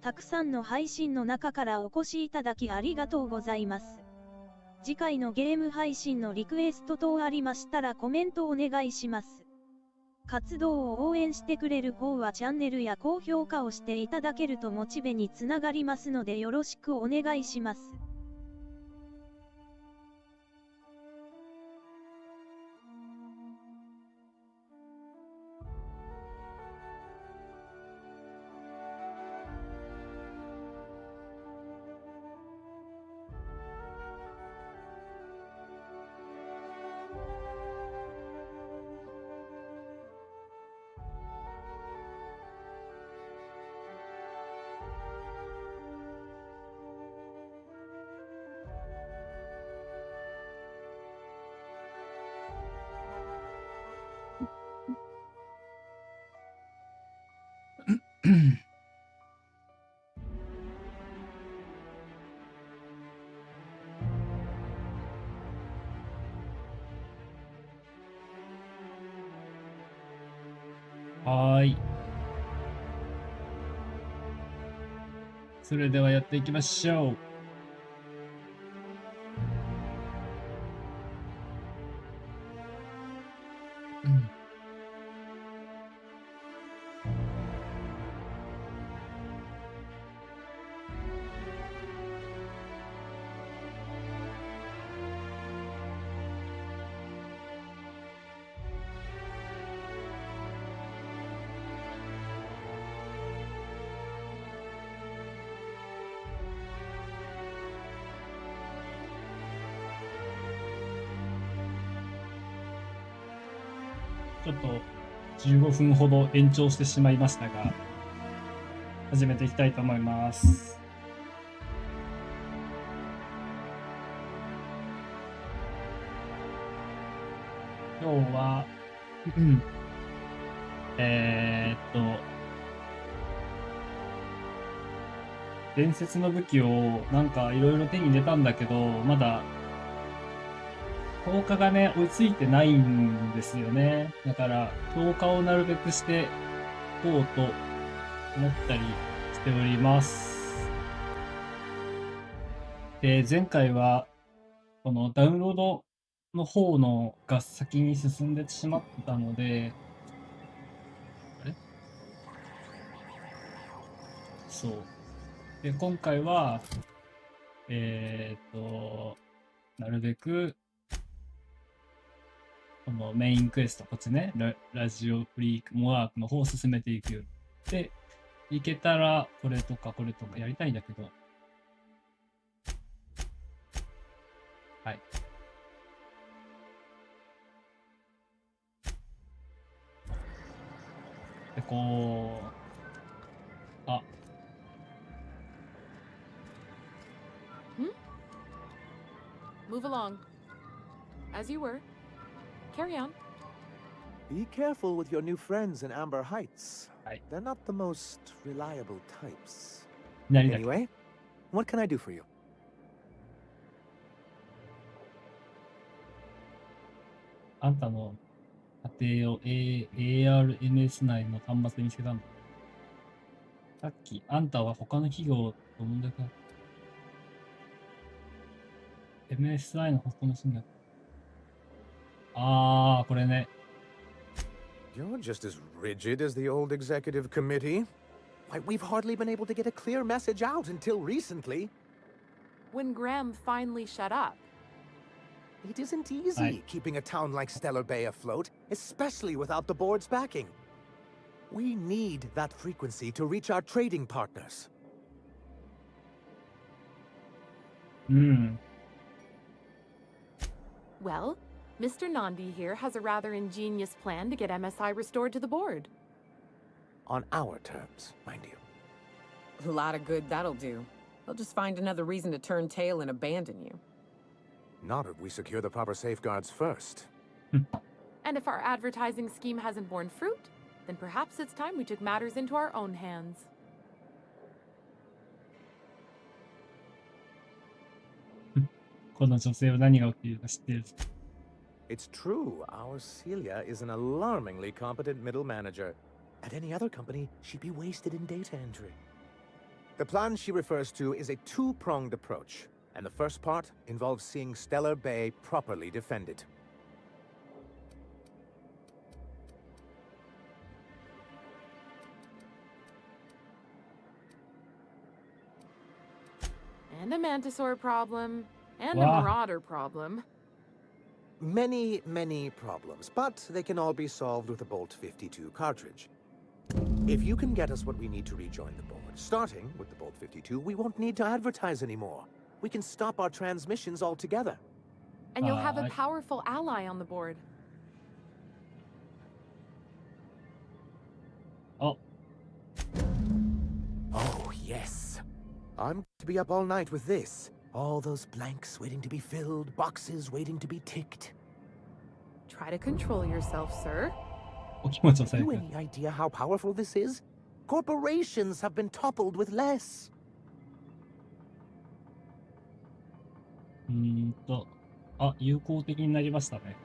たくさんの配信の中からお越しいただきありがとうございます。次回のゲーム配信のリクエスト等ありましたらコメントお願いします。活動を応援してくれる方はチャンネルや高評価をしていただけるとモチベにつながりますのでよろしくお願いします。はーい。それではやっていきましょう。ちょっと15分ほど延長してしまいましたが、始めていきたいと思います。今日は、伝説の武器をなんかいろいろ手に入れたんだけど、まだ強化がね、追いついてないんですよね。だから、強化をなるべくしていこうと思ったりしております。で、前回は、このダウンロードの方のが先に進んでしまったので、あれ？そう。で、今回は、なるべく、このメインクエスト、こっちね、ラジオフリーク、モアークの方を進めていく。で、いけたら、これとかこれとかやりたいんだけど、はい。で、こう、あ、Move along. As you were. Carry on. Be careful with your new friends in Amber Heights. Right. They're not the most reliable types. 何だっけ? Anyway, what can I do for you? あんたの家庭を、ARMS 内の端末で見つけたんだ。さっき、あんたは他の企業と問題か。MSI のホストの信頼。あー、これね。You're just as rigid as the old executive committee. Why, we've hardly been able to get a clear message out until recently. When Graham finally shut up. It isn't easy keeping a town like Stellar Bay afloat, especially without the board's backing. We need that frequency to reach our trading partners. Well, Mr. Nandi here has a rather ingenious plan to get MSI restored to the board. On our terms, mind you. A lot of good that'll do. They'll just find another reason to turn tail and abandon you. Not if we secure the proper safeguards first. And if our advertising scheme hasn't borne fruit, then perhaps it's time we took matters into our own hands. It's true, our Celia is an alarmingly competent middle manager. At any other company, she'd be wasted in data entry. The plan she refers to is a two-pronged approach, and the first part involves seeing Stellar Bay properly defended. And a Mantisaur problem. And Wow. a Marauder problem. Many, many problems, but they can all be solved with a Bolt 52 cartridge. If you can get us what we need to rejoin the board, starting with the Bolt 52, we won't need to advertise anymore. We can stop our transmissions altogether. And you'll have a powerful ally on the board. Oh, Oh, yes. I'm to be up all night with this. All those blanks waiting to be filled, boxes waiting to be ticked. Try to control yourself, sir. お気持ちをさ Have れ you て any idea how powerful this is? Corporations have been toppled with less. あ、有効的になりましたね。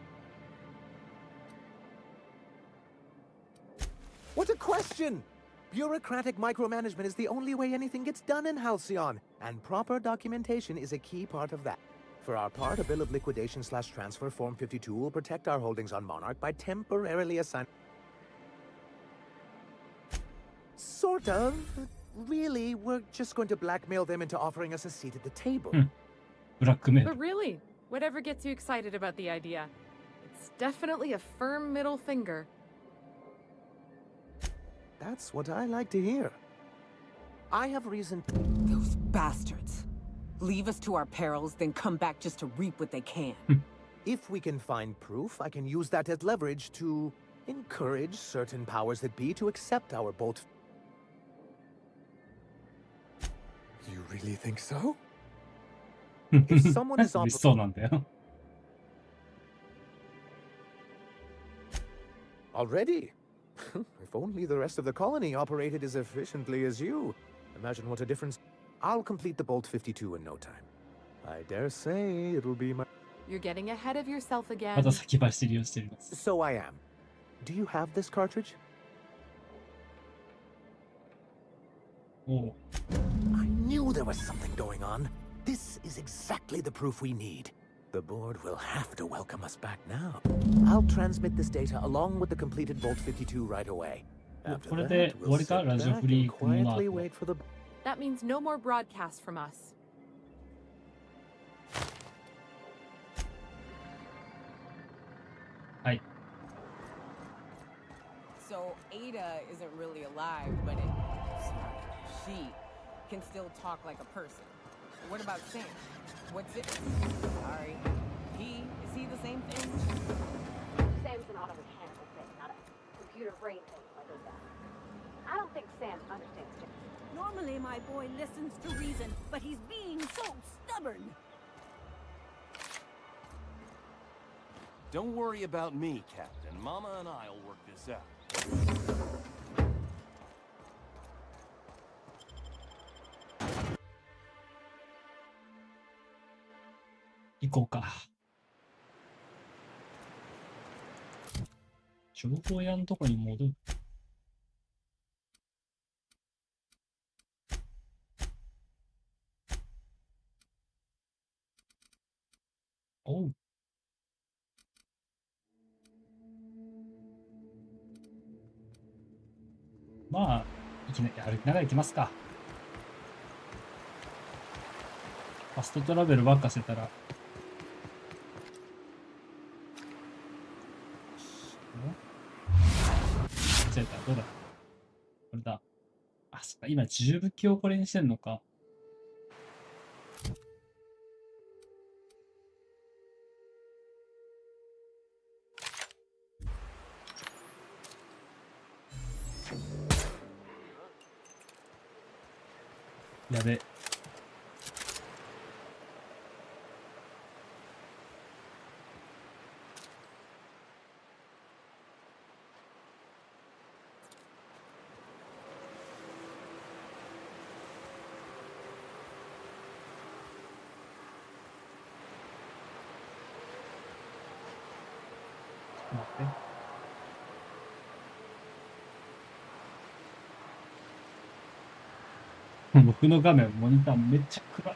What a question! Bureaucratic micromanagement is the only way anything gets done in Halcyon, and proper documentation is a key part of that. For our part, a bill of liquidation/transfer Form 52 will protect our holdings on Monarch by temporarily assigning. Sort of. Really, we're just going to blackmail them into offering us a seat at the table. ブラックメー But ル。 really, whatever gets you excited about the idea, it's definitely a firm middle finger. That's what I like to hear. I have reason. Those bastards. Leave us to our perils, then come back just to reap what they can. If we can find proof, I can use that as leverage to encourage certain powers that be to accept our bolt. You really think so? If someone is 嬉しそうなんだよ。 Already? If only the rest of the colony operated as efficiently as you. Imagine what a difference. I'll complete the Bolt 52 in no time. I dare say it'll be my... You're getting ahead of yourself ま again. た先走りをしています。 So I am. Do you have this cartridge? おう I knew there was something going on. This is exactly the proof we need. The board will have to welcome us back now. I'll transmit this data along with the completed Bolt 52 right away. After これで that, 終わ we'll りか sit ラジオ back フリ and ークの quietly 後。 wait for the... That means no more broadcasts from us. はい。 So Ada isn't really alive, but she can still talk like a person. What about Sam? What's it? Sorry. Is he the same thing? Sam's an automechanical thing, not a computer brain thing like that. I don't think Sam understands it. Normally my boy listens to reason, but he's being so stubborn. Don't worry about me, Captain. Mama and I'll work this out. 行こうか。情報屋のとこに戻る。おう。まあ、いきなり歩きながら行きますか。ファストトラベルばっかしてたら。間違えた。どうだ。これだ。あ、そっか。今、重武器をこれにしてんのか。やべ。待って。僕の画面、モニターめっちゃ暗い。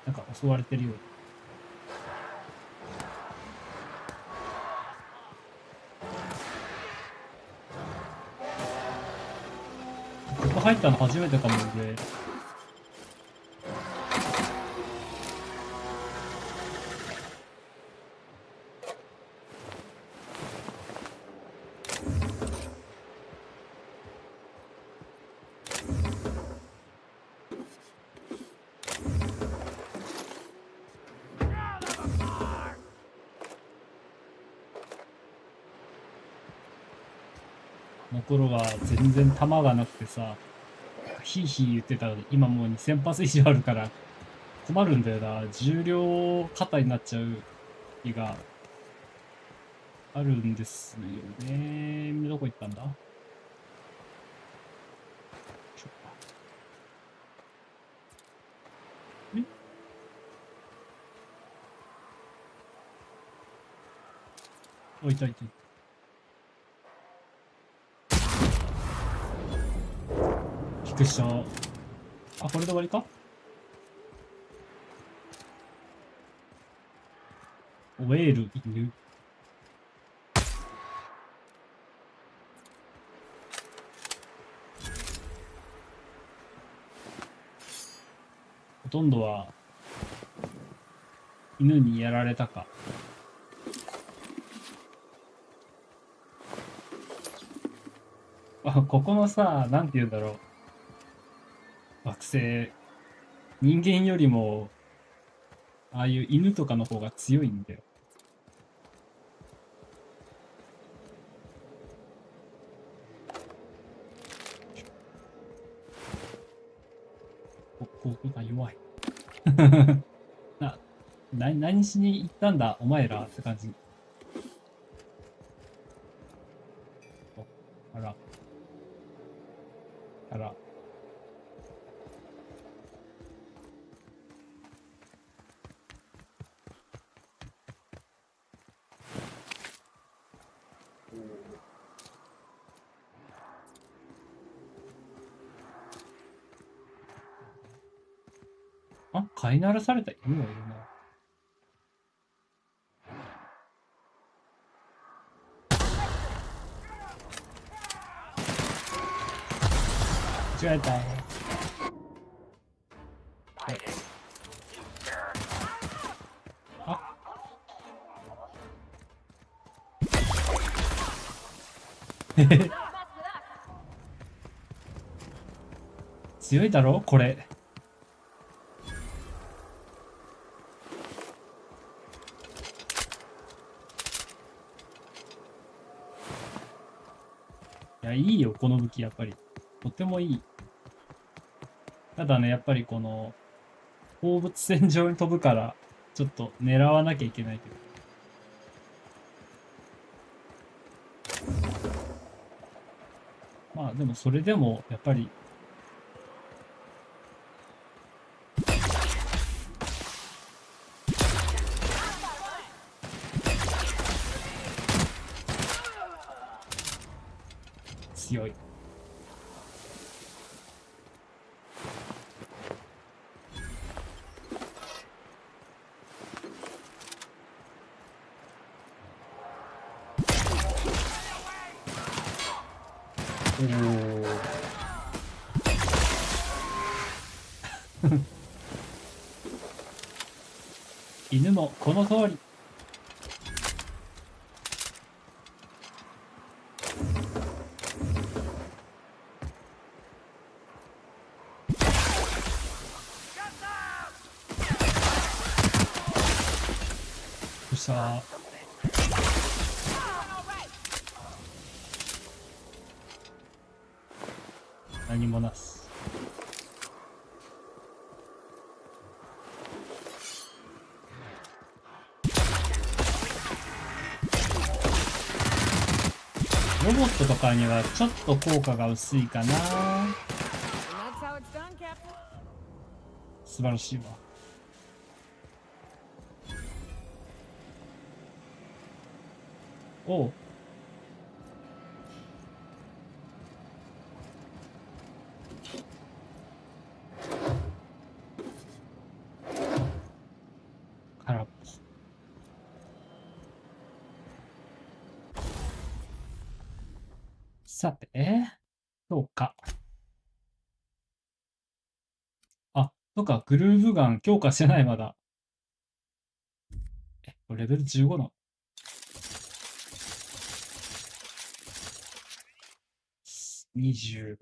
なんか襲われてるよう。ここ入ったの初めてかもで。の頃が全然弾がなくてさ、ヒーヒー言ってたので、今もう2000発以上あるから困るんだよな。重量肩になっちゃう気があるんですよね。みんなどこ行ったんだ？おいたいたいた。びっくりした。あ、これで終わりか？ウェール犬。ほとんどは犬にやられたか。あ、ここのさ、なんて言うんだろう。惑星、人間よりも、ああいう犬とかの方が強いんだよ。ここが弱い。何しに行ったんだ、お前らって感じ。あら。あら。あ、飼いならされた犬がいるな。間違えた。あ。強いだろこれ。いや、いいよ、この武器、やっぱり。とてもいい。ただね、やっぱりこの、放物線上に飛ぶから、ちょっと狙わなきゃいけないけど。まあ、でもそれでも、やっぱり、強い。おお。犬もこの通り。どうした？何もなし。ロボットとかにはちょっと効果が薄いかな。 And that's how it's done, Captain. 素晴らしいわ。おう。空っぽ。さて、そうか。あ、そうか、グルーヴガン強化してない、まだ。これレベル15の。20。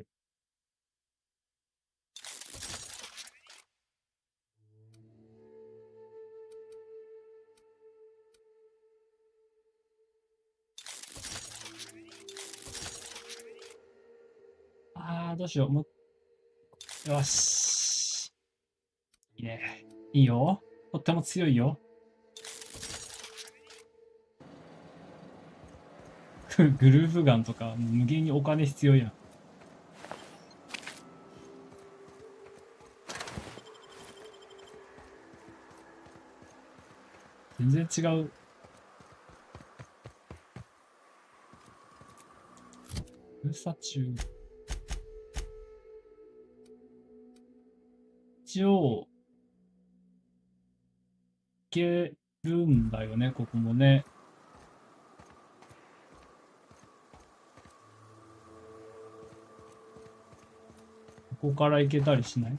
どうしよう。よし。いいね。いいよ。とっても強いよ。グルーヴガンとか、無限にお金必要やん。全然違う。封鎖中。一応、いけるんだよね、ここもね。ここから行けたりしない？い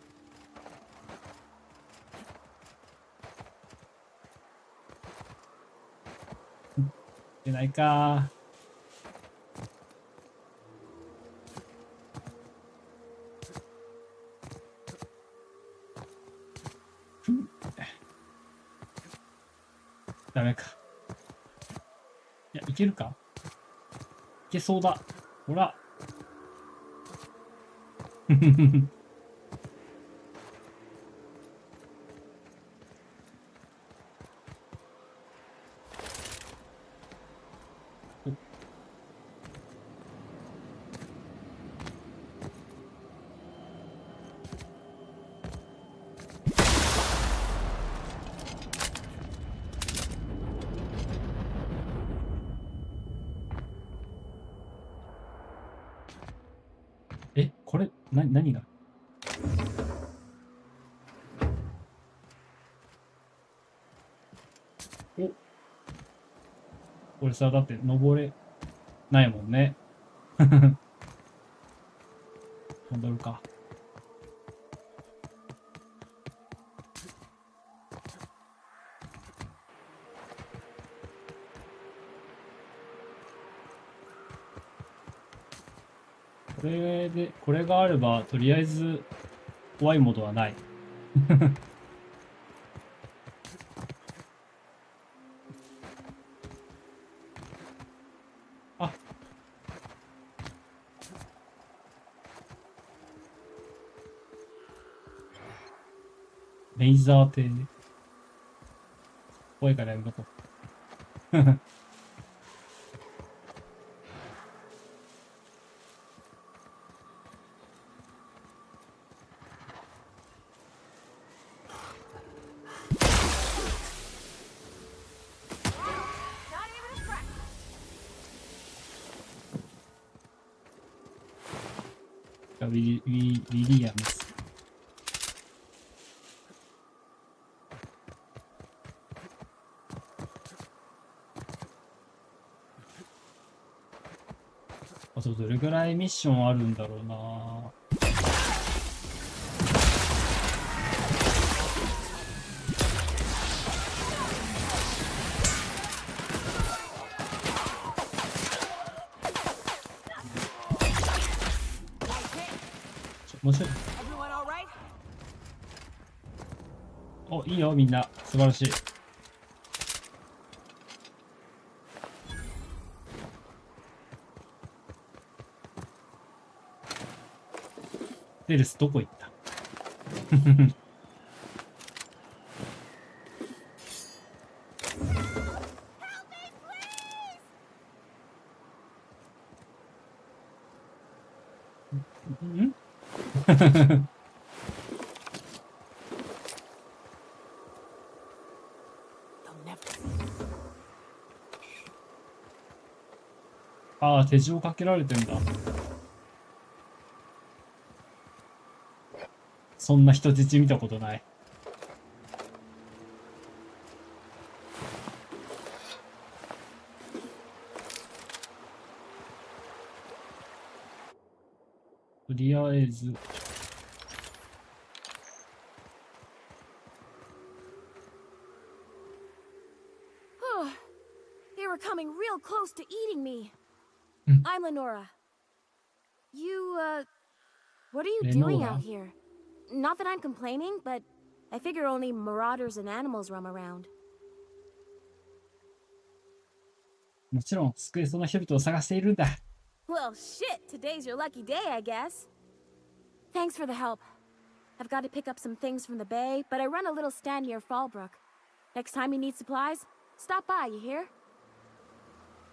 けないか。ダメか。いや、いけるか？いけそうだ。ほら。これ、何が？お、これさ、だって登れないもんね。戻るか。これがあれば、とりあえず、怖いものはない。あ。レイザー艇。怖いからやめとこう。ウィリアムス。あとどれぐらいミッションあるんだろうな。面白い。お、いいよ、みんな。素晴らしい。デルス、どこ行った？ん They'll never. ああ、手錠かけられてんだ。そんな人質見たことない。とりあえず。They were coming real close to eating me. Hmm. I'm Lenora. You, what are you doing Lenora. out here? Not that I'm complaining, but I figure only marauders and animals roam around. もちろん救えそうな人々を探しているんだ。Well, shit, today's your lucky day, I guess. Thanks for the help. I've got to pick up some things from the bay, but I run a little stand near Fallbrook. Next time you need supplies, stop by, you hear?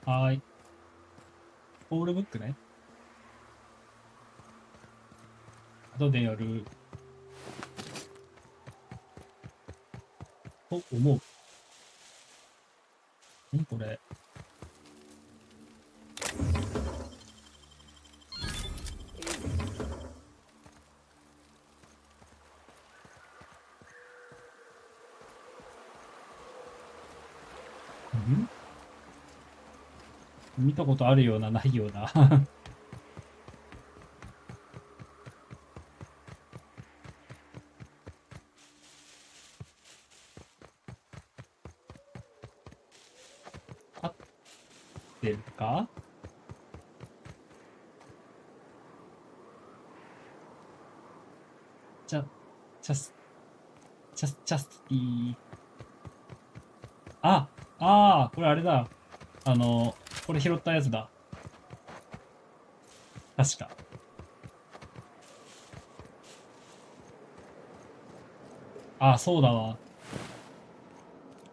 はーい。ホールブックね。後でやる。と思う。何これ。見たことあるようなないような合ってるか。チャスティー。あ、これあれだ。これ拾ったやつだ。確か。そうだわ。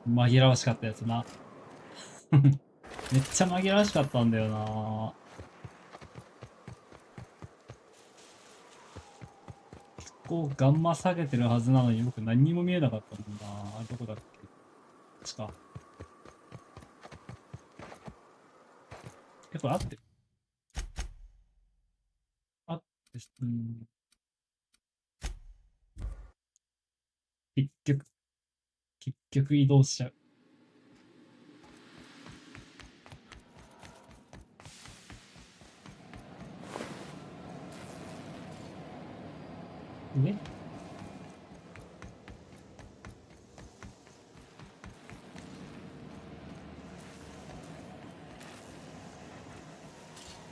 紛らわしかったやつな。めっちゃ紛らわしかったんだよな。こうガンマ下げてるはずなのに僕何にも見えなかったもんな。どこだっけ。これ合ってる。結局移動しちゃう。上？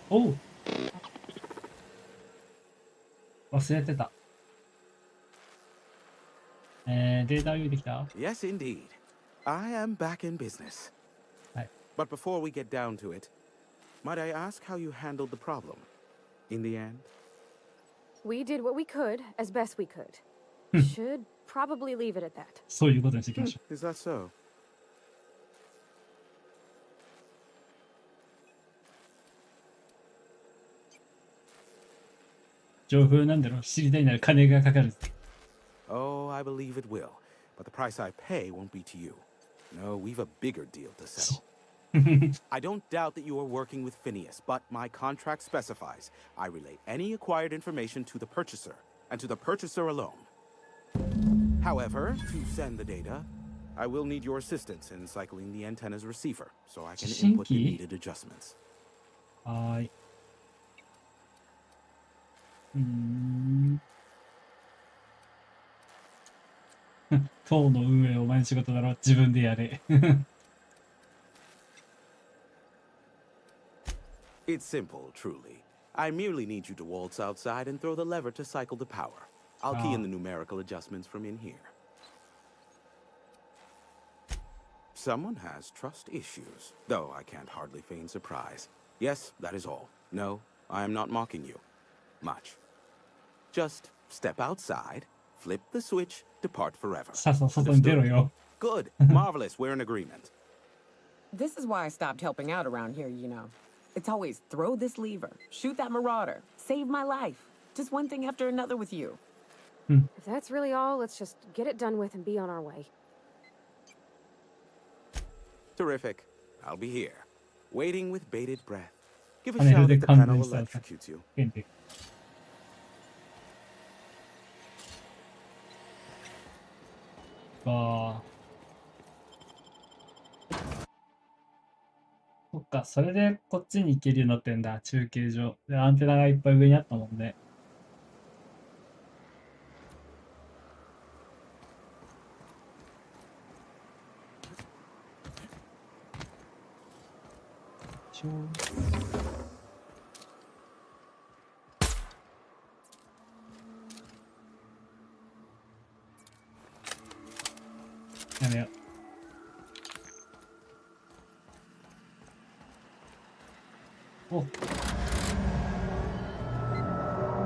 おう。忘れてた。データ用意できた？ Yes, indeed. I am back in business. But before we get down to it, might I ask how you handled the problem? In the end? We did what we could, as best we could. Should probably leave it at that. そういうことにしていきましょう。Is that so? 情報なんだろう、知りたいなら金がかかる。Oh, I believe it will. But the price I pay won't be to you. No, we've a bigger deal to settle. I don't doubt that you are working with Phineas, but my contract specifies I relay any acquired information to the purchaser, and to the purchaser alone. However, to send the data, I will need your assistance in cycling the antenna's receiver, so I can input the needed adjustments. はーい。当の運営お前の仕事だろ、自分でやれ。It's simple, truly. I merely need you to waltz outside and throw the lever to cycle the power. I'll key in the numerical adjustments from in here. Someone has trust issues, though I can't hardly feign surprise. Yes, that is all. No, I am not mocking you. Much. Just step outside, flip the switch, depart forever. さっさと外に出ろよ。Good. Marvelous. We're in agreement. This is why I stopped helping out around here, you know. It's always throw this lever, shoot that marauder, save my life. Just one thing after another with you. If that's really all, let's just get it done with and be on our way. Terrific. I'll be here, waiting with bated breath. Give a パネル shout で if the 勘 panel 弁したら electrocutes you. 変で。そっか、それでこっちに行けるようになってんだ、中継所。で、アンテナがいっぱい上にあったもんね。やめよう。お、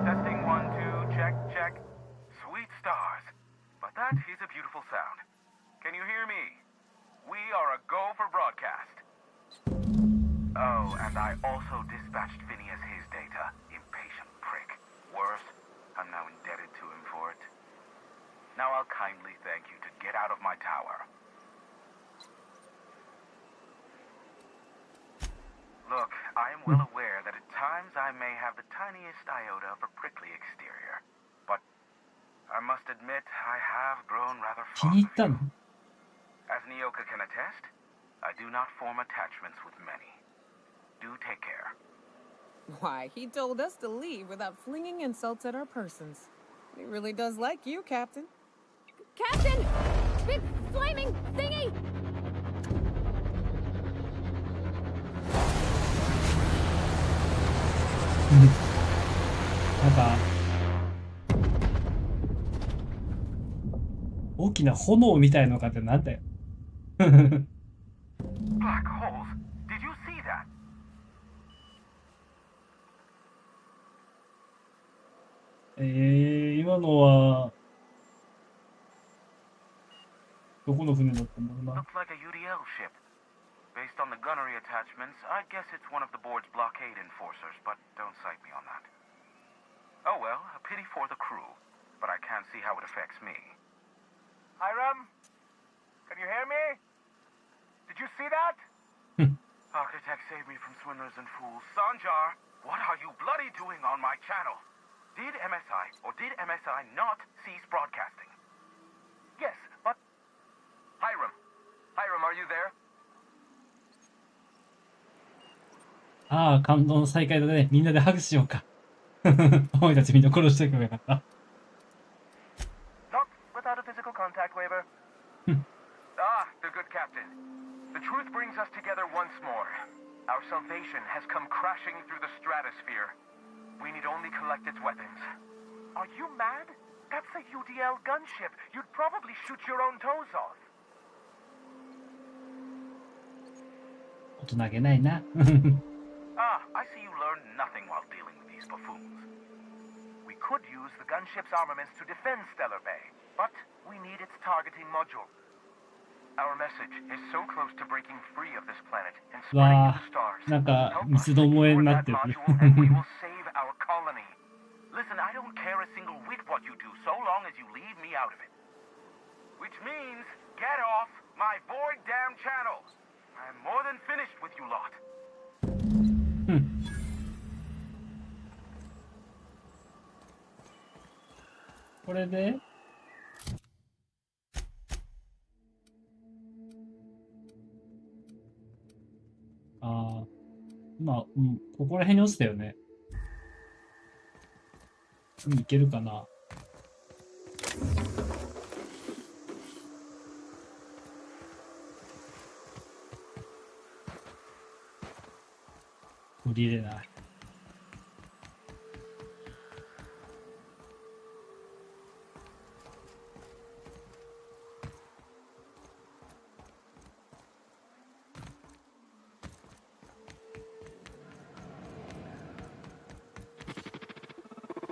Testing 1, 2, check, check. Sweet stars. But that is a beautiful sound. Can you hear me? We are a go for broadcast. Oh, and I also dispatched Phineas his data. Impatient prick. Worse, I'm now indebted to him for it. Now I'll kindly thank you to get out of my tower. Look, I am well aware that at times I may have the tiniest iota of a prickly exterior. But I must admit I have grown rather 気に fond 入っ of た you. の？ As Nyoka can attest, I do not form attachments with many. Do take care. Why, he told us to leave without flinging insults at our persons. He really does like you, Captain. Captain! Big flaming thingy! なんか大きな炎みたいのかってなんだよ。Black holes. Did you see that? 今のはどこの船だったんだろうな。 Looks like a UDL ship. Based on the gunnery attachments, I guess it's one of the board's blockade enforcers, but don't cite me on that. Oh well, a pity for the crew, but I can't see how it affects me. Hiram? Can you hear me? Did you see that? Architect save me from swindlers and fools. Sanjar, what are you bloody doing on my channel? Did MSI or did MSI not cease broadcasting? Yes, but... Hiram. Hiram, are you there? ああ、感動の再会だね。みんなでハグしようか。お前たちみんな殺しておけばよかった。Not without a physical contact waiver. The good captain. The truth brings us together once more. Our salvation has come crashing through the stratosphere. We need only collect its weapons. Are you mad? That's a UDL gunship. You'd probably shoot your own toes off. 大人げないな。I see you learned nothing while dealing with these buffoons. We could use the gunship's armaments to defend Stellar Bay, but we need its targeting module. Our message is so close to breaking free of this planet and spreading to the stars. なんか Help 三 us つどもえに secure なっ that てる。 module and we will save our colony. Listen, I don't care a single whit what you do so long as you leave me out of it. Which means, get off my void damn channel. I'm more than finished with you lot. これでまあ、ここら辺に落ちたよね。次いけるかな。降りれない。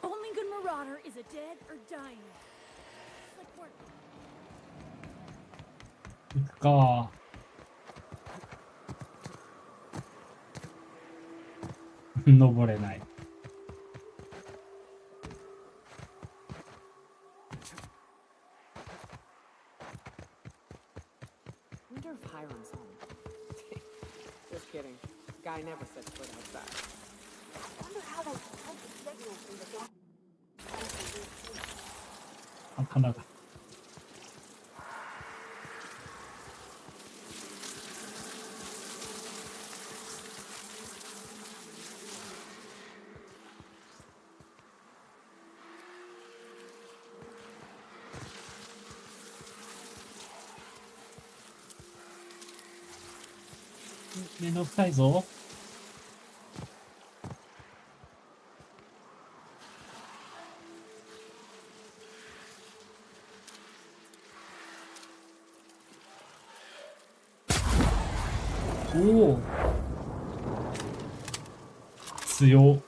Only good marauder is a dead or dying. Slick work. 行くか。登れない。Wonder if Hiram's home. Just kidding. Guy never sets foot outside. I wonder how they sent the signal from the gas. あ、花が。めんどくさいぞ。おお。強。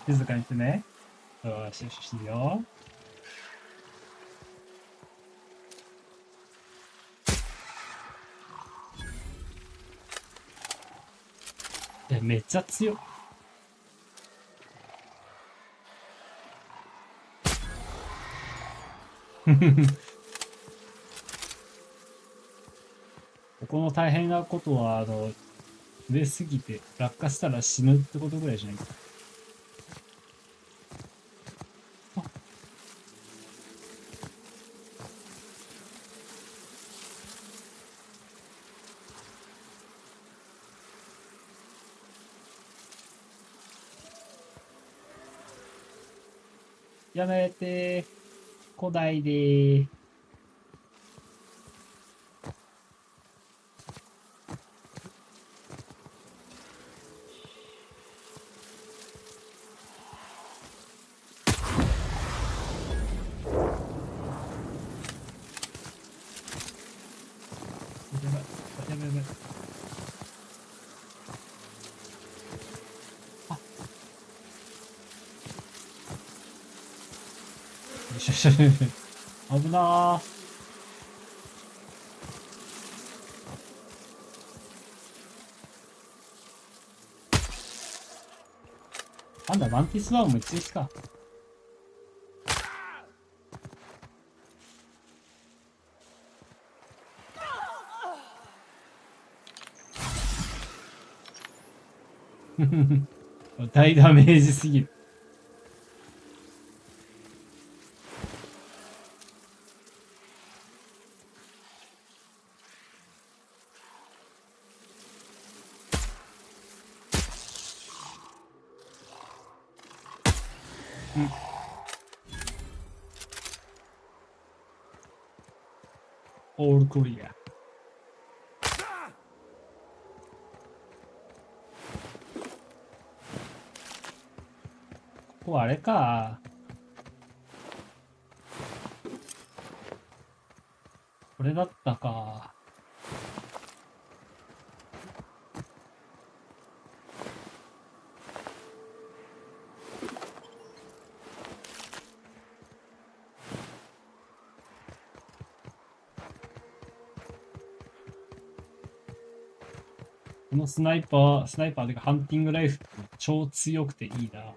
静かにしてね。よしよし、いいよ。めっちゃ強っ。ここの大変なことは、上すぎて落下したら死ぬってことぐらいじゃないか。やめて、古代でー。危なー。なんだ、マンティスワームも一撃か。大ダメージすぎる。オールクリア。ここあれか。これだったか。このスナイパーというかハンティングライフル超強くていいな。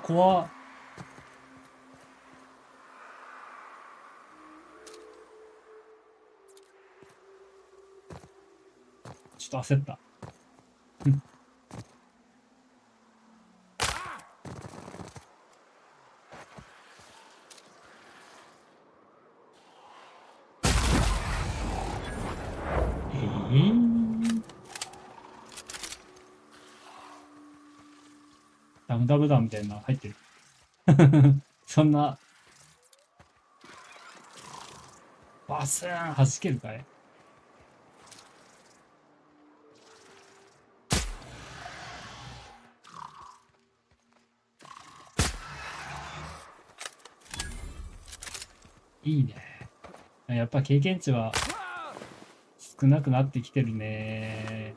怖っ。ちょっと焦った。ダムダムダみたいなの入ってる。そんな、バスーン弾けるかい？いいね。やっぱ経験値は少なくなってきてるね。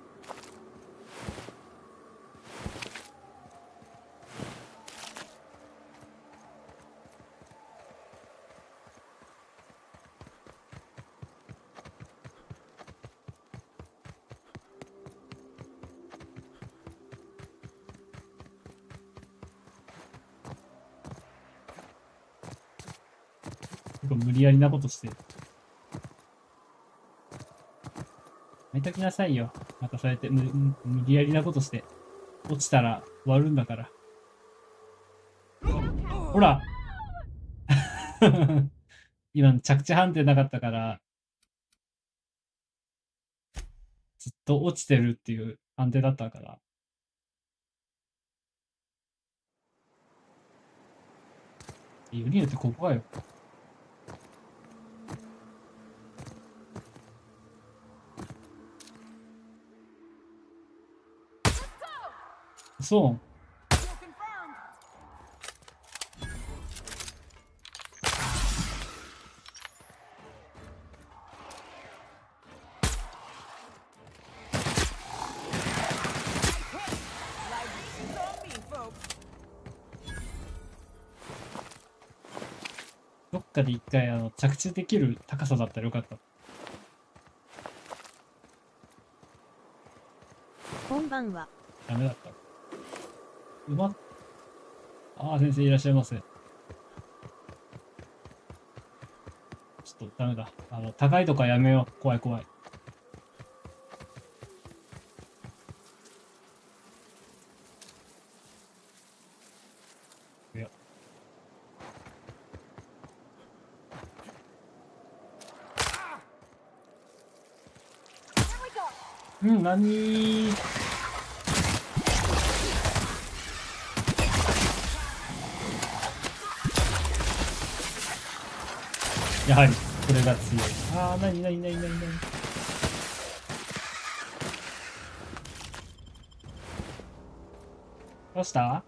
構無理やりなことしてる。やめときなさいよ。またそうやって無理やりなことして。落ちたら終わるんだから。ほら今着地判定なかったから、ずっと落ちてるっていう判定だったから。よりによってここかよ。そう。どっかで一回着地できる高さだったらよかった。こんばんは。ダメだった。ああ、先生いらっしゃいませ。ちょっとダメだ。高いとこはやめよう。怖い怖い。いや。なにー。やはり、これが強い。ああ、なに。どうした？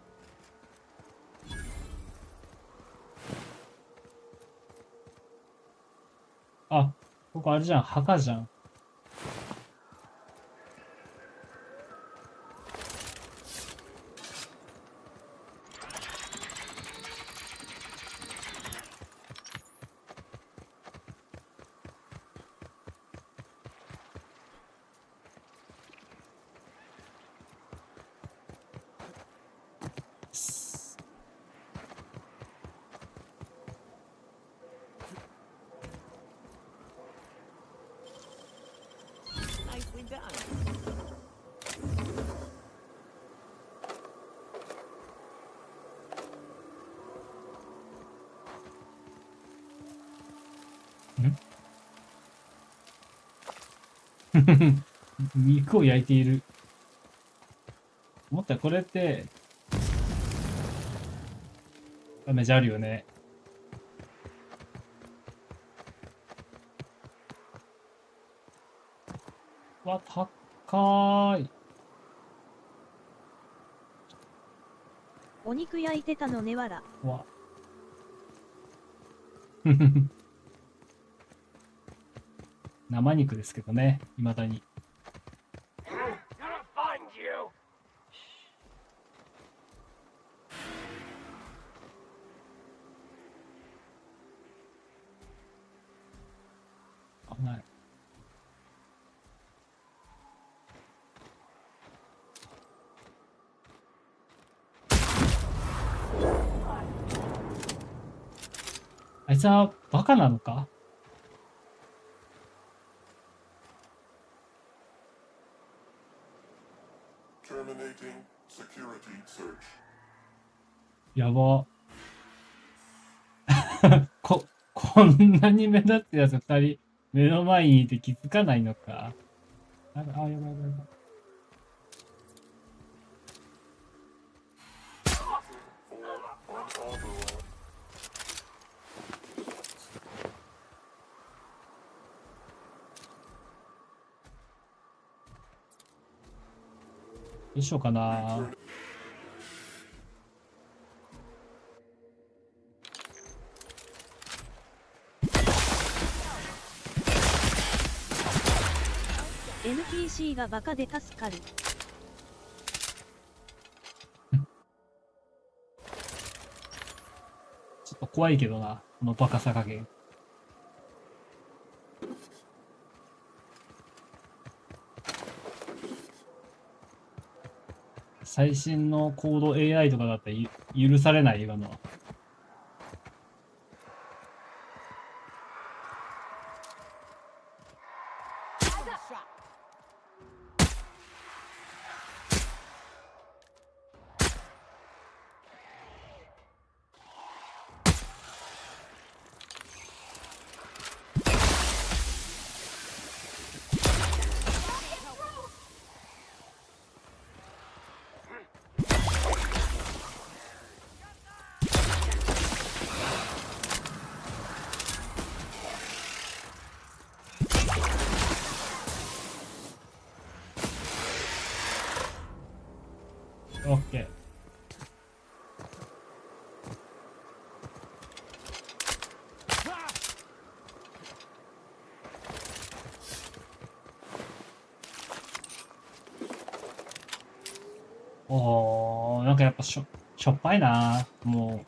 あ、ここあれじゃん、墓じゃん。Nicely done. 肉を焼いている。思ったらこれってダメージあるよね。わ、高い。お肉焼いてたのねわら。わ。生肉ですけどね、未だに。危ない。あいつはバカなのか？やば。こんなに目立つやつ2人目の前にいて気づかないのか。やばい。どうしようかな。NPC がバカで助かる。ちょっと怖いけどな、このバカさ加減。最新のコード AI とかだったら許されない、今のは。やっぱしょっぱいな、もう。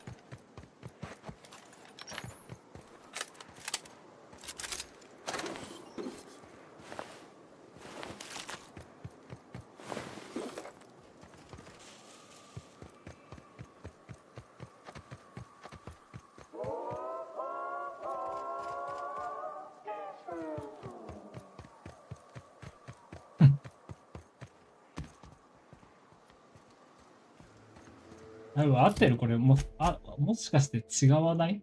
合ってるこれもしかして違わない？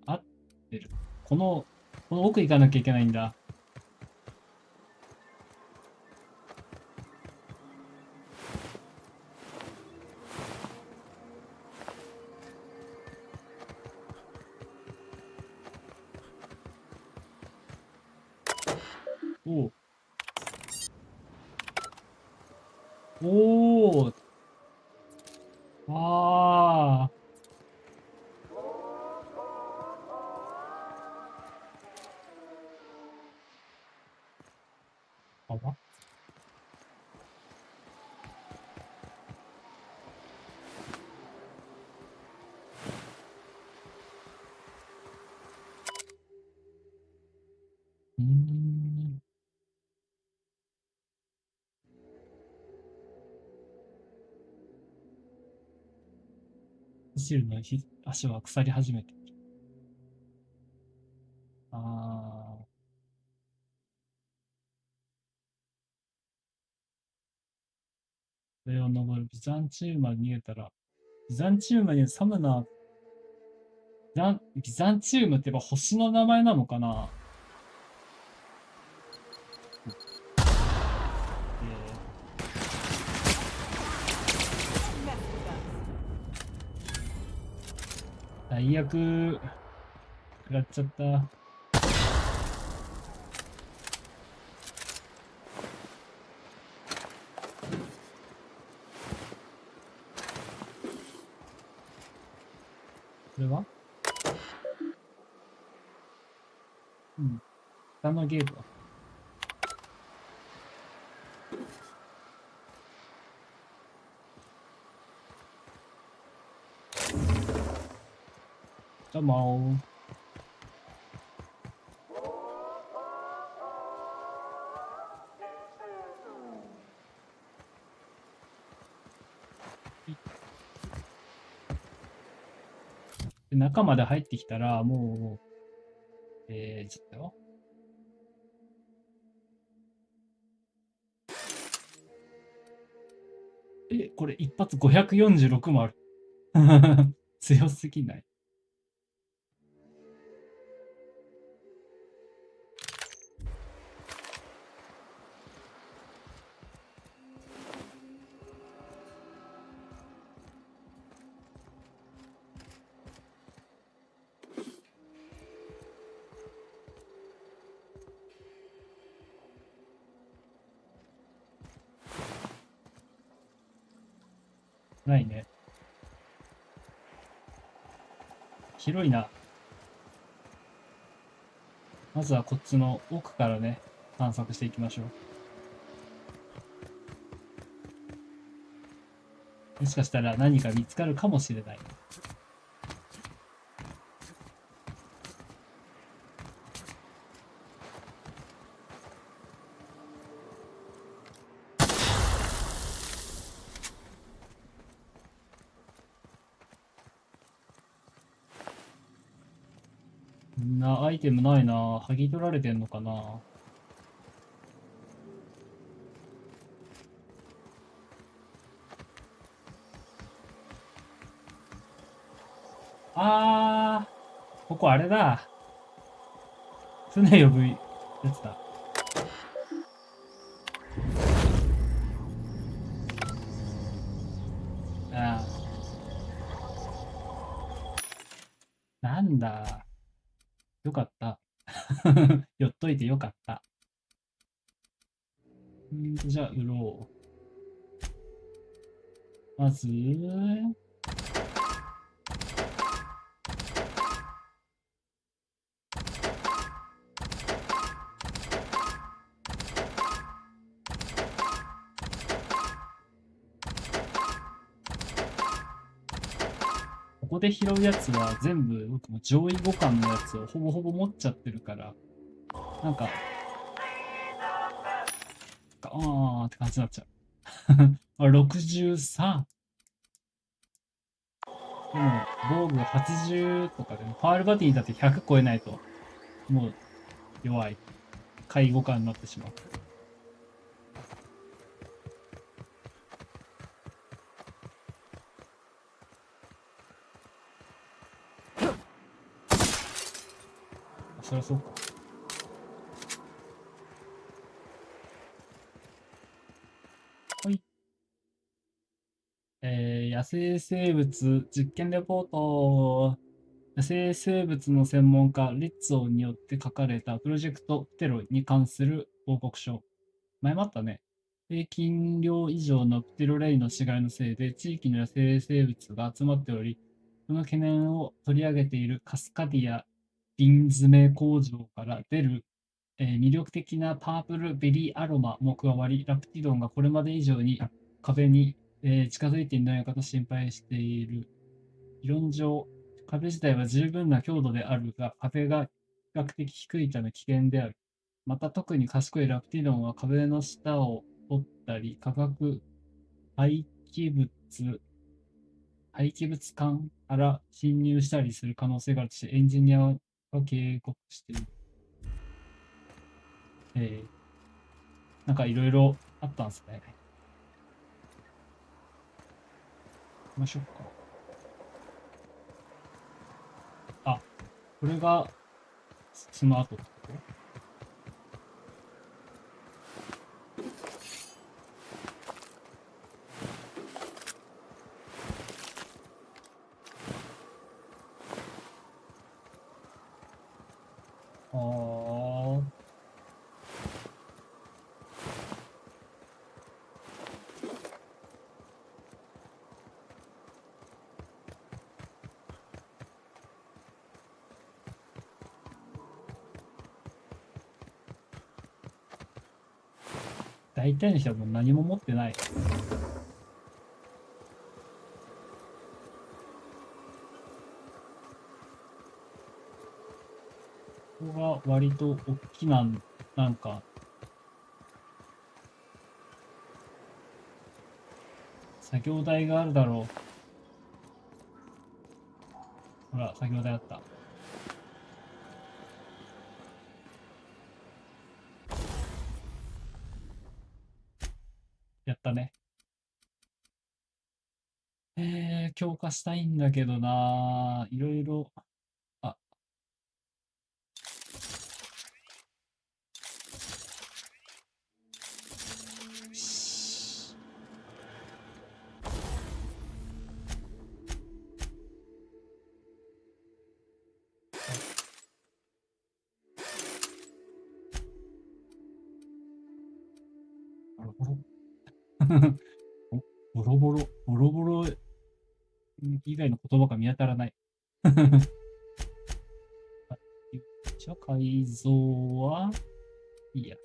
合ってる。この奥行かなきゃいけないんだ。おお。ああ。あわ走るの足は腐り始めている。ああ。上を登るビザンチウムまで逃げたら、ビザンチウムにサムナー、ビザンチウムって言えば星の名前なのかな？最悪、食らっちゃった。これは下のゲートだ。どうもで中まで入ってきたら、もう、ちょっとよ。これ一発546もある。強すぎない？ないね。広いな。まずはこっちの奥からね、探索していきましょう。もしかしたら何か見つかるかもしれない。アイテムないな。剥ぎ取られてんのかな。ここあれだ。船呼ぶやつだ。なんだ。よかった。寄っといてよかった。じゃあ、売ろう。まず、ここで拾うやつは全部僕も上位互換のやつをほぼほぼ持っちゃってるから、なんか、あーって感じになっちゃう。あ、63。でも、防具80とかでも、ファールバディだって100超えないと、もう弱い。介護官になってしまう。あ、そりゃそうか。はい。野生生物実験レポート。野生生物の専門家、リッツォによって書かれたプロジェクトプテロイに関する報告書。前もあったね。平均量以上のプテロレイの死骸のせいで地域の野生生物が集まっており、その懸念を取り上げているカスカディア瓶詰め工場から出る、魅力的なパープルベリーアロマも加わり、ラプティドンがこれまで以上に壁に、近づいていないかと心配している。理論上、壁自体は十分な強度であるが、壁が比較的低いため危険である。また特に賢いラプティドンは壁の下を取ったり、化学廃棄物管から侵入したりする可能性があるとしてエンジニアが警告している。なんかいろいろあったんですね。行きましょうか。あ、これがその後ってこと？あー。大体の人はもう何も持ってない。ここが割と大きな、なんか、作業台があるだろう。ほら、作業台あった。やったね。強化したいんだけどな、いろいろ、あ、ボロボロ、ボロボロ以外の言葉が見当たらない。一応改造はいいや。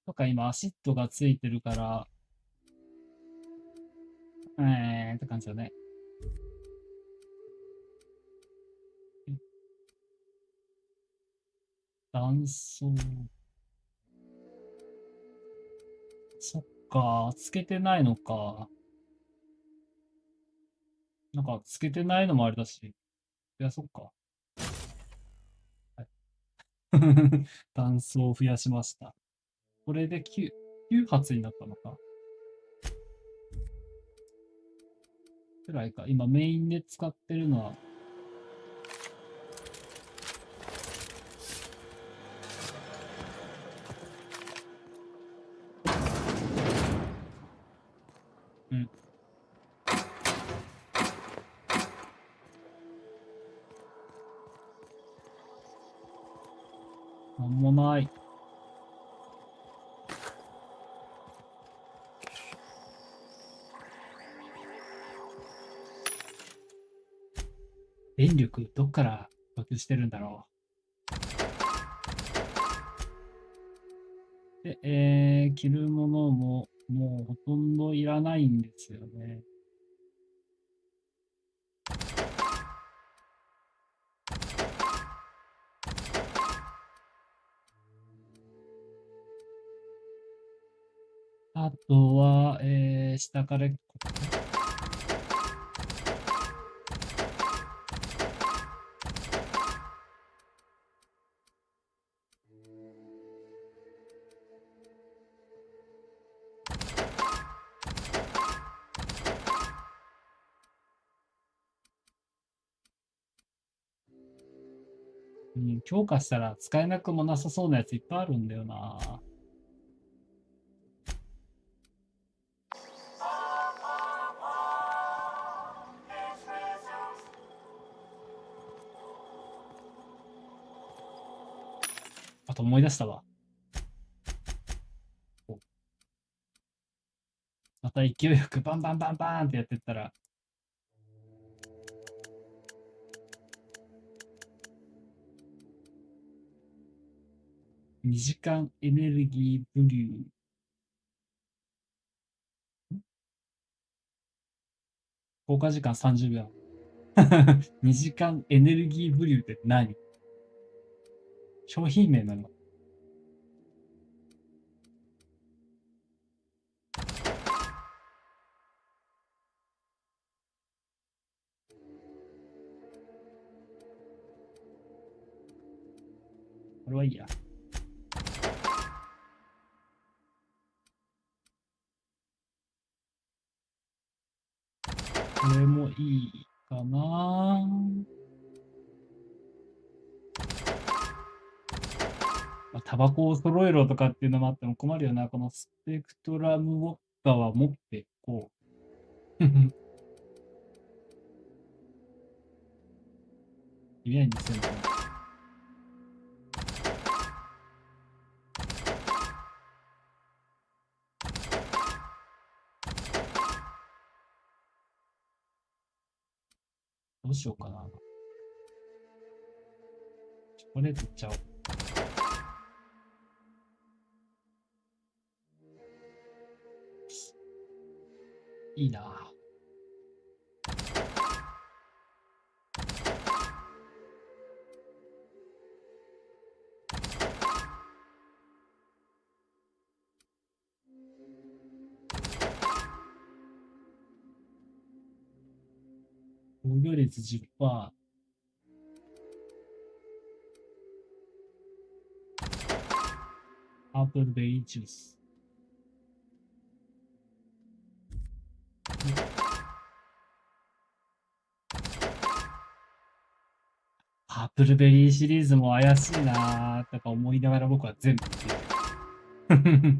とか今アシッドがついてるから、って感じだね。断層。そっか、つけてないのか。なんか、つけてないのもあれだし。いや、そっか。はい、断層を増やしました。これで9発になったのか。くらいか。今メインで使ってるのは、うん。なんもない。電力どっから供給してるんだろう。で、着るものももうほとんどいらないんですよね。あとは、下から、強化したら使えなくもなさそうなやついっぱいあるんだよな。あと思い出したわ。また勢いよくバンバンバンバンってやってったら、2時間エネルギーブリュー。効果時間30秒。2時間エネルギーブリューって何？商品名なの？これはいいや。これもいいかな。タバコを揃えろとかっていうのもあっても困るよな。このスペクトラムウォッカは持っていこう。指輪にせんの。どうしようかな。チョコレートいっちゃおう。いいな。防御率 10%。アープルベリージュース。パープルベリーシリーズも怪しいなーとか思いながら僕は全部見てる。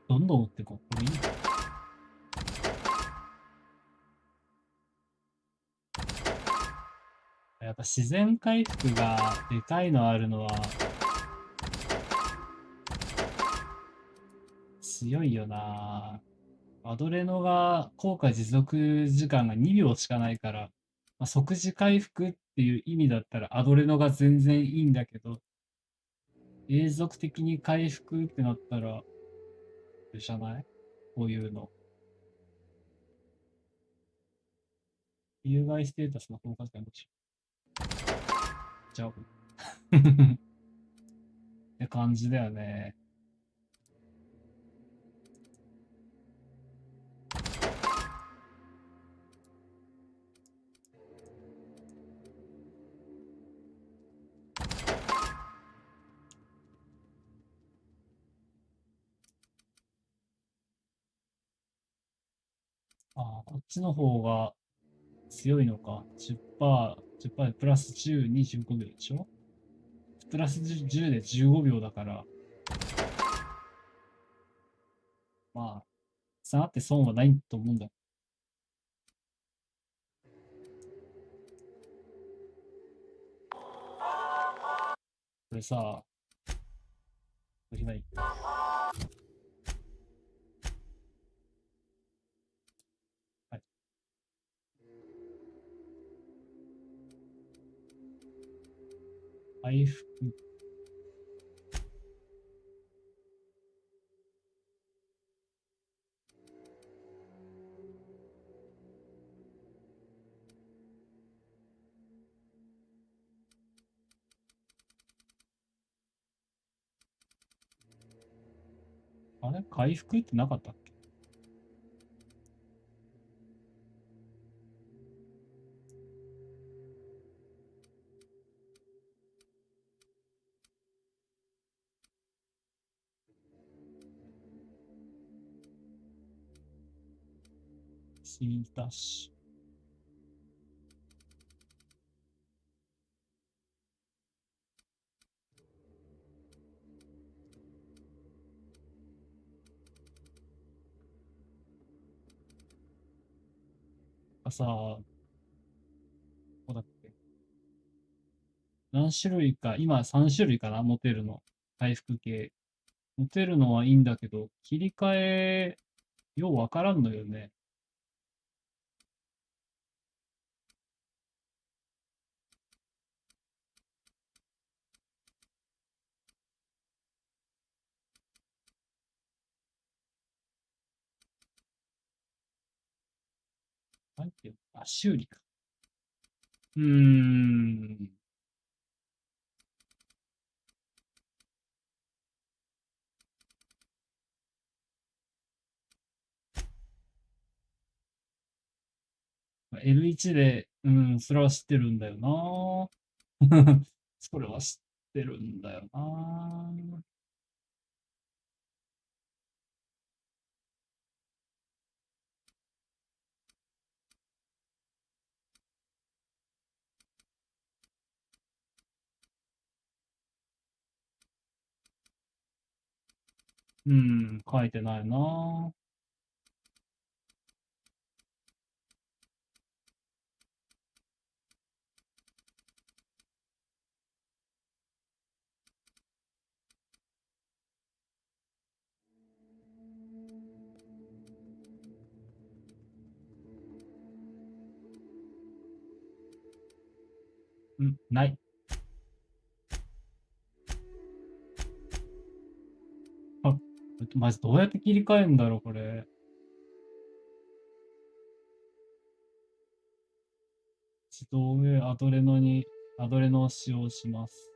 どんどん打ってこう。これいいな。やっぱ自然回復がでかいのあるのは強いよな。アドレノが効果持続時間が2秒しかないから、即時回復っていう意味だったらアドレノが全然いいんだけど、永続的に回復ってなったら、じゃない？こういうの。有害ステータスの効果時間どうしよう。じゃあ、って感じだよね。こっちの方が強いのか。10%でプラス10、25秒でしょ？プラス10で15秒だから。まあ、3あって損はないと思うんだ。これさ、無理ない。はい。回復。あれ回復ってなかったっけ？シーダッシュ。さ、ここだっけ？何種類か、今3種類かな持てるの。回復系。持てるのはいいんだけど、切り替え、ようわからんのよね。なんていうの？あ、修理か。L1 で、それは知ってるんだよな。それは知ってるんだよな。書いてないな。ない。あ、まずどうやって切り替えるんだろう、これ。自動でアドレノを使用します。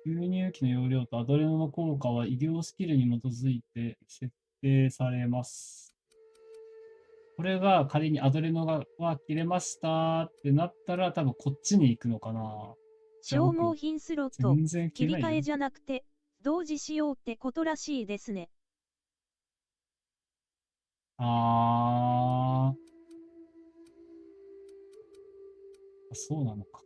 吸入器の容量とアドレノの効果は医療スキルに基づいて設定されます。これが仮にアドレノが切れましたってなったら多分こっちに行くのかな。消耗品スロット、全然切り替えじゃなくて、同時使用ってことらしいですね。そうなのか。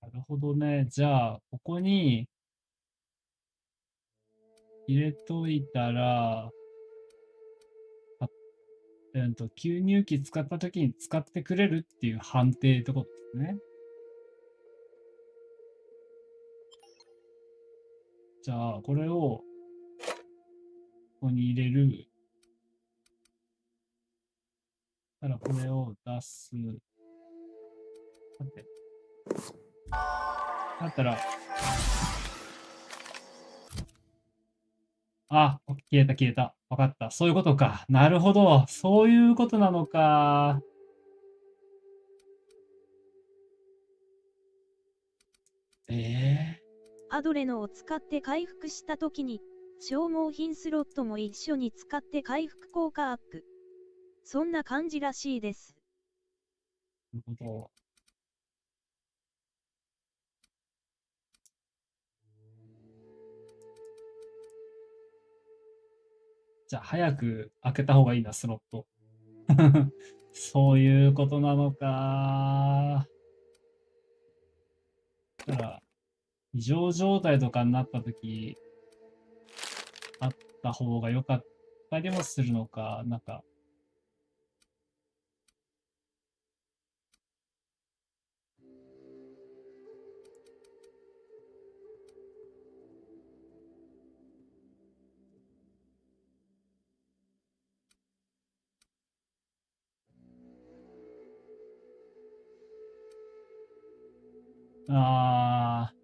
なるほどね。じゃあ、ここに入れといたら、吸入器使った時に使ってくれるっていう判定ってことですね。じゃあ、これを、ここに入れる。たら、これを出す。待って。だったら、あ、消えた。わかった。そういうことか。なるほど。そういうことなのか。アドレノを使って回復したときに、消耗品スロットも一緒に使って回復効果アップ。そんな感じらしいです。なるほど。じゃあ早く開けた方がいいな、スロット。そういうことなのか。だから、異常状態とかになったとき、あった方が良かったりもするのか、なんか。あー。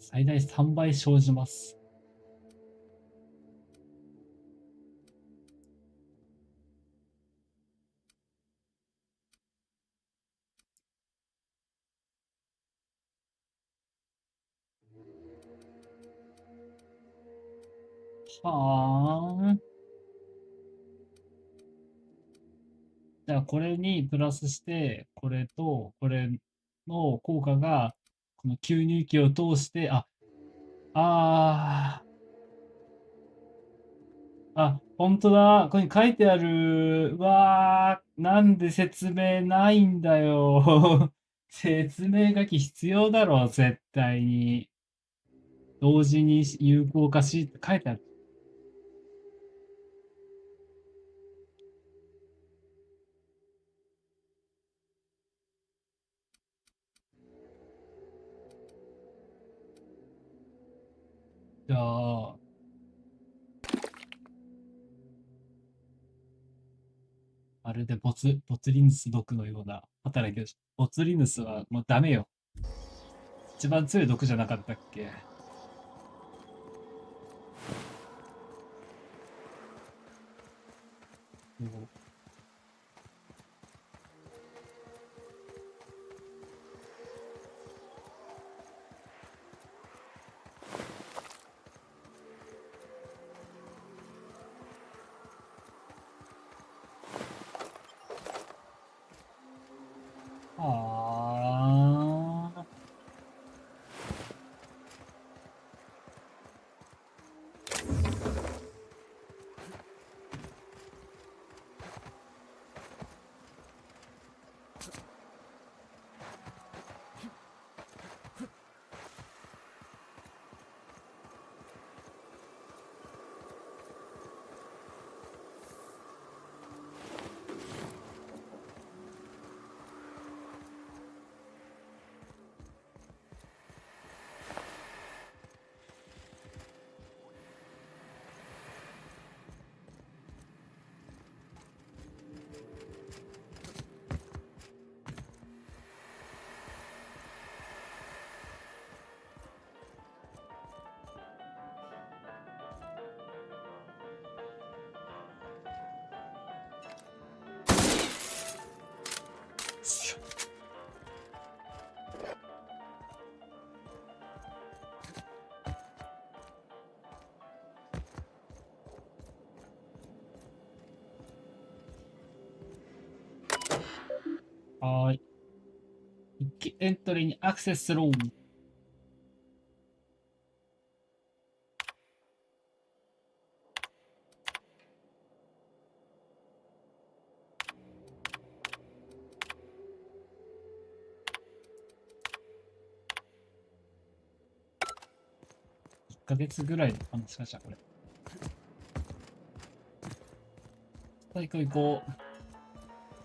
最大3倍生じます。はあ。じゃあこれにプラスして、これとこれの効果が、この吸入器を通して、本当だ。ここに書いてある。うわー、なんで説明ないんだよ。説明書き必要だろ、絶対に。同時に有効化しって書いてある。じゃあ、まるでボツリヌス毒のような働きをボツリヌスはもうダメよ。一番強い毒じゃなかったっけ？ああ。はーい。一気エントリーにアクセスする。1ヶ月ぐらいの話かしら、これ。さあ、行こう行こう。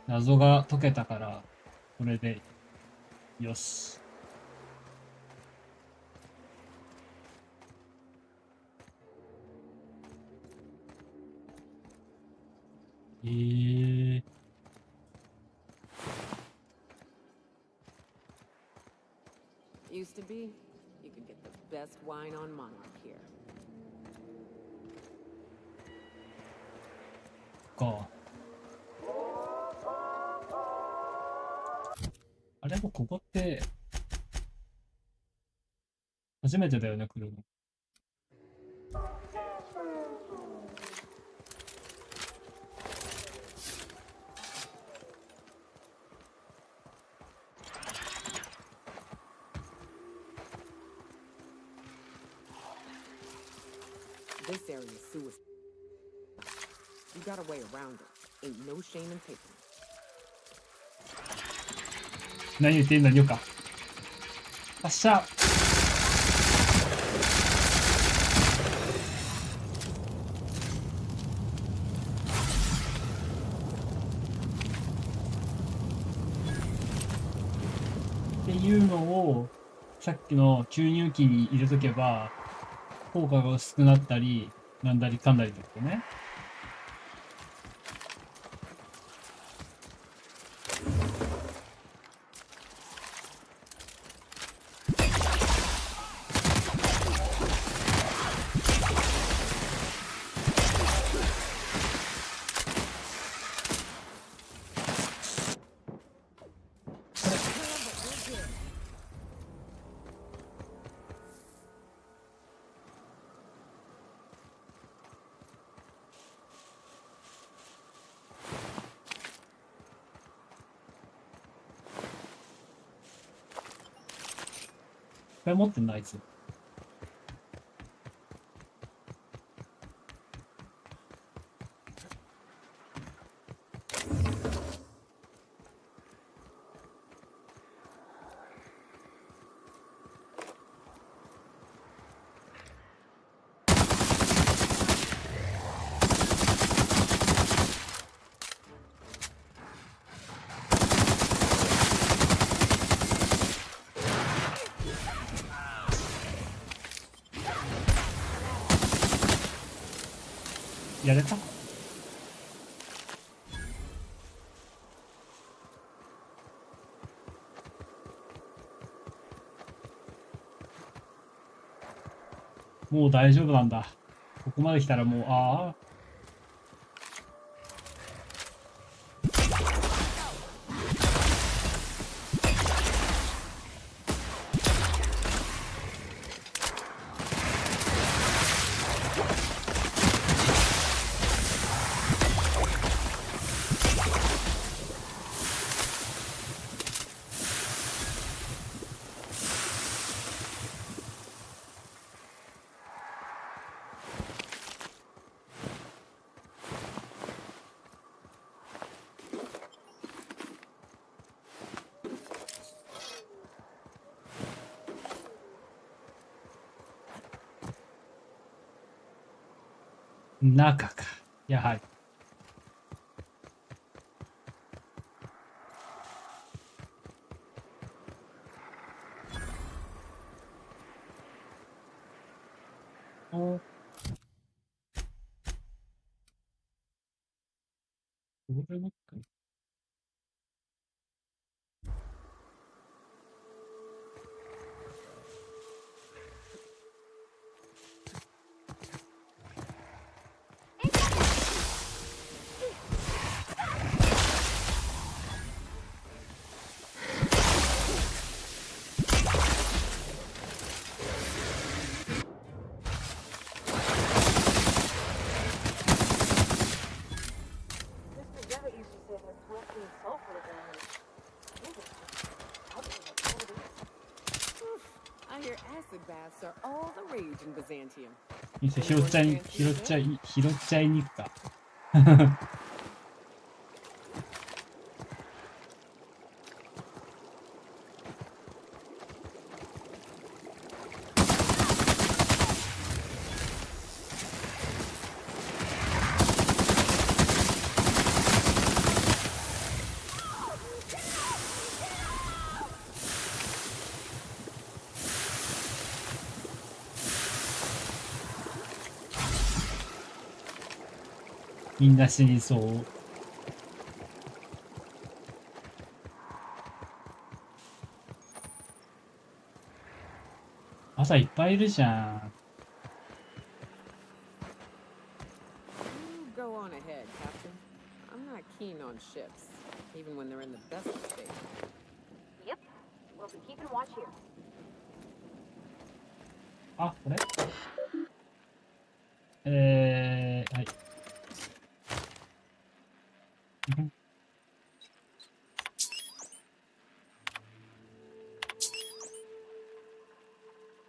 謎が解けたから、これで、よし。Used to be, you could get the best wine on Monarch here. か。あれもここって初めてだよね、来るの。This area is suicide. You got a way around it. Ain't no shame in taking it. 何言ってんだ、よか。発射。っていうのをさっきの注入器に入れとけば効果が薄くなったりなんだりかんだりですよね。これ持ってんのあいつ。やれた？もう大丈夫なんだ。ここまで来たらもう、ああ。中か。やはり。お。これもか。I hear acid baths are all the rage in Byzantium. いいですよ、拾っちゃいに行くか。みんな死にそう。まだいっぱいいるじゃん。You go on ahead, Captain. I'm not keen on ships, even when they're in the best of state. Yep. We'll be keeping watch here. あ、これはい。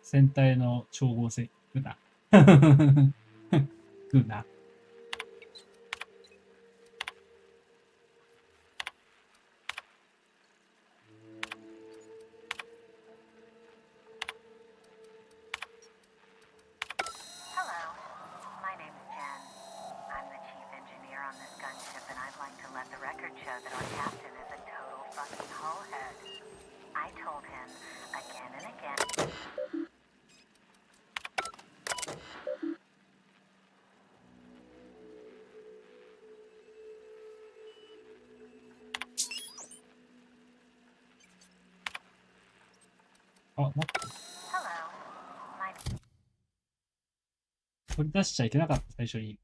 戦隊の調合性。グナ。グナ。あ、待って。取り出しちゃいけなかった、最初に。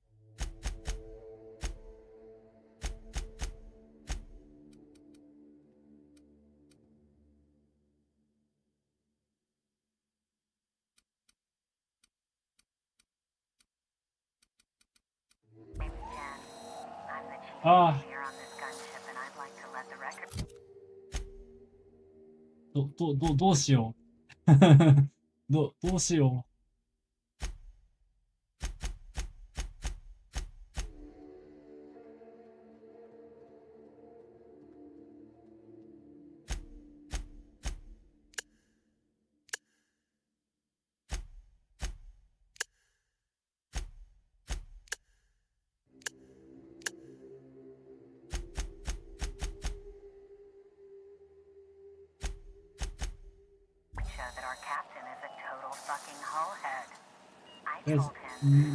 ああ。どうしよう。どうしよう。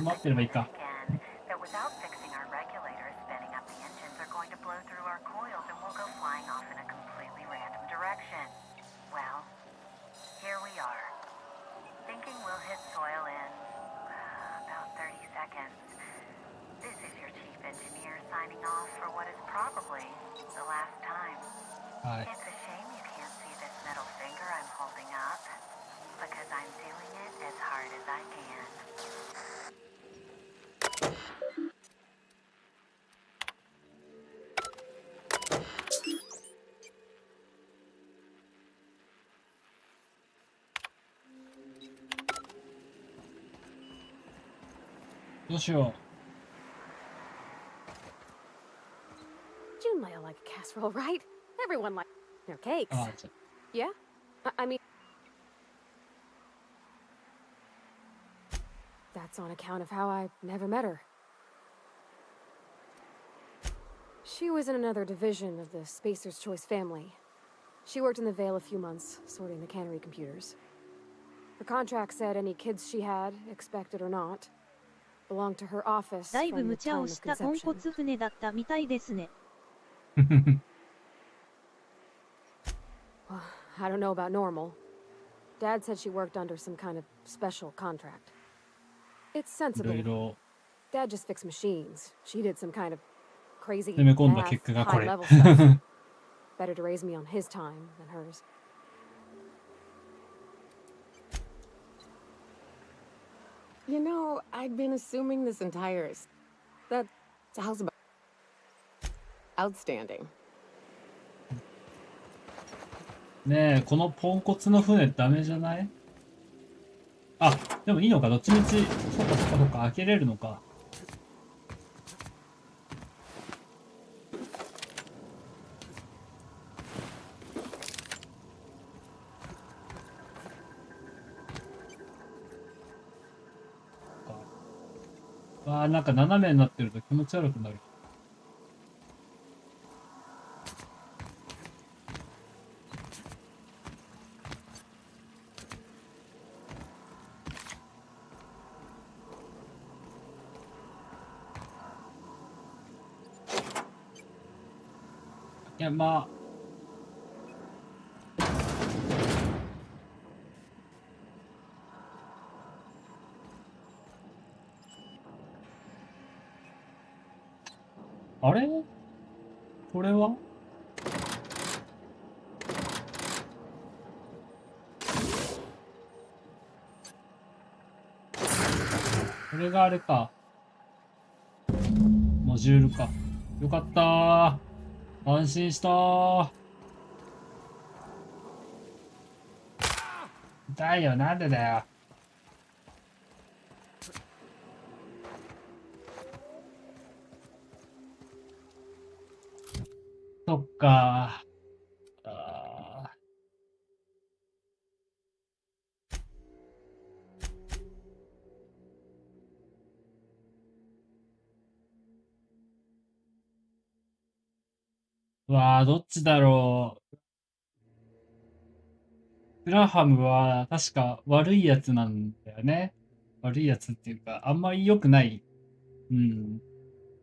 待ってればいいか。はい。どうしよう。June might like a casserole, right? Everyone likes their cakes. Yeah? I mean, that's on account of how I never met her. She was in another division of the Spacer's Choice family. She worked in the Vale a few months, sorting the cannery computers. Her contract said any kids she had, expected or not, belonged to her office だいぶ from 無 the 茶 time を of したポンコ conception. ツ船だったみたいですね。Well, I don't know about normal. Dad said she worked under some kind of special contract. It's いろ sensible. いろ Dad just fixed machines. She did some kind of crazy 詰め込んだ math, 結果がこれ。 high-level stuff. Better to raise me on his time than hers. You know, I'd been assuming this entire... That sounds about... Outstanding. ねえ、このポンコツの船ダメじゃない？あ、でもいいのか、どっちみち、そっか、開けれるのか。わあ、なんか斜めになってると気持ち悪くなる。いや、まあ。あれ？これは？れがあれか。モジュールか。よかったー。安心したー。痛いよ、なんでだよ。そっかー。うわー、どっちだろう。グラハムは確か悪いやつなんだよね。悪いやつっていうか、あんまり良くない。うん。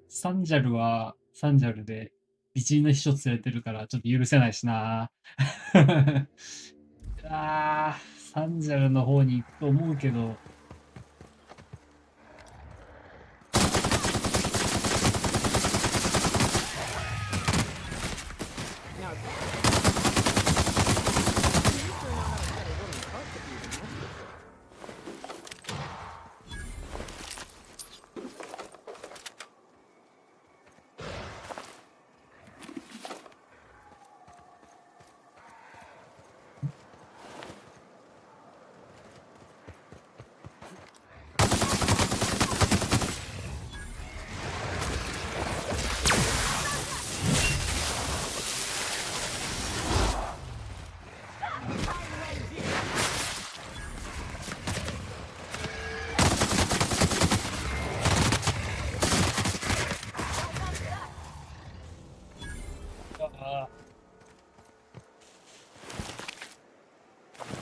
サンジャルはサンジャルで美人の秘書連れてるからちょっと許せないしな。あー、サンジャルの方に行くと思うけど。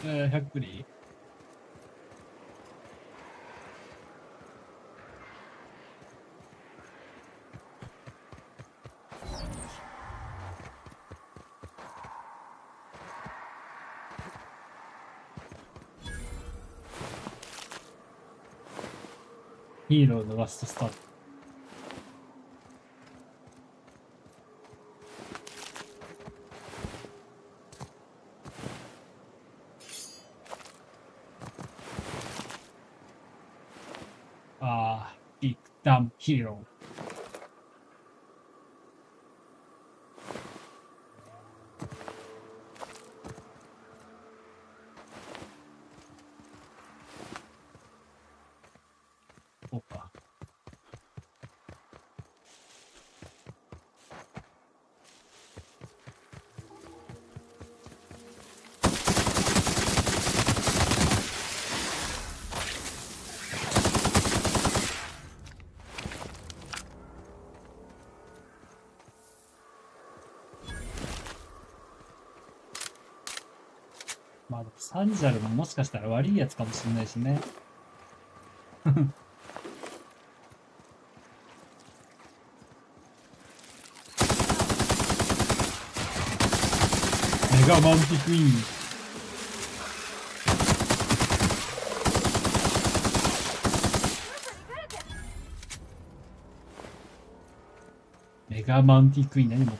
100リヒーローのラストスタート。一旦ヒーロー。そうか。まあ、サンジャルももしかしたら悪いやつかもしれないしね。メガマンティクイーン。メガマンティクイーン何も。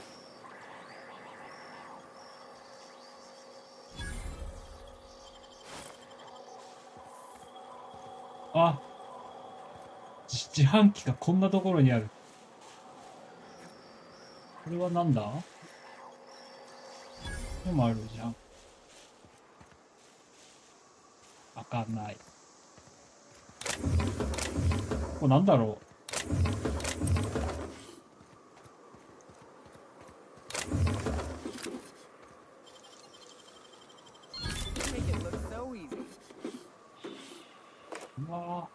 あ、自販機がこんなところにある。これはなんだ？これもあるじゃん。開かない。これなんだろう。うわ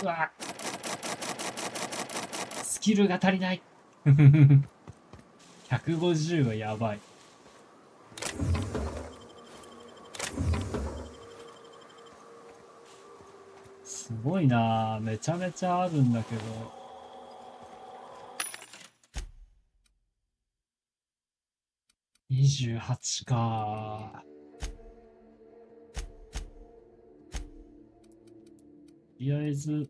ー、うわー、スキルが足りない。150はやばい。すごいなぁ。めちゃめちゃあるんだけど。28か。とりあえず。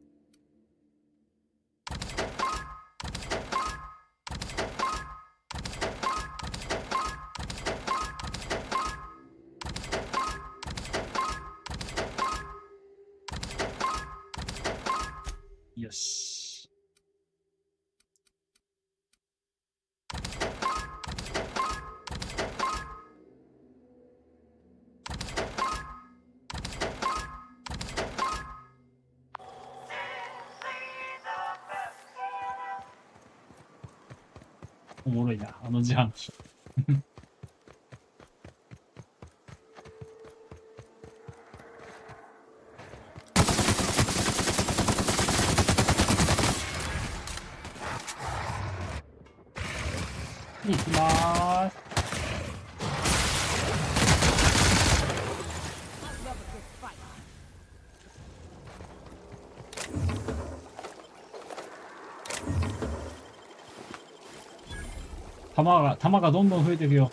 よし。おもろいな、あの自販機。行きまーす。弾がどんどん増えていくよ。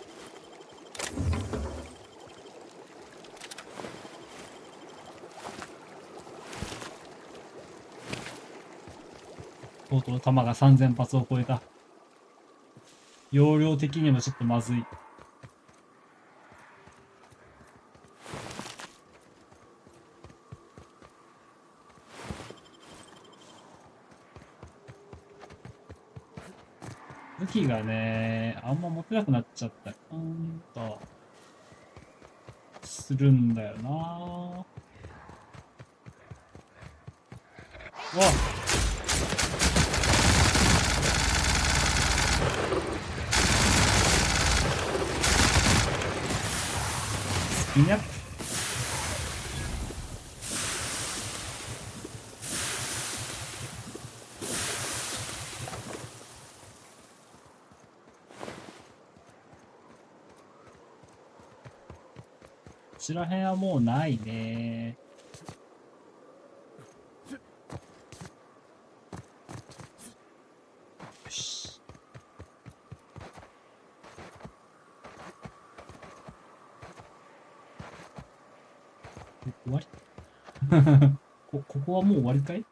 とうとう弾が3000発を超えた。容量的にもちょっとまずい。武器がね、あんま持てなくなっちゃったするんだよな。うわいなっ。こちら辺はもうないね。よし。終わりここはもう終わりかい？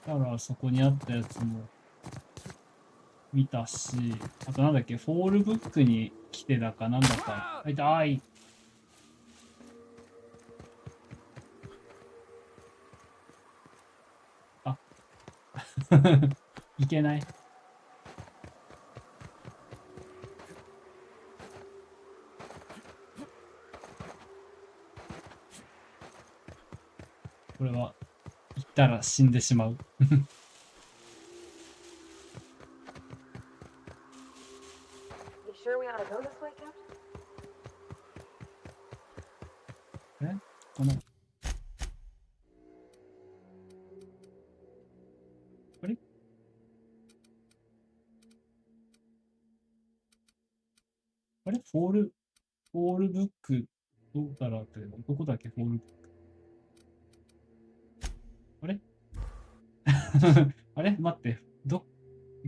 だからそこにあったやつも見たし、あとなんだっけ、フォールブックに来てだかなんだか。あ、痛い。あいけない。これは行ったら死んでしまう。え？このあれ？あれ？フォールブックどうだろうって、どこだっけ、フォールブック。あれあれ待って、ど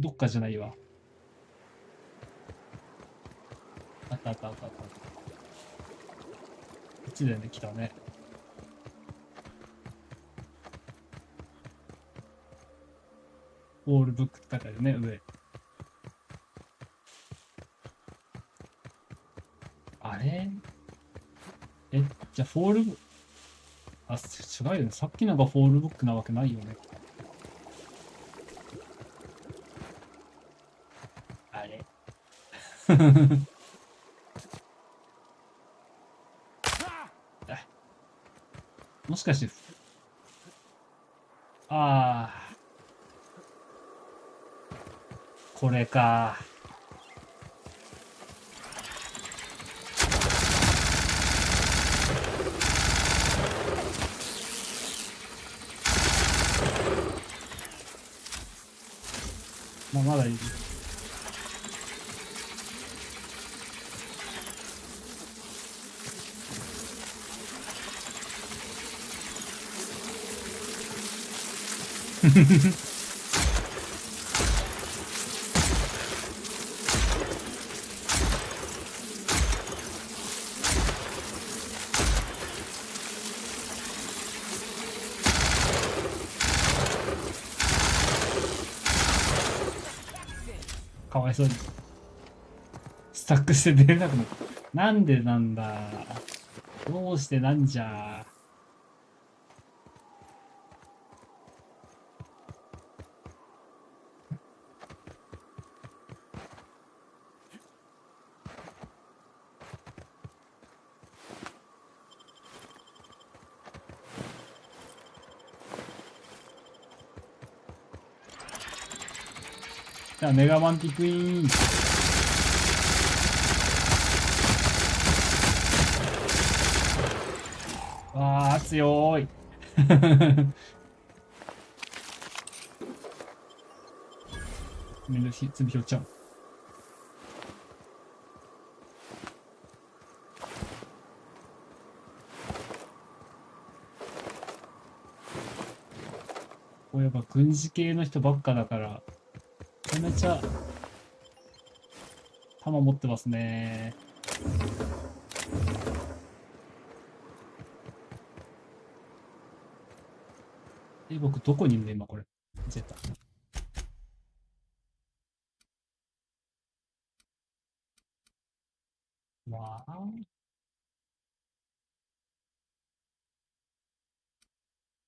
っかじゃないわ。あった。こっちだよね、来たね。オールブックって書いてあるね、上。あれじゃあフォールブック、あ、違うよね。さっきのがフォールブックなわけないよね。あれもしかして、これか。まだいる。かわいそうに。スタックして出れなくなった。なんでなんだ。どうしてなんじゃ。じゃあメガマンティックイーン。わあ強い。めんどくしい、つびひょっちゃう。こうやっぱ軍事系の人ばっかだからめちゃめちゃ弾持ってますね。僕どこにいるの今これ。出た。わあ。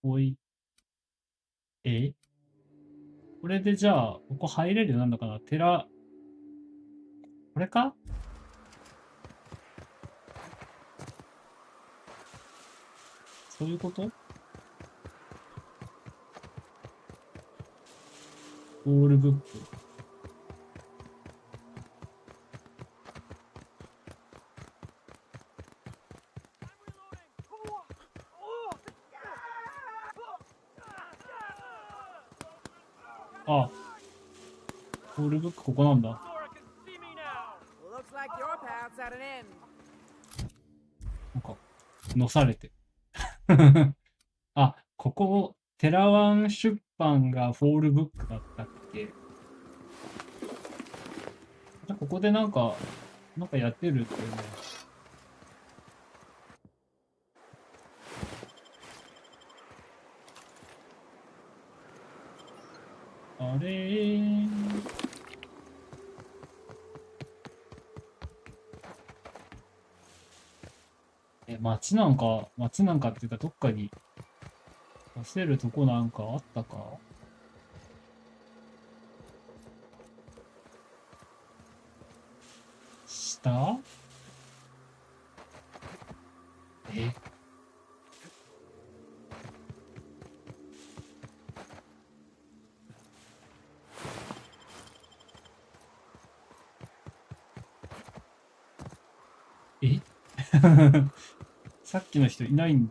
おい。これでじゃあ、ここ入れるようになるのかな。これか？そういうこと？オールブック。あ、オールブックここなんだ。なんか、のされて。あ、ここ、テラワン出版がフォールブックだったっけ？じゃあここでなんかやってるっていうね。あれー。街なんかっていうかどっかに出せるとこなんかあったか？下？さっきの人いないん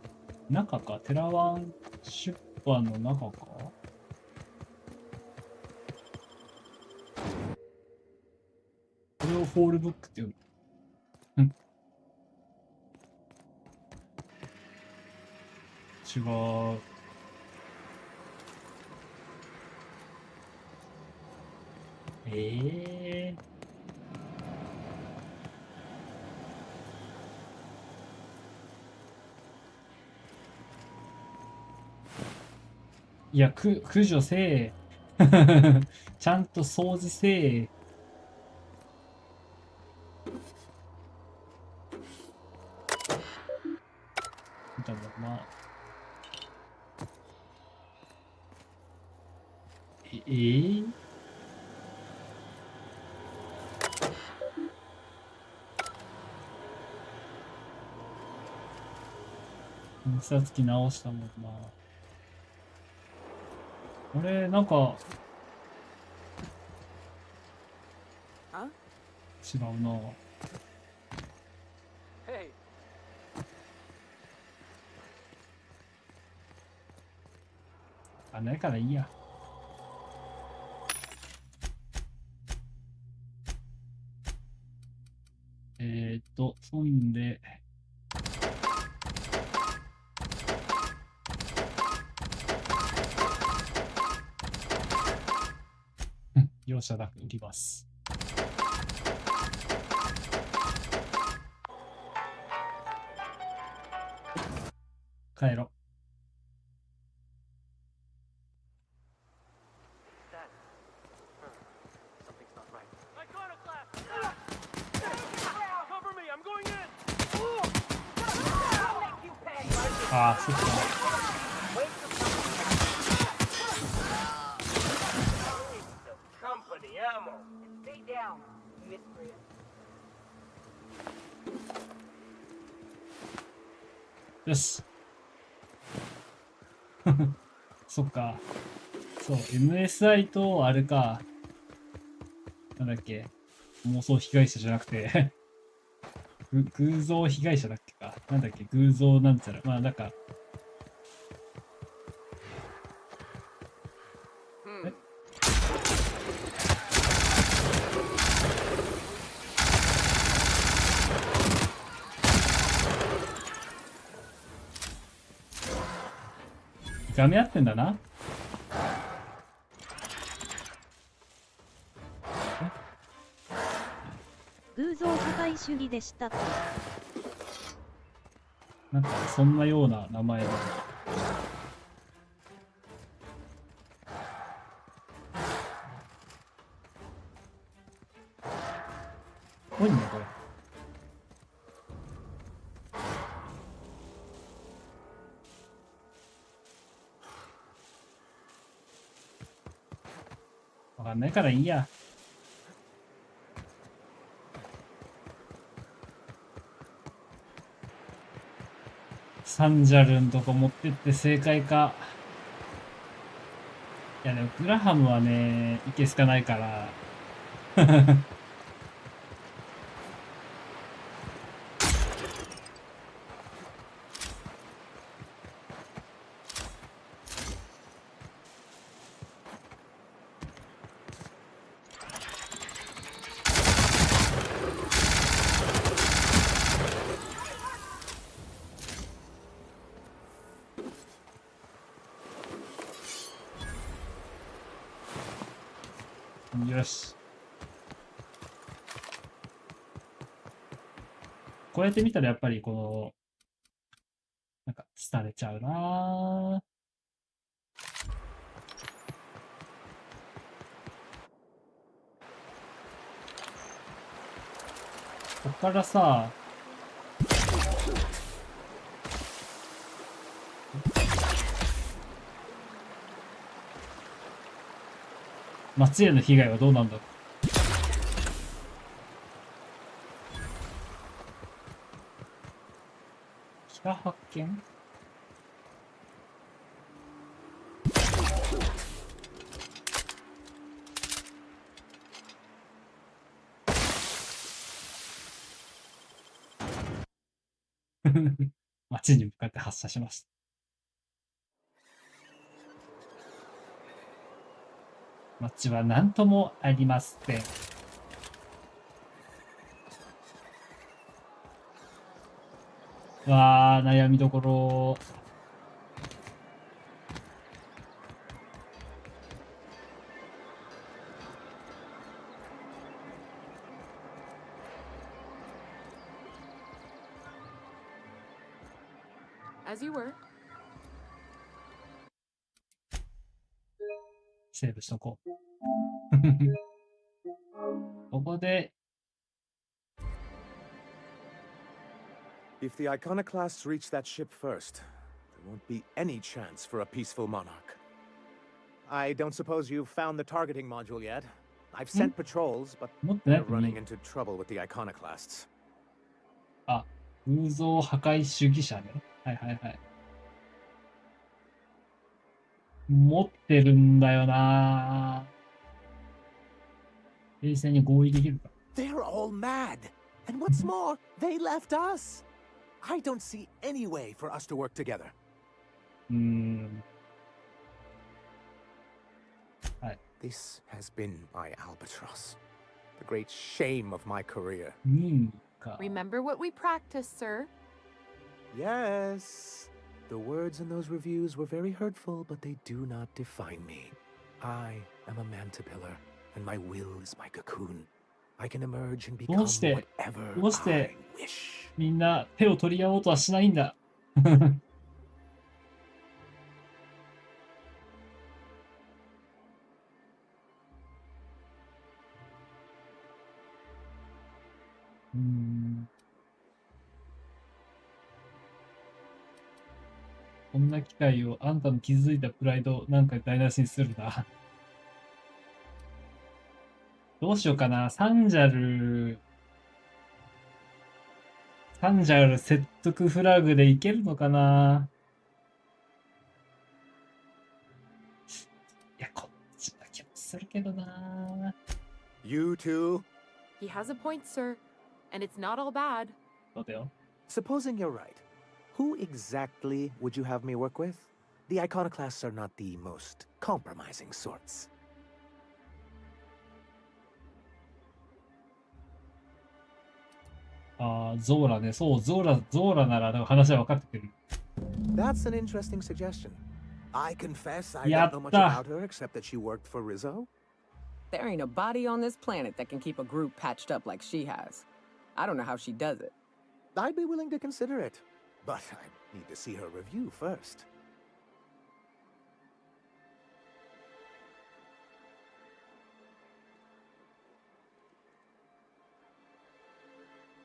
中か？テラワン出版の中か？これをフォールブックっていうの？違う。いや、駆除せえ。ちゃんと掃除せえ。みたいな。印刷機直したもんな。あれ、なんか、違うな。ないからいいや。そんで、容赦なく売ります。帰ろう。ああ、そっか。よし。そっか。そう、MSI と、あれか。なんだっけ。妄想被害者じゃなくて偶像被害者だっけか。なんだっけ、偶像なんちゃら。まあ、なんか。画面合ってんだな。偶像破壊主義でした。なんかそんなような名前だ。多いねこれ。わかんないからいいや。サンジャルんとこ持ってって正解か。いやでもグラハムはね、いけすかないから。よし。こうやって見たらやっぱりこの、なんか、廃れちゃうなぁ。こっからさ、町への被害はどうなんだろう。北発見町に向かって発射しました。町は何ともありません。わあ、悩みどころ。As you were. セーブしとこう。ここで、If the iconoclasts reach that ship first, there won't be any chance for a peaceful monarch. I don't suppose you've found the targeting module yet. I've sent patrols, but 持ってない they're とね running into trouble with the iconoclasts. あ、偶像破壊主義者ね。はいはいはい。持ってるんだよなぁ。冷静に合意できるか。They're all mad. And what's more, they left us. I don't see any way for us to work together. はい。This has been my albatross. The great shame of my career. か。Remember what we practiced, sir. Yes. The words in those reviews were very hurtful, but they do not define me. I am a mantipillar, and my will is my cocoon. I can emerge and become whatever I wish. みんな手を取り合おうとはしないんだ。こんな機会をあんたの傷ついたプライドをなんか台無しにするな。どうしようかな。サンジャル説得フラグでいけるのかな。いや、こっちな気もするけどな。You two? He has a point, sir. And it's not all bad. そうだよ。Supposing you're right, who exactly would you have me work with? The iconoclasts are not the most compromising sorts. ああ、ゾーラね。そう、ゾーラなら話は分かってくる。That's an interesting suggestion. I confess I Yatta. don't know much about her except that she worked for Rizzo. There ain't a body on this planet that can keep a group patched up like she has. I don't know how she does it. I'd be willing to consider it, but I need to see her review first.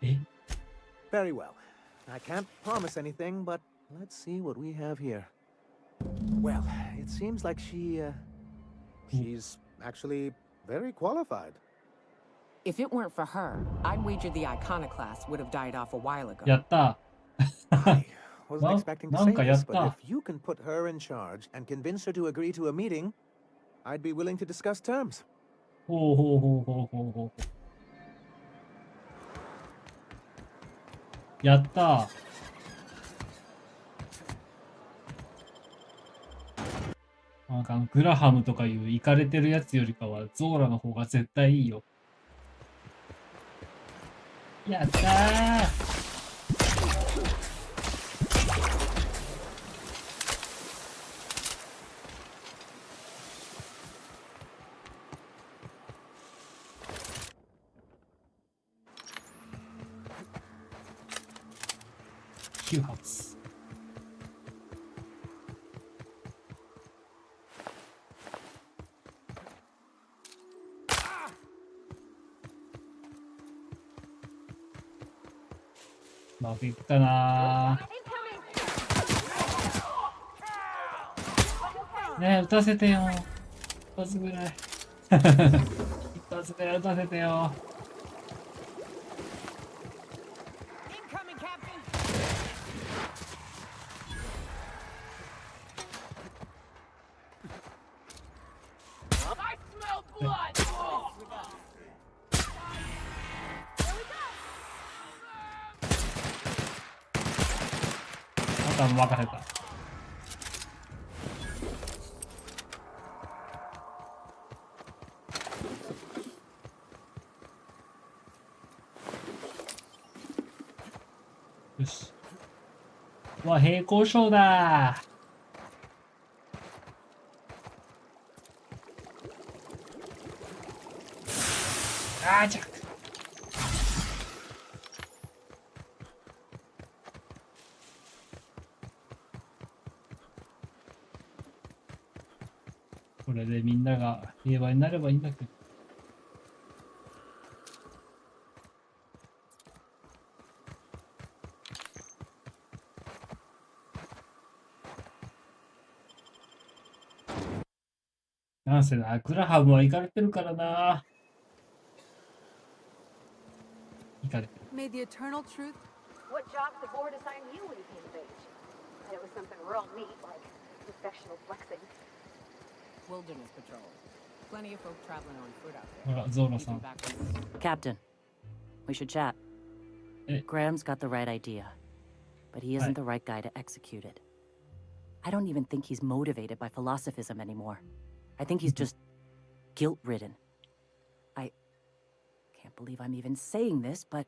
え Very well. I can't promise anything, but let's see what we have here. Well, it seems like she's actually very qualified. If it weren't for her, I'd wager the iconoclast would have died off a while ago. やった I wasn't expecting to say Nanka this, but yatta. if you can put her in charge and convince her to agree to a meeting, I'd be willing to discuss terms. ほうほうほうほうほうほう。やったなんかグラハムとかいうイカれてるやつよりかはゾーラの方が絶対いいよ。やったー9発。うまくいくかなねえ、撃たせてよ。一発ぐらい。一発ぐらい撃たせてよ。あとは任せた。よし。うわ、平行ショーだー。あー、ジャック。これでみんなが平和になればいいんだけど。なんせな、グラハムは行かれてるからな。行かれてる。 May the eternal truth. What job did the board assign you when you came of age? It was something real neat, like professional flexing. Wilderness patrol. Plenty of folk traveling on foot out ほ there. ら、ゾーラさ Even ん。 back when Captain, we should chat. Eh. Graham's got the right idea, but he isn't Right. the right guy to execute it. I don't even think he's motivated by philosophism anymore. I think he's just guilt-ridden. I can't believe I'm even saying this, but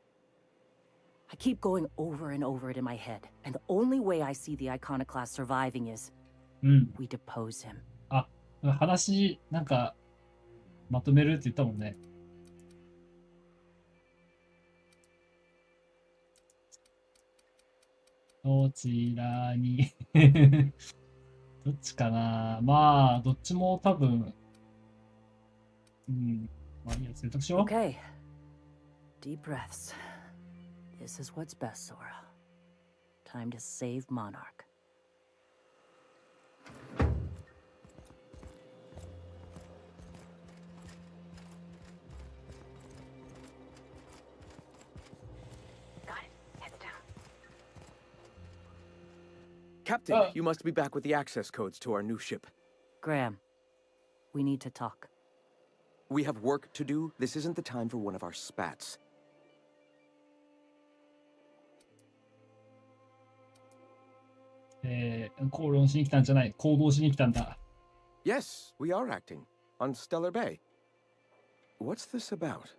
I keep going over and over it in my head, and the only way I see the iconoclast surviving is うん。 we depose him. あ、話、なんか、まとめるって言ったもんね。どちらにどっちかな。まあ、どっちも多分、うん。まあいいや、選択しよう。 Okay. Deep breaths. This is what's best, Sora. Time to save Monarch. Captain, you must be back with the access codes to our new ship. Graham, we need to talk. We have work to do. This isn't the time for one of our spats. 口論しに来たんじゃない、行動しに来たんだ。Yes, we are acting on Stellar Bay. What's this about?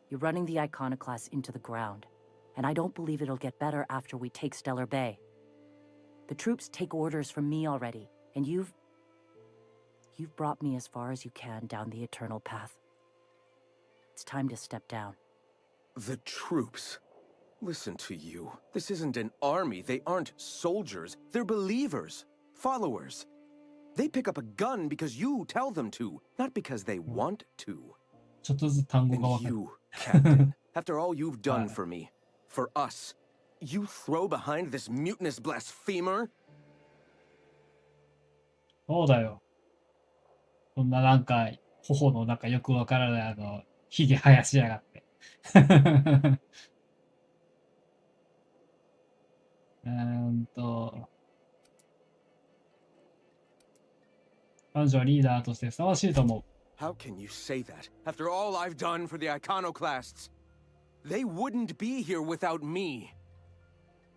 You're running the iconoclast into the ground, and I don't believe it'll get better after we take Stellar Bay. The troops take orders from me already, and you've brought me as far as you can down the eternal path. It's time to step down. The troops. Listen to you. This isn't an army. They aren't soldiers. They're believers. Followers. They pick up a gun because you tell them to, not because they want to. ちょっとずつ単語が And わかる。 you, Captain, after all you've done for me, for us, you throw behind this mutinous blasphemer? そうだよ。そんななんか、頬のなんかよくわからないひげ生やしやがって。彼女はリーダーとしてふさわしいと思う。How can you say that, after all I've done for the iconoclasts? They wouldn't be here without me.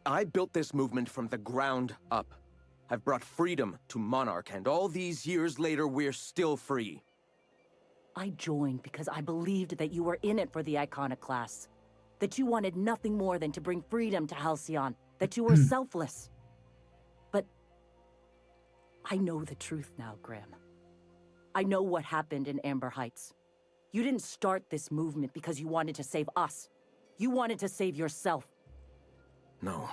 I built this movement from the ground up. I've brought freedom to Monarch, and all these years later, we're still free. I joined because I believed that you were in it for the iconoclasts. That you wanted nothing more than to bring freedom to Halcyon. That you were selfless. But I know the truth now, Graham. I know what happened in Amber Heights. You didn't start this movement because you wanted to save us. You wanted to save yourself. No.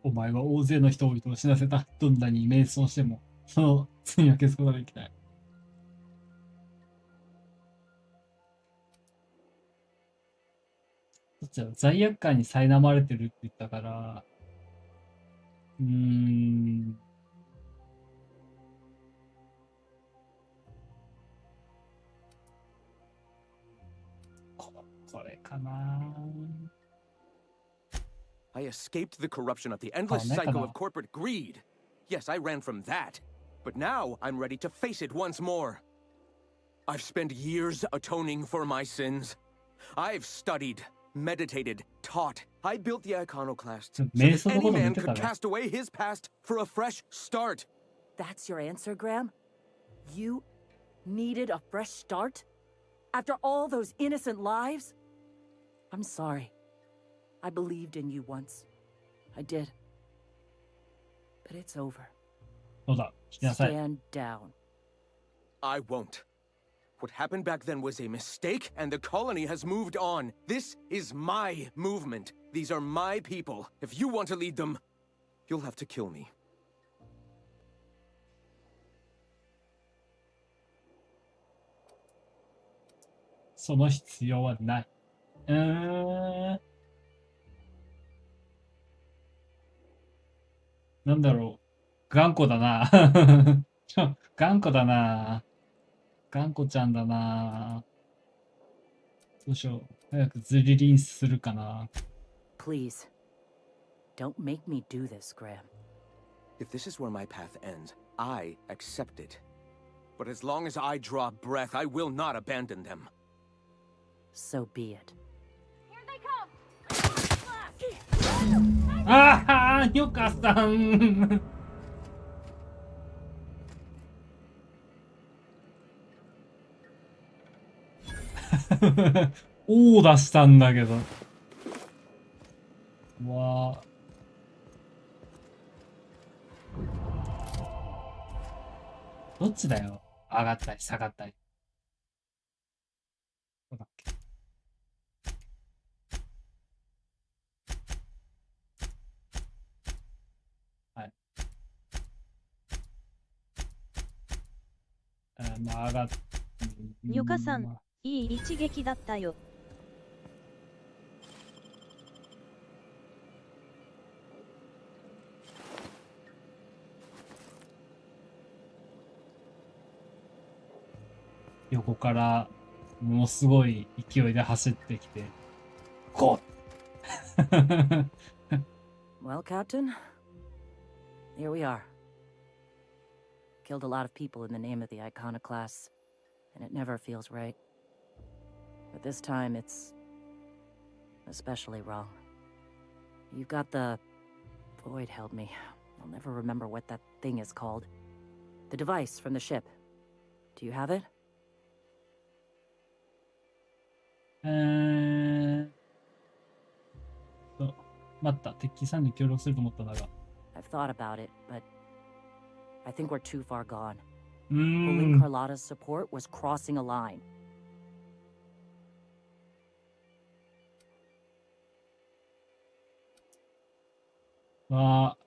お前は大勢の人々を死なせた。どんなに迷走しても、その罪は消すことができない。どっちだろう、罪悪感に苛まれてるって言ったから、これかな。I escaped the corruption of the endless cycle of corporate greed. Yes, I ran from that. But now I'm ready to face it once more. I've spent years atoning for my sins. I've studied, meditated, taught. I built the iconoclasts so that any man could cast away his past for a fresh start. That's your answer, Graham? You needed a fresh start? After all those innocent lives? I'm sorry. I believed in you once. I did. But it's over. Stand down. I won't. What happened back then was a mistake, and the colony has moved on. This is my movement. These are my people. If you want to lead them, you'll have to kill me. その必要はない。なんだろう。頑固だな。頑固だな。頑固ちゃんだな。どうしよう。早くズリリンスするかな。Please, don't make me do this, Graham. If this is where my path ends, I accept it. But as long as I draw breath, I will not abandon them. So be it. Here they come! ああ、よかったん。オーダーしたんだけど。わあ。どっちだよ。上がったり下がったり。どうだっけ。はい。まあ上がっ。ニョカさん、いい一撃だったよ。横からものすごい勢いで走ってきて、こうWell, Captain, here we are. Killed a lot of people in the name of the iconoclasts, and it never feels right. But this time it's especially wrong. You've got the... Void held me. I'll never remember what that thing is called. The device from the ship. Do you have it? 待った。敵機さんに協力すると思ったんだが。I've thought about it, but I think we're too far gone. う Pulling ーん。 Carlotta's support was crossing a line. わあ。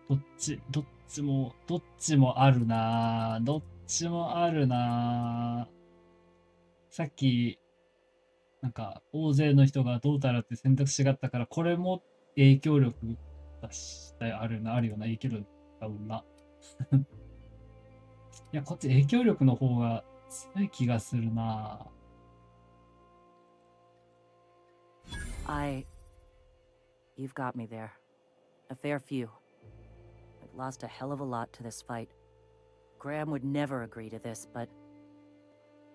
どっちもあるなぁ。どっちもあるなぁ。さっき、なんか、大勢の人がどうたらって選択肢があったから、これも影響力だし、あるよな、影響力だもんな。いや、こっち影響力の方が強い気がするなぁ。You've got me there. A fair few. I've lost a hell of a lot to this fight. Graham would never agree to this, but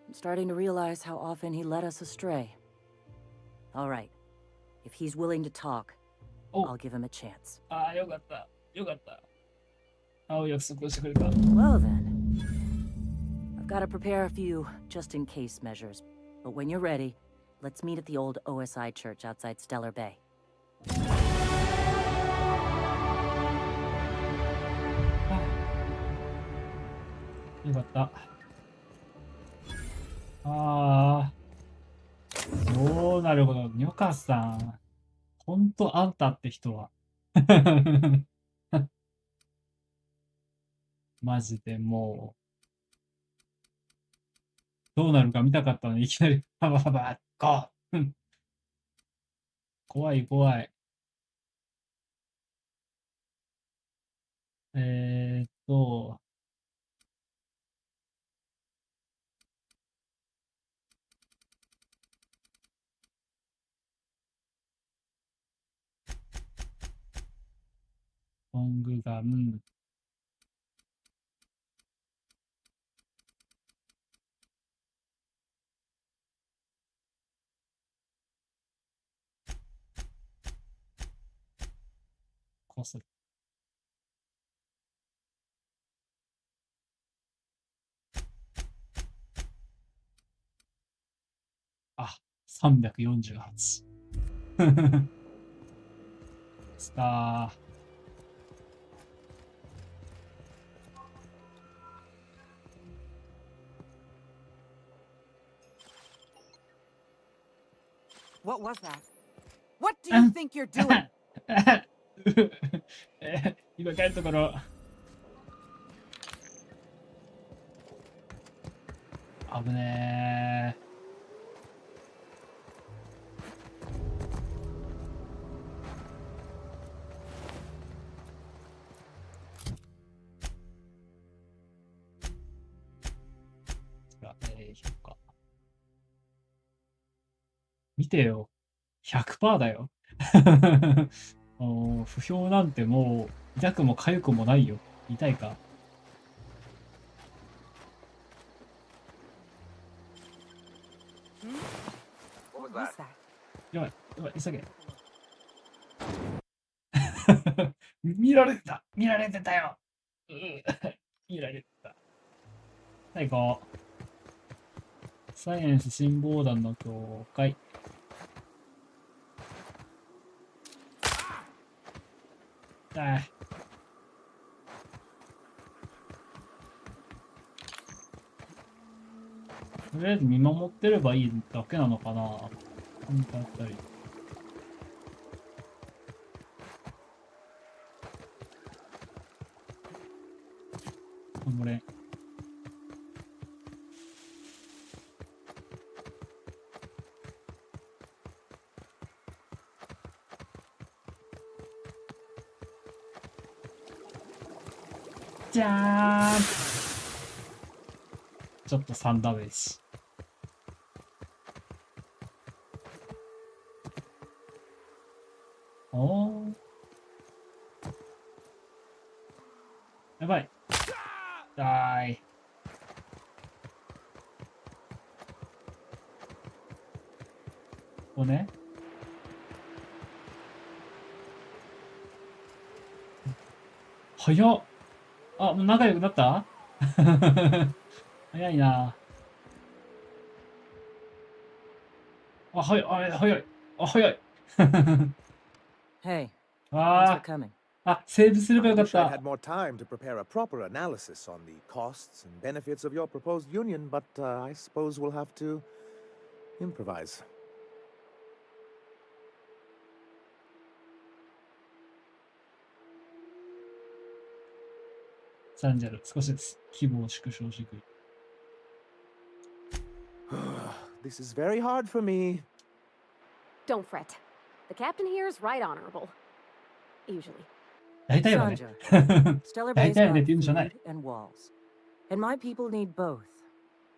I'm starting to realize how often he led us astray. All right. If he's willing to talk, I'll give him a chance. ああ、よかった。よかった。青い約束をしてくれた。Well then. I've got to prepare a few just-in-case measures. But when you're ready, let's meet at the old OSI church outside Stellar Bay. よかった。ああ。なるほど。ニョカさん。ほんとあんたって人は。マジでもう。どうなるか見たかったのにいきなり、ババババッ、ゴー。怖い怖い。ロングガン。こする。あ、348。スター。What was that? What do you think you're doing? 今帰るところ。危ね評価。見てよ。100% だよ。不評なんてもう痛くも痒くもないよ。痛いか。やばい、やばい、急げ。見られてたよ。見られてた。最後。サイエンス信号団の境界。とりあえず見守ってればいいだけなのかな。なんかあったり。頑張れ。じゃーん。ちょっと3ダメージ。おー。やばい。だーい。ここね。早っ。あ、もう仲良くなった早いな。あ、早い。あ、早い。あ、早い。 Hey, thanks あ for coming. あ、セーブすればよ I かっ wish I'd た。 had more time to prepare a proper analysis on the costs and benefits of your proposed union, but I suppose we'll have to improvise. サンジャル、少しです。規模を縮小してくる。This is very hard for me. Don't fret. The captain here is right honorable. Usually. 大体はね。 Stellar 大 Bay's 体はね got って言うんじゃない。 food and walls. And my people need both.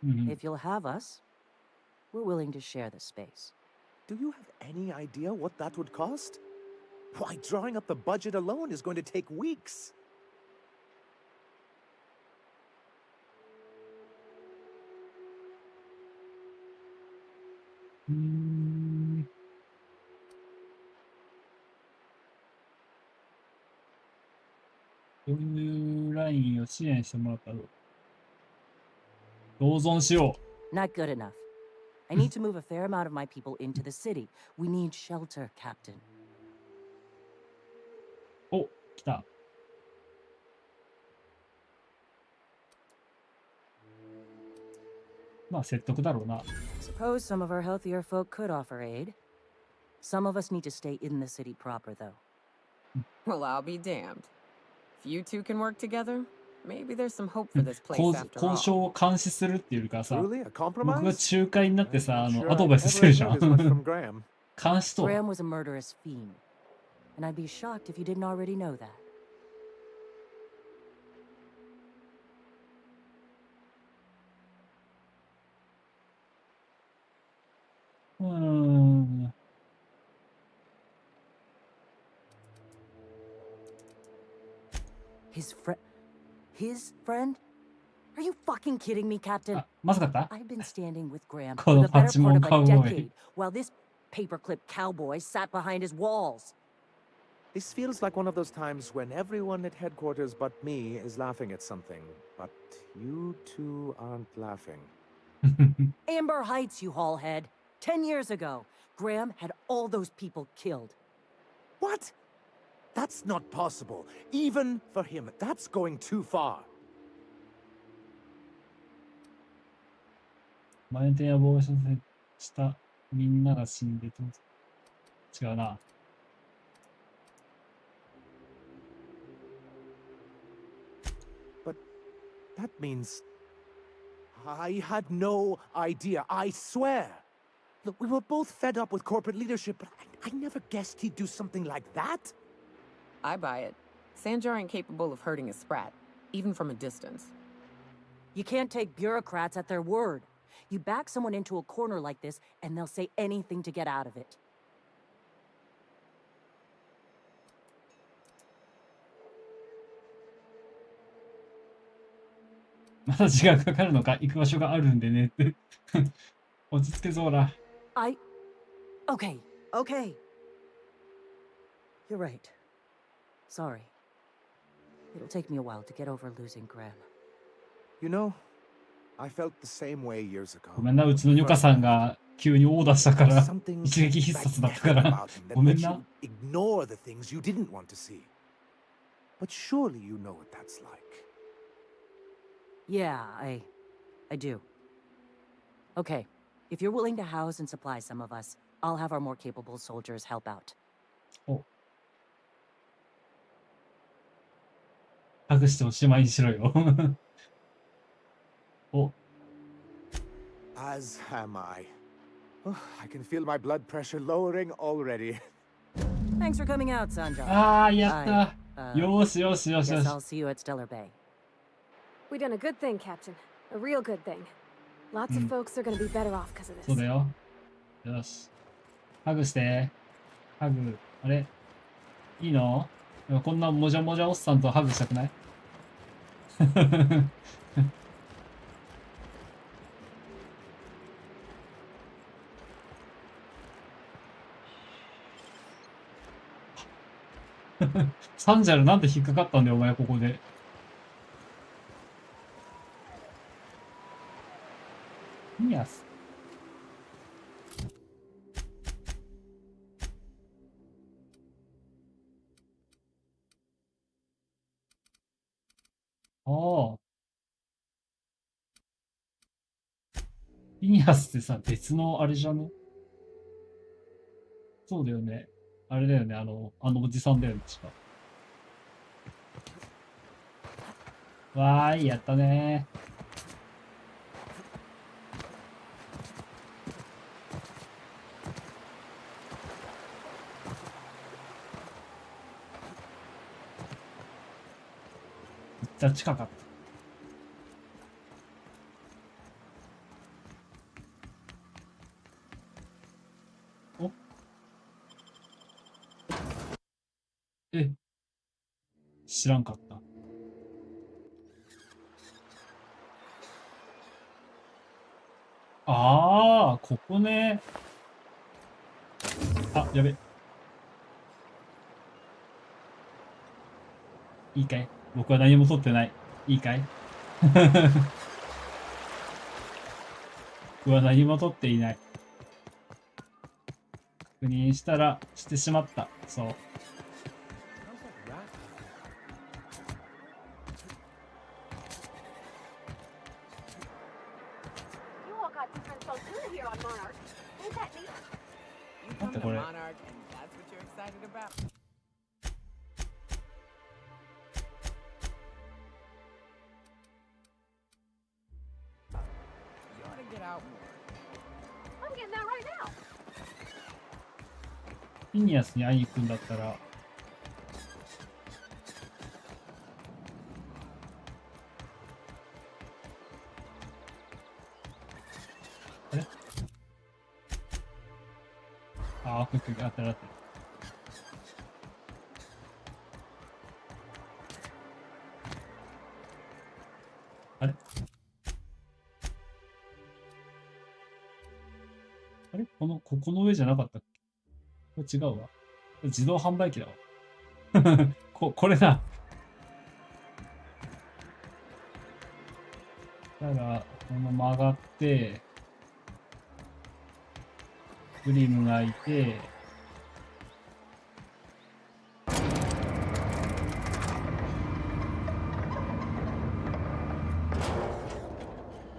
うんうん。 If you'll have us, we're willing to share the space. Do you have any idea what that would cost? Why, drawing up the budget alone is going to take weeks. どういうラインを支援してもらったら同存しよ Not good enough. I need to move a fair amount of my people into the city. We need shelter, Captain. う。お、来た。まあ説得だろうな。 Suppose some of our healthier folk could offer aid. Some of us need to stay in the city proper, though. Well, I'll be damned. If you two can work together, maybe there's some hope for this place 交 after 交 all. 渉を監視するっていうかさ、 Truly, a 僕が compromise? 仲介になってさ、 I'm not sure アド I've バイスして ever るじゃ heard as much ん。 from Graham. 監視とは。 Graham was a murderous fiend. And I'd be shocked if you didn't already know that. うーん。 His friend? Are you fucking kidding me, Captain? あ、まずかった I've been standing with Graham こ for の the パ better チモ part ン of カ a ウボーイ。 decade, while this paperclip cowboy sat behind his walls. This feels like one of those times when everyone at headquarters but me is laughing at something, but you two aren't laughing. Amber Heights, you haulhead. 10 years ago, Graham had all those people killed. What? That's not possible. Even for him, that's going too far. 前転や防止したみんなが死んでと。違うな。 That means I had no idea, I swear. Look, we were both fed up with corporate leadership, but I never guessed he'd do something like that. I buy it. Sanjar ain't capable of hurting a sprat, even from a distance. You can't take bureaucrats at their word. You back someone into a corner like this, and they'll say anything to get out of it. まだ時間かかるのか、行く場所があるんでねって。落ち着けそうだ。Okay, okay. You're right. Sorry. It'll take me a while to get over losing Graham. You know, I felt the same way years ago. ごめんな、うちのニョカさんが急にオーダーしたから、一撃必殺だったから。ごめんな。 Ignore the things you didn't want to see. But surely you know what that's like. Yeah, I do. Okay, if you're willing to house and supply some of us, I'll have our more capable soldiers help out. お。隠しておしまいにしろよ。お。 As am I. Oh, I can feel my blood pressure lowering already. Thanks for coming out, Sanjar. ああ、やった。よーしよしよしよ Guess し。 I'll see you at Stellar Bay. We done a good thing, Captain. A real good thing. Lots of folks are gonna be better off because of そう this. だよ。よし。ハグして。ハグ。あれいいの？こんなもじゃもじゃおっさんとハグしたくない？サンジャルなんで引っかかったんだよ、お前、ここで。ニアス。ああ。イニアスってさ、別のあれじゃね？そうだよね。あれだよね、あのおじさんだよね、確か。わーい、やったねー。めっちゃ近かった。お？え、知らんかった。ああ、ここね。あ、やべ。いいかい？僕は何も取ってない。いいかい？僕は何も取っていない。確認したら、してしまった。そう。待ってこれ。イニアスに会いに行くんだったら、あれ？ああ、これあったらあった。あれ？あれ？ここの上じゃなかったっけ？これ違うわ。これ自動販売機だわ。これだ。だから、この曲がって、グリムがいて、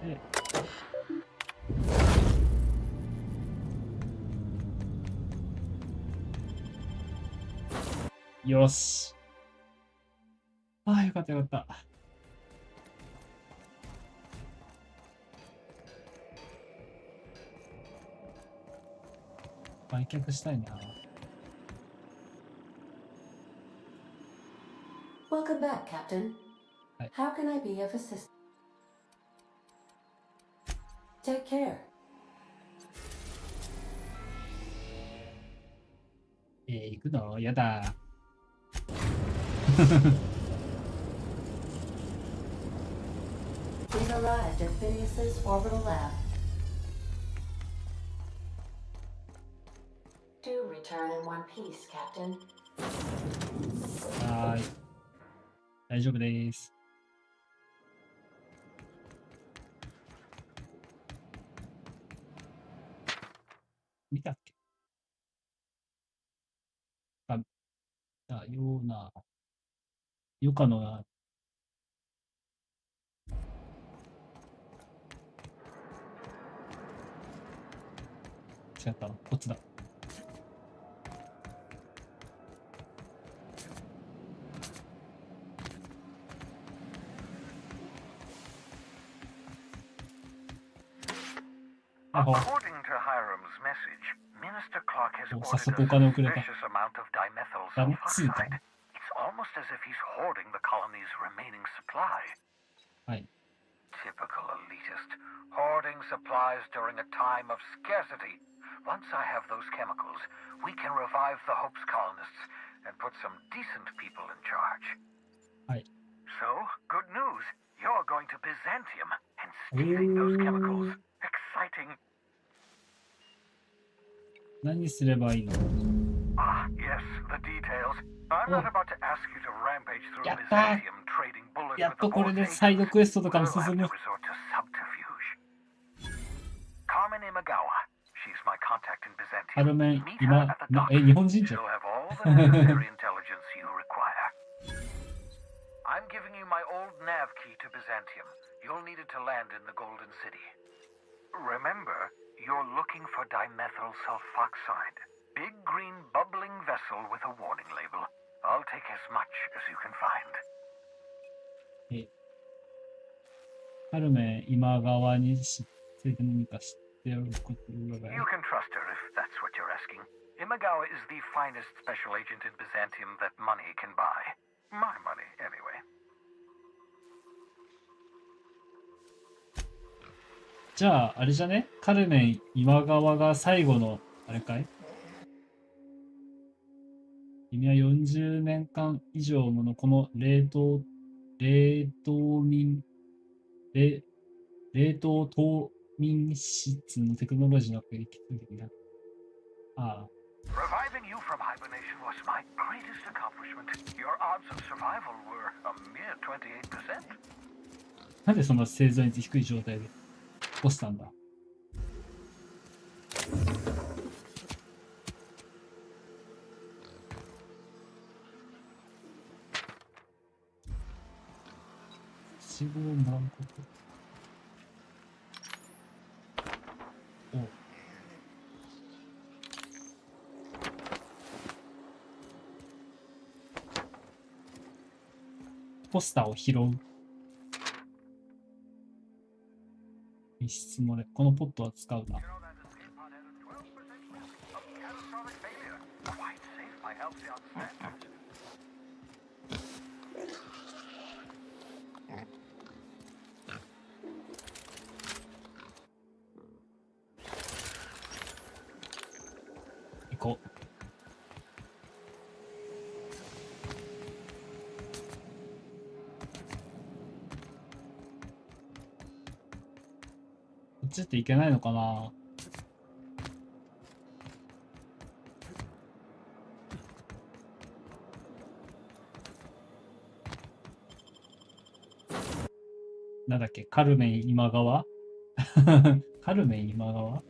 で、よし。ああ、よかったよかった。売却したいな。Welcome back, Captain. How can I be of assistance? Take care. 行くの？やだ。We've arrived at Phineas's orbital lab. Do return in one piece, Captain. はーい。大丈夫です。見たっけ？あ、ような、よかのな、違ったの？こっちだ。According to Hiram's message, Minister Clark has 早速お ordered 金 a をくれた。 vicious amount of dimethyl ダメ？通貨？ sulfide. It's almost as if he's hoarding the colony's remaining supply. はい。Typical elitist, hoarding supplies during a time of scarcity. Once I have those chemicals, we can revive the Hope's colonists and put some decent people in charge. はい。So, good news. You're going to Byzantium and stealing those chemicals. Exciting. 何すればいいの？ Ah, yes, the details. I'm not about to ask you to rampage through やったー。 Byzantium trading bullets やっ with と the これで Porte. サイドクエストとか We'll も have 進 to む。resort to subterfuge. Carmen Imagawa. She's my contact in ハル Byzantium. メン、 Meet 今、 her at the docks. 日本人じゃ She'll ん。 have all the necessary intelligence you require. I'm giving you my old nav key to Byzantium. You'll need it to land in the Golden City. Remember, you're looking for dimethyl sulfoxide. Big green bubbling vessel with a warning label. I'll take as much as you can find. ハルメン、今川について何か知っておることが。 You can trust her if that's what you're asking. Imagawa is the finest special agent in Byzantium that money can buy. My money, anyway. じゃあ、あれじゃね？カルメン、今川が最後の、あれかい？君は40年間以上ものこの冷凍冬眠室のテクノロジーの中で生き続けた。ああ。Reviving you from hibernation was my greatest accomplishment. Your odds of survival were a mere 28%. なんでそんな生存率低い状態で起こしたんだ？死亡満国。お。ポスターを拾う。密室漏れ。このポットは使うな。行こう。こっちっていけないのかな。なんだっけ、カルメン今川カルメン今川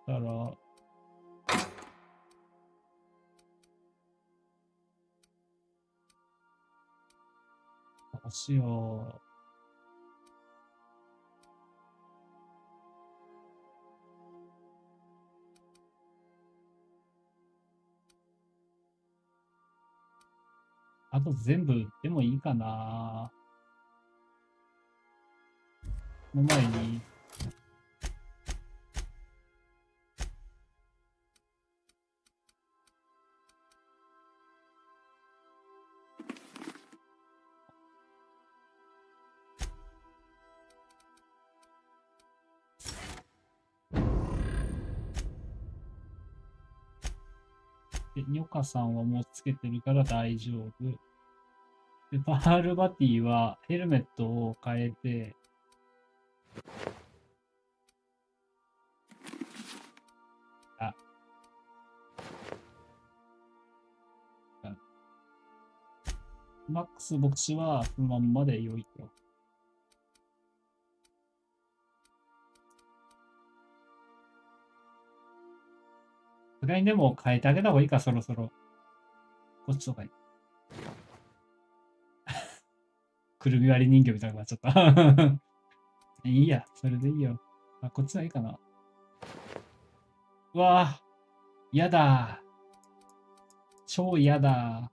だから、どうしよう。あと全部売ってもいいかな。その前に、ニョカさんはもうつけてるから大丈夫。で、パールバティはヘルメットを変えて、マックス牧師はそのまんまで良いと。さすがにでも変えてあげた方がいいか、そろそろ。こっちとかに。くるみ割り人形みたいになっちゃった。いいや、それでいいよ。あ、こっちはいいかな。うわぁ、やだ。超やだ。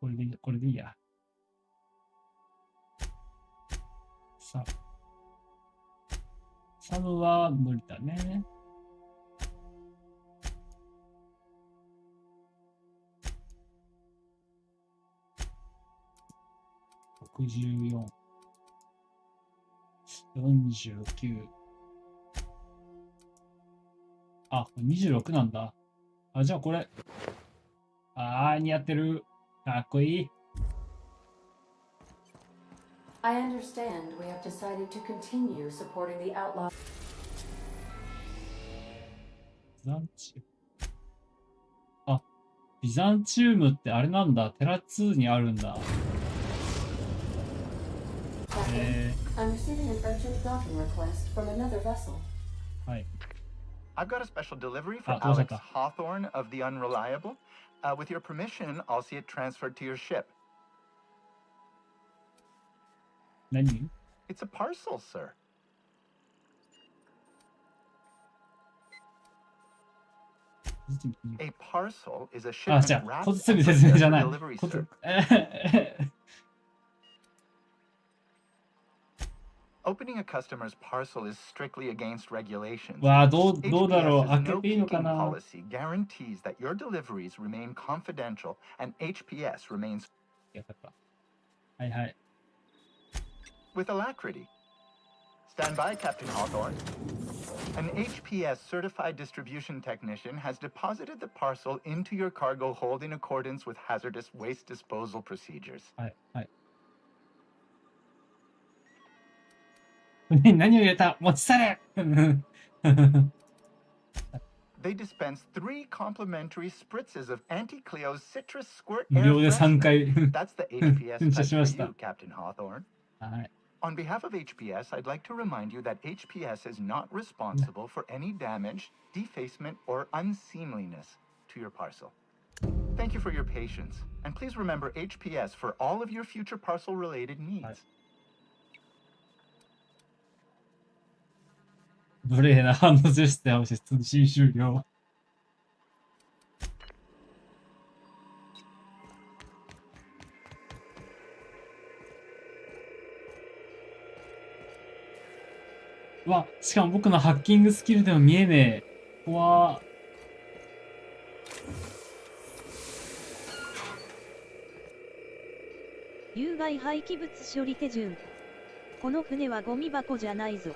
これでいいや。さあ。サブは無理だね。64、49。あ、26なんだ。あ、じゃあこれ。似合ってる。かっこいい。I understand we have decided to continue supporting the outlaw. ビザンチウム。あ、ビザンチウムってあれなんだ。テラ2にあるんだ。I'm receiving an urgent docking request from another vessel. はい。I've got a special delivery for Alex Hawthorne of the Unreliable. With your permission, I'll see it transferred to your ship. 何? It's a parcel, sir. A parcel is a shipment wrapped and prepared for delivery, sir. Opening a customer's parcel is strictly against regulations. どうだろう。開けていいのかな。 policy guarantees that your deliveries remain confidential and HPS remains はいはい。 with alacrity. Stand by, Captain Hawthorne. An HPS certified distribution technician has deposited the parcel into your cargo hold in accordance with hazardous waste disposal procedures. はいはい。何を入れた？持ち去れThey dispense 3 complimentary spritzes of Anti-Cleo's citrus squirt 無 air 料で3 freshener. 回 That's the HPS 噴射 touch しま for した。 you, Captain Hawthorne. はい。 On behalf of HPS, I'd like to remind you that HPS is not responsible for any damage, defacement, or unseemliness to your parcel. Thank you for your patience, and please remember HPS for all of your future parcel-related needs. 無礼なハンドジェスチャーをして通信終了。うわ、しかも僕のハッキングスキルでも見えねえ。怖ー。有害廃棄物処理手順。この船はゴミ箱じゃないぞ。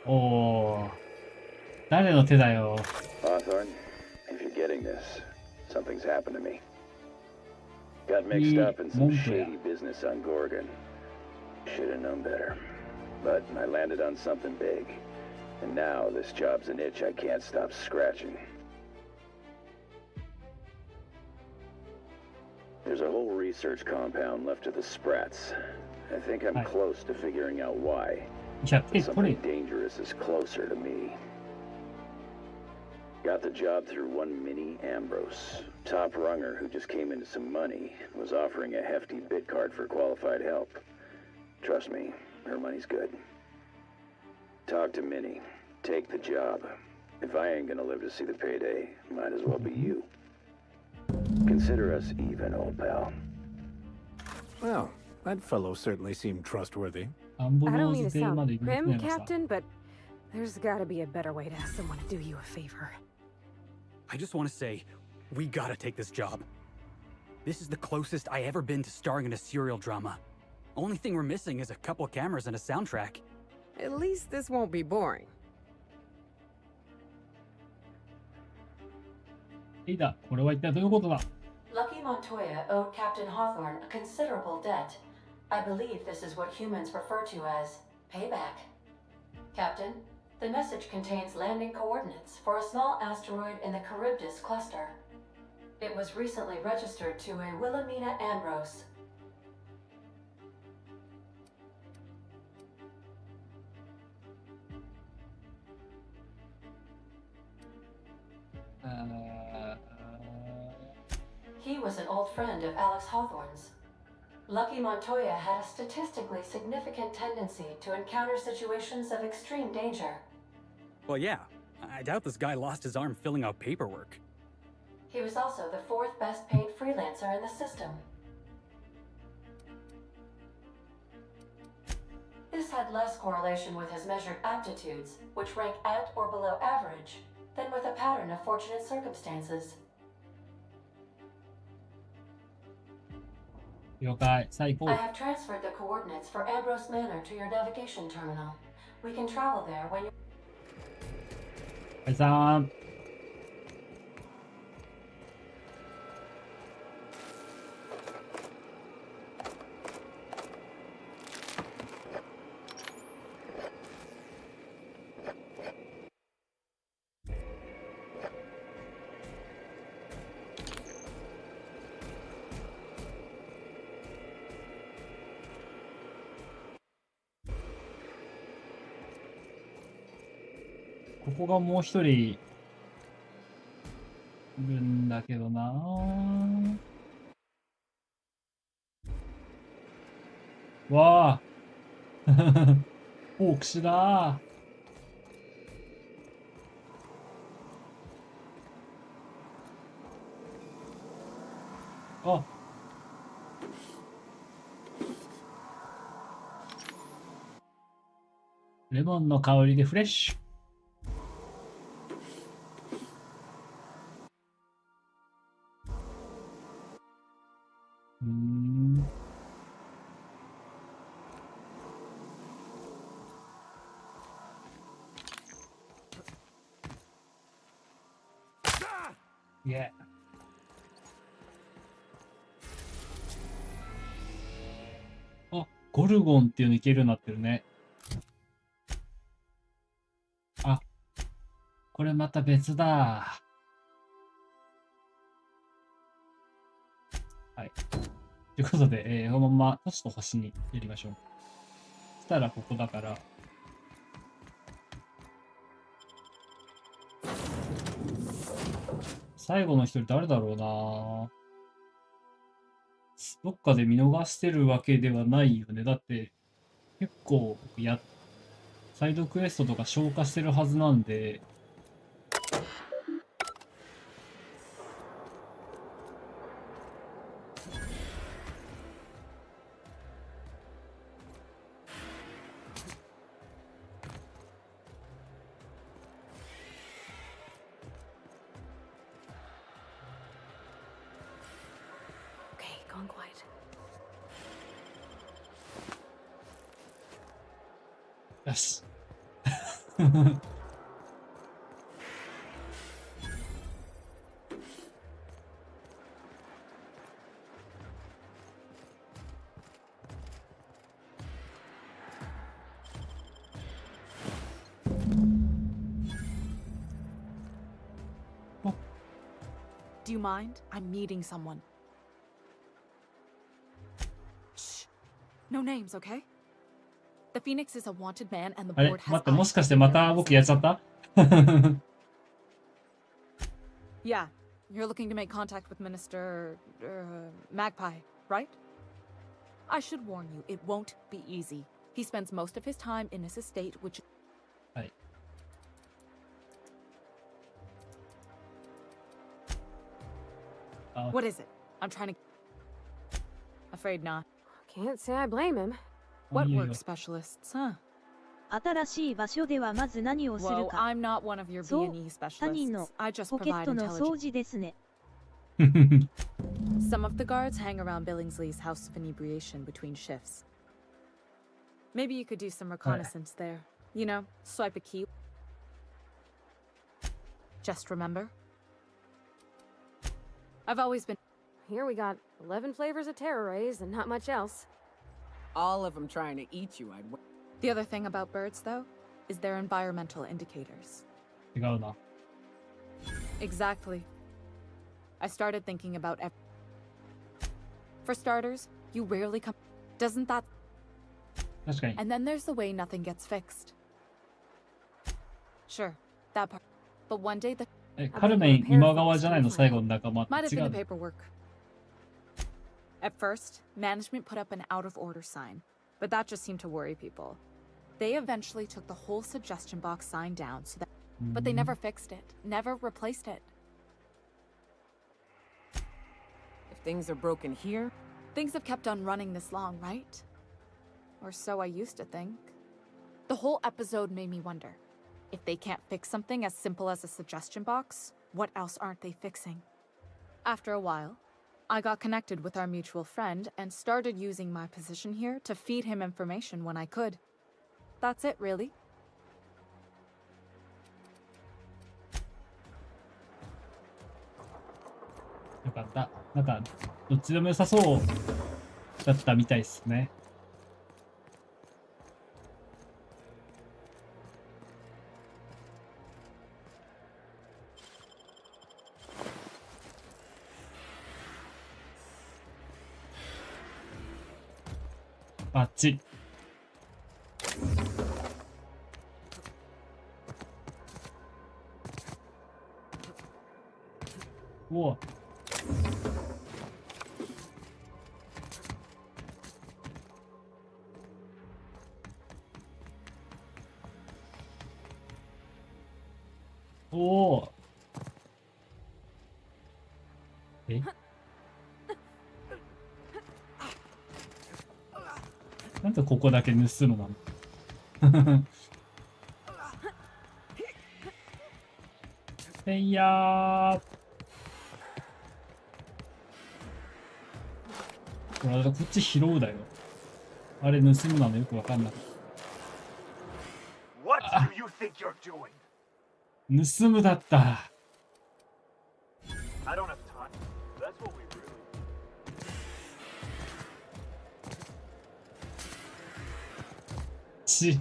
おー。誰の手だよ。Hawthorne, if you're getting this, something's happened to me. Got mixed up in some shady business on Gorgon. Should have known better. But I landed on something big. And now this job's an itch I can't stop scratching. There's a whole research compound left of the Sprats. I think I'm close to figuring out why. But something dangerous is closer to me. Got the job through one Minnie Ambrose. Top runger who just came into some money, was offering a hefty bid card for qualified help. Trust me, her money's good. Talk to Minnie. Take the job. If I ain't gonna live to see the payday, might as well be you. Consider us even, old pal. Well, that fellow certainly seemed trustworthy. I don't mean to sound prim, Captain, but there's gotta be a better way to ask someone to do you a favor. I just want to say, we gotta take this job. This is the closest I ever been to starring in a serial drama. Only thing we're missing is a couple cameras and a soundtrack. At least this won't be boring. いいだ、これは一体どういうことだ? Lucky Montoya owed Captain Hawthorne a considerable debt. I believe this is what humans refer to as payback. Captain, the message contains landing coordinates for a small asteroid in the Charybdis cluster. It was recently registered to a Wilhelmina Ambrose. He was an old friend of Alex Hawthorne's. Lucky Montoya had a statistically significant tendency to encounter situations of extreme danger. Well, yeah. I doubt this guy lost his arm filling out paperwork. He was also the 4th best paid freelancer in the system. This had less correlation with his measured aptitudes, which rank at or below average, than with a pattern of fortunate circumstances. 了解、最高。 I have transferred the coordinates for Ambrose Manor to your navigation terminal. We can travel there when you... はいさん。ここがもう一人いるんだけどな。わあオークシだ。あ、レモンの香りでフレッシュ。いや。あ、ゴルゴンっていうのいけるようになってるね。あ、これまた別だ。はい。ということで、このまま都市と星にやりましょう。そしたらここだから。最後の一人誰だろうな。どっかで見逃してるわけではないよね。だって結構サイドクエストとか消化してるはずなんで。Gone quiet. よし。Do you mind? I'm meeting someone. No names, okay? The Phoenix is a wanted man and the あれ board has 待って、もしかしてまた僕やっちゃった？ Yeah, you're looking to make contact with Minister Magpie, right? I should warn you, it won't be easy. He spends most of his time in his estate, which... はい。What is it? I'm trying to... Afraid not. Can't say I blame him. What work specialists, huh? 新しい場所ではまず何をする Whoa, か。 I'm not one of your そう B&E、他人の specialists. I just ポケッ provide トの掃 intelligence. 除ですね。Some of the guards hang around Billingsley's House of Inebriation between shifts. Maybe you could do some reconnaissance there. You know, swipe a key. Just remember, I've always been... Here we got 11 flavors of terror rays and not much else. All of them trying to eat you, I'd... The other thing about birds, though, is their environmental indicators. 違うな。 Exactly. I started thinking about For starters, you rarely come... Doesn't that... 確かに。 And then there's the way nothing gets fixed. Sure, that part. But one day the... カルメン今川じゃないの最後の仲間って Might have 違 been う the の。 paperwork. At first, management put up an out-of-order sign, but that just seemed to worry people. They eventually took the whole suggestion box sign down so that... But they never fixed it, never replaced it. things are broken here. Things have kept on running this long, right? Or so I used to think. The whole episode made me wonder. If they can't fix something as simple as a suggestion box, what else aren't they fixing? After a while, I got connected with our mutual friend and started using my position here to feed him information when I could. That's it, really. よかった。なんか、どっちでも良さそうだったみたいですね。バッチ。おお。おお。え？なんでここだけ盗むの？せいやー。こっち拾うだよ。あれ盗むなのよくわかんない。盗むだった。ち。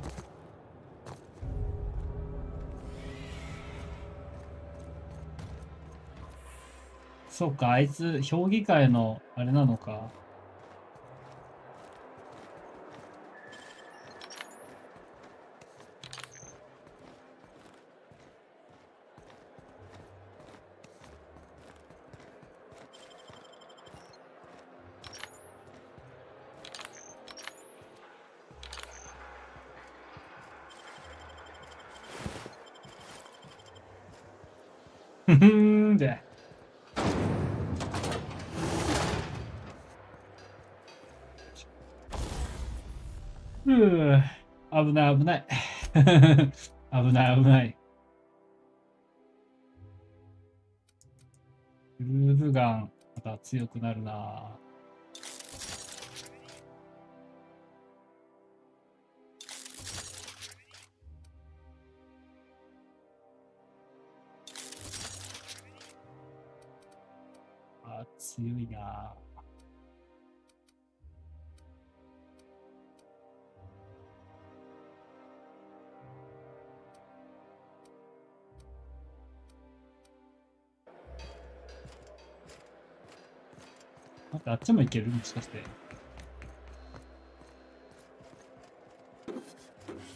そうか、あいつ評議会のあれなのか。ふふんで。危ない危ない。危ない危ない。グルーヴガン、また強くなるな。強いな。待って、あっちもいける？もしかして。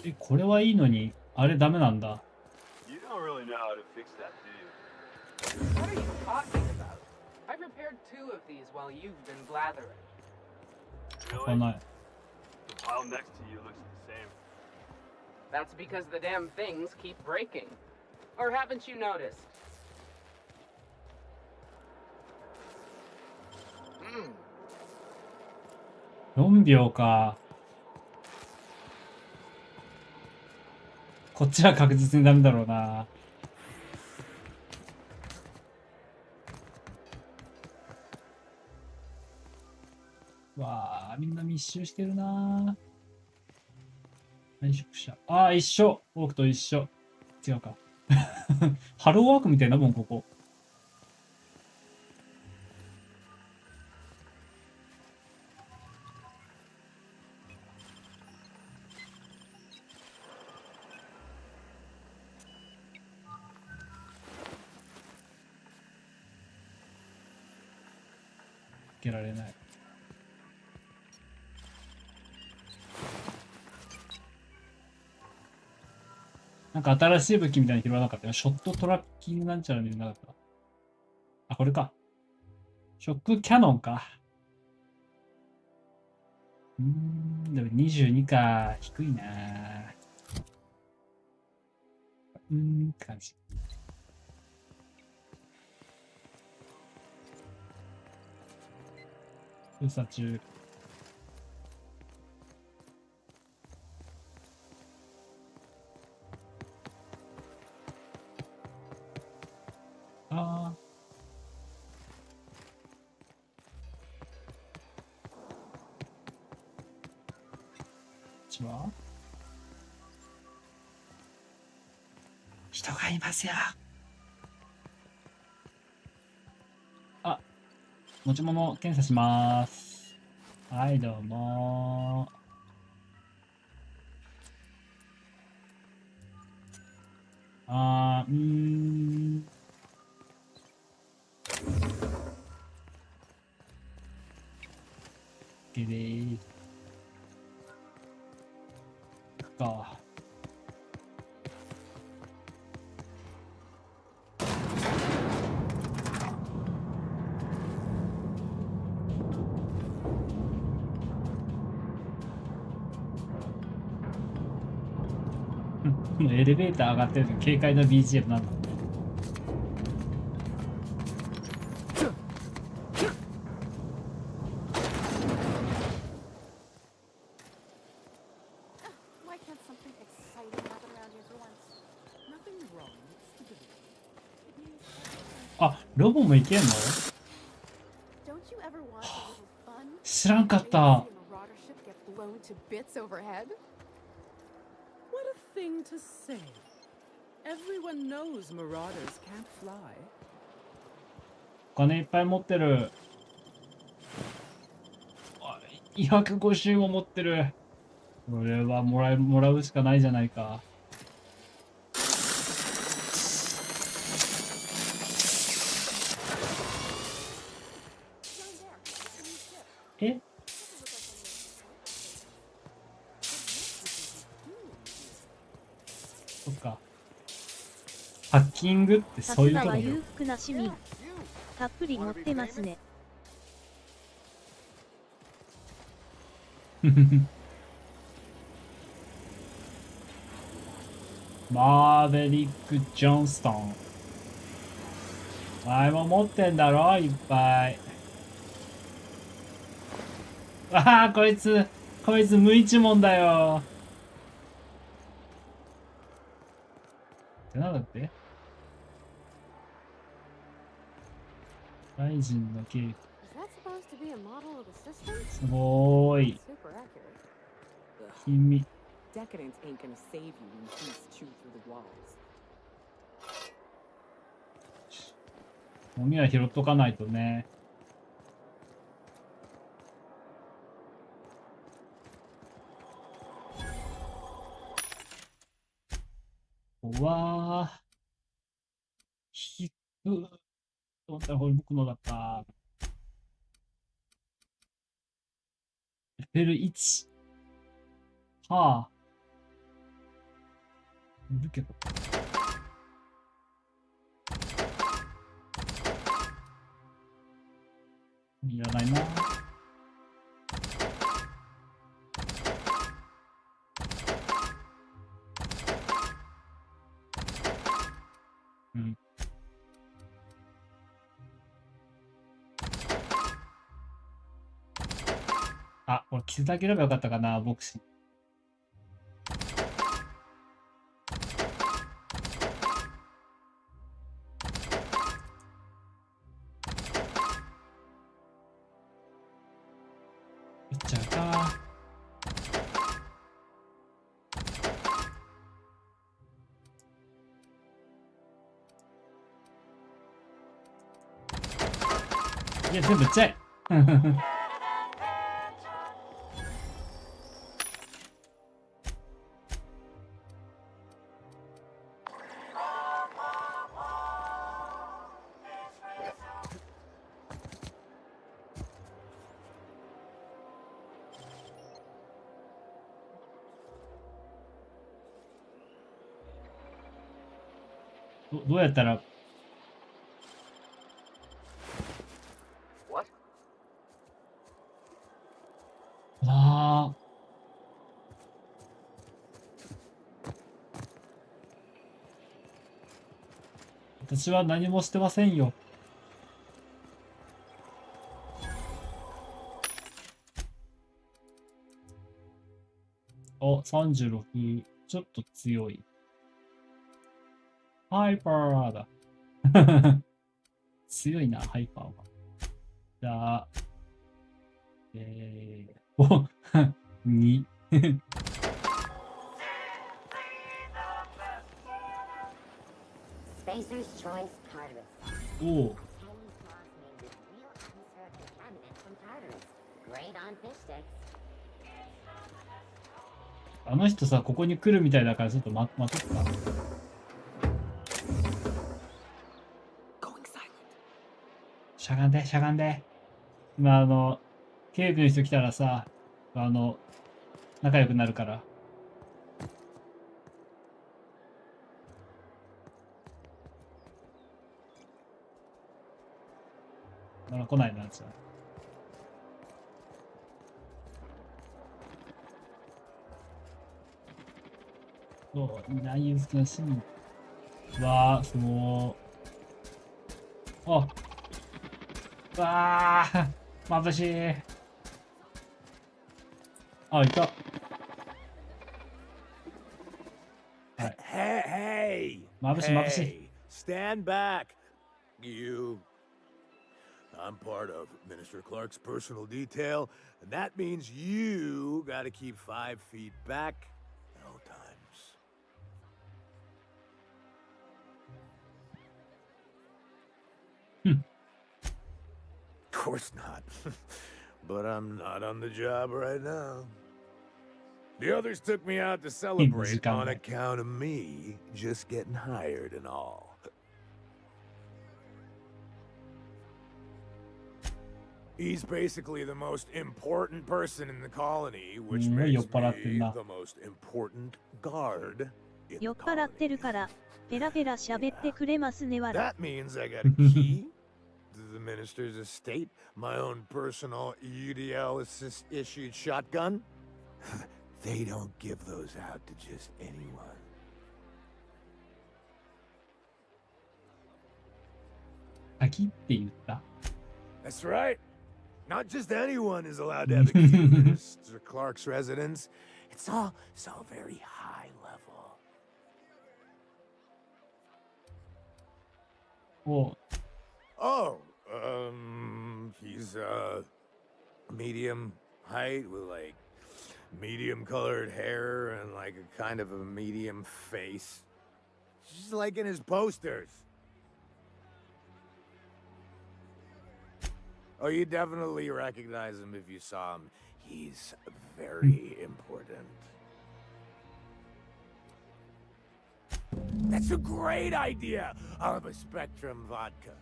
え、これはいいのに、あれダメなんだ。I prepared 2 of these while you've been blathering. Really? The pile next to you looks the same. That's because the damn things keep breaking. Or haven't you noticed? 4秒か。こっちは確実にダメだろうな。わあ、みんな密集してるな。配属者。ああ、一緒。僕と一緒。違うか。ハローワークみたいなもん、ここ。開けられない。なんか新しい武器みたいに拾わなかったよ。ショットトラッキングなんちゃらみたいなのなかった。あ、これか。ショックキャノンか。でも22か。低いな。って感じ。封鎖中。ああ。こんにちは。人がいますよ。あ、持ち物検査します。はい、どうも。OK でーす。か。エレベーター上がってると軽快な BGM なんだ。あ、ロボもいけんの？知らんかった。Thing to say. Everyone knows marauders can't fly. お金いっぱい持ってる。250も持ってる。これはもらうしかないじゃないか。え？そっか。ハッキングってそういうことだよ。さすがは裕福な市民。たっぷり持ってますね。マーベリック・ジョンストン。お前も持ってんだろいっぱい。ああ、こいつ無一文だよ。ってなんだって？大臣のケーキ。すごーい。君。Decadence ain't gonna save you when beasts chew through the walls. ゴミは拾っとかないとね。うわー。引く。と思ったらこれ僕のだった。レベル1。はあ。いるけど。いらないな。うん。あ、これ着せてあげればよかったかな、ボクシング。いっちゃうか。いや、全部いっちゃえ。どうやったらああ。私は何もしてませんよ。お、36、ちょっと強い。ハイパーだ。強いな、ハイパーは。じゃあ、お、2。Spacer's Choice Tartarus. おう。Great on fish sticks. あの人さ、ここに来るみたいだからちょっと待とっか。しゃがんで、しゃがんで。今、警備の人来たらさ、仲良くなるから。まだ来ないな、じゃあ。そう、いない難しい。わあ、すごー。あ、わあ、眩しい。あ、いた。はい。Hey! 眩しい、眩しい。Stand back, you. I'm part of Minister Clark's personal detail, and that means you gotta keep 5 feet back at all times. Of course not. But I'm not on the job right now. The others took me out to celebrate on account of me just getting hired and all. He's basically the most important person in the colony, which makes me the most important guard in the 酔っ払ってるからペラペラ喋ってくれますねわら。 That means I got a key to the minister's estate, my own personal UDL issued shotgun. They don't give those out to just anyone. 鍵って言った。 That's right. Not just anyone is allowed to have a key to Mr. Clark's residence. It's all very high level. お Oh, he's medium height with like medium colored hair and like a kind of a medium face. Just like in his posters. Oh, you definitely recognize him if you saw him. He's very important. That's a great idea! I'll have a Spectrum vodka.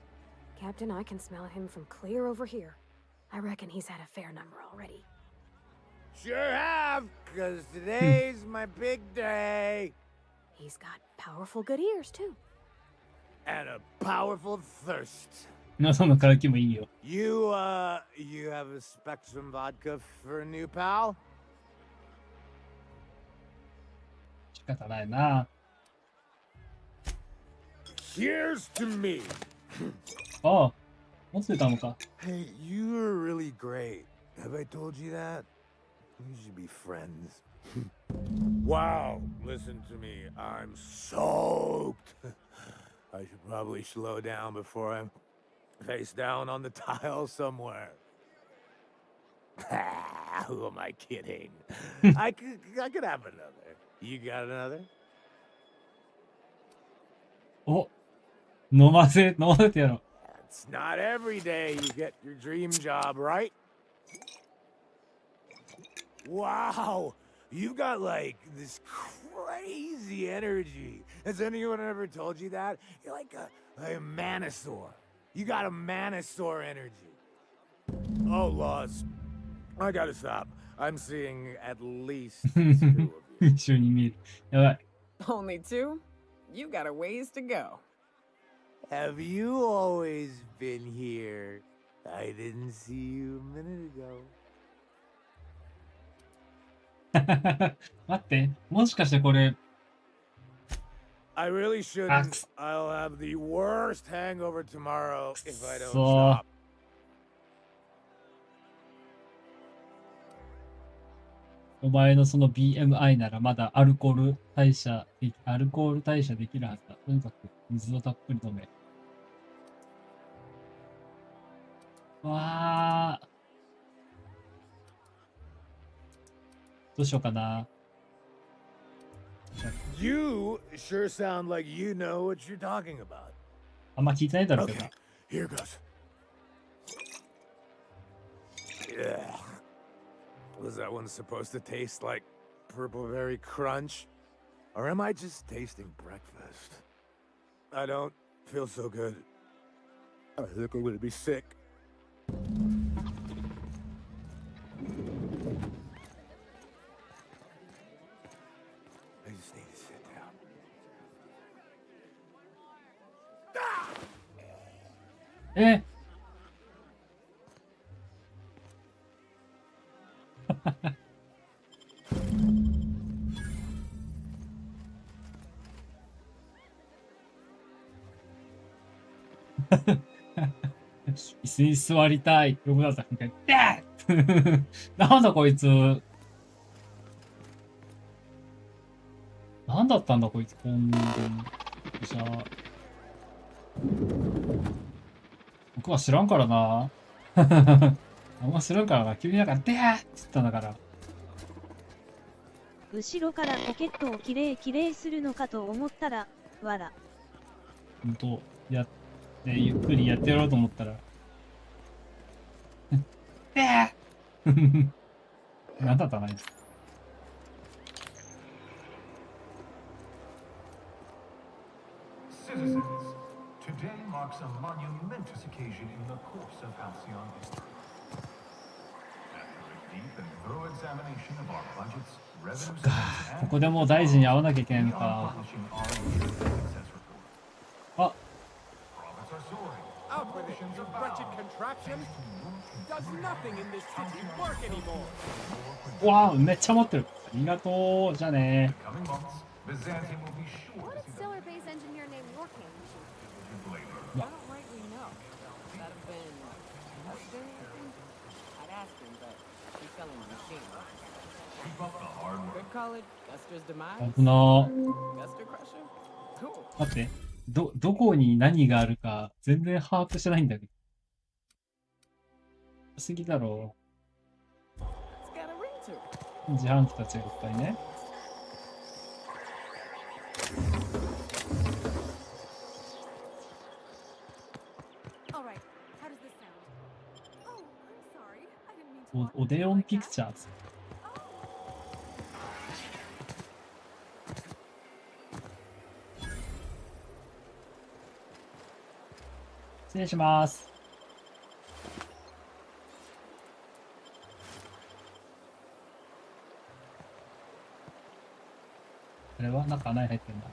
Captain, I can smell him from clear over here. I reckon he's had a fair number already. Sure have, because today's my big day. He's got powerful good ears, too. And a powerful thirst. 皆さんのからきもいいよ。You have a Spectrum vodka for a new pal? 仕方ないな。Here's to me. ああ、持ってたのか。 Hey, you are really great. Have I told you that? We should be friends. Wow, listen to me. I'm soaked. I should probably slow down before I'm face down on the tile somewhere. Who am I kidding? I could have another. You got another? お、飲ませてやろう。 It's not every day you get your dream job, right? Wow, you got like this crazy energy. Has anyone ever told you that? You're like a manosaur. You got a manosaur energy. Oh, Laws. I gotta stop. I'm seeing at least 2 of you. 一緒に見える。やばい。 Only 2? You got a ways to go. Have you always been here? I didn't see you a minute ago. 待って、もしかしてこれ。 I really shouldn't. I'll have the worst hangover tomorrow if I don't stop. お前のその BMI ならまだアルコール代謝できるはずだ。とにかく水をたっぷり飲め。わー。どうしようかな。You sure sound like you know what you're talking about. あんま聞いてないだろうけど。Okay, here goes. Yeah. Was that one supposed to taste like purple berry crunch? Or am I just tasting breakfast? I don't feel so good. I think I'm gonna be sick. I just need to sit down. Eh? 椅子に座りたい。ロブダーさんみたいに。なんだこいつ。なんだったんだこいつ。今度じゃあ。僕は知らんからな。あんま知らんからな。急になんか、でーって言ったんだから。後ろからポケットをきれいするのかと思ったら、わら。ほんと、ゆっくりやってやろうと思ったら。でーなんだったな、あいつ。Citizens, today marks a monumentous occasion in the course of Halcyon history. After a deep and thorough examination of our budgets, revenue streams, ここでもう大臣に会わなきゃいけないのか。あ、 Out with it, you wretched contraption! Does nothing in this city work anymore? わあ、めっちゃ持ってる。ありがとう。じゃあね。 What stellar base engineer named Yorking? I don't rightly know. That'd have been Lester, I think? I'd ask him, but he's selling the machine. Could call it Guster's demise? 危なー。 Guster Crusher? Cool. 待って。どこに何があるか全然把握してないんだけど。すぎだろう。自販機たちがいっぱいね。オデオンピクチャーズ。失礼します。これは中何入ってんだ。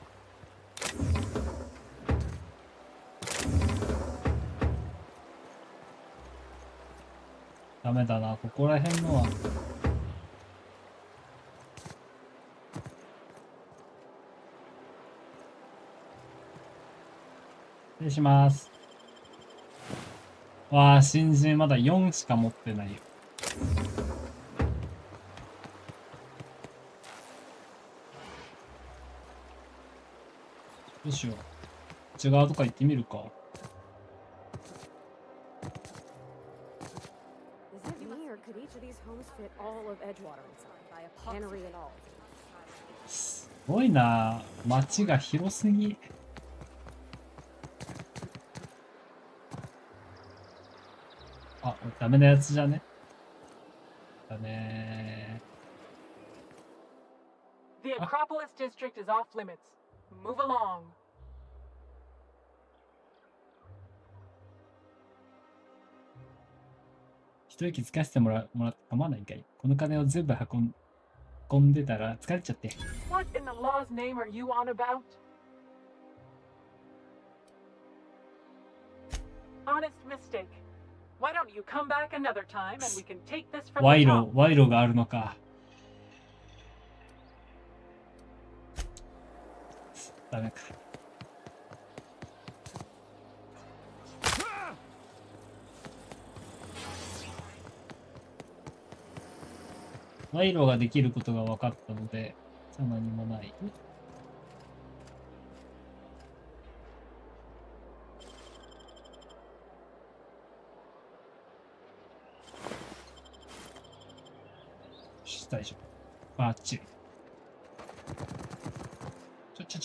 ダメだな、ここら辺のは。失礼します。わあ、新人まだ4しか持ってないよ。どうしよう。違うとか行ってみるか。すごいな、街が広すぎ。あ、ダメなやつじゃね。だねー。The Acropolis district is off limits. Move along. 一息つかせてもらって構わないんかい。この金を全部運んでたら疲れちゃって。What in the law's name are you on about? Honest mistake. Why don't you come back another time and we can take this from the top? 賄賂があるのか。ダメか。賄賂ができることが分かったので、じゃあ何もない。大丈夫。バッチリ。ちょ。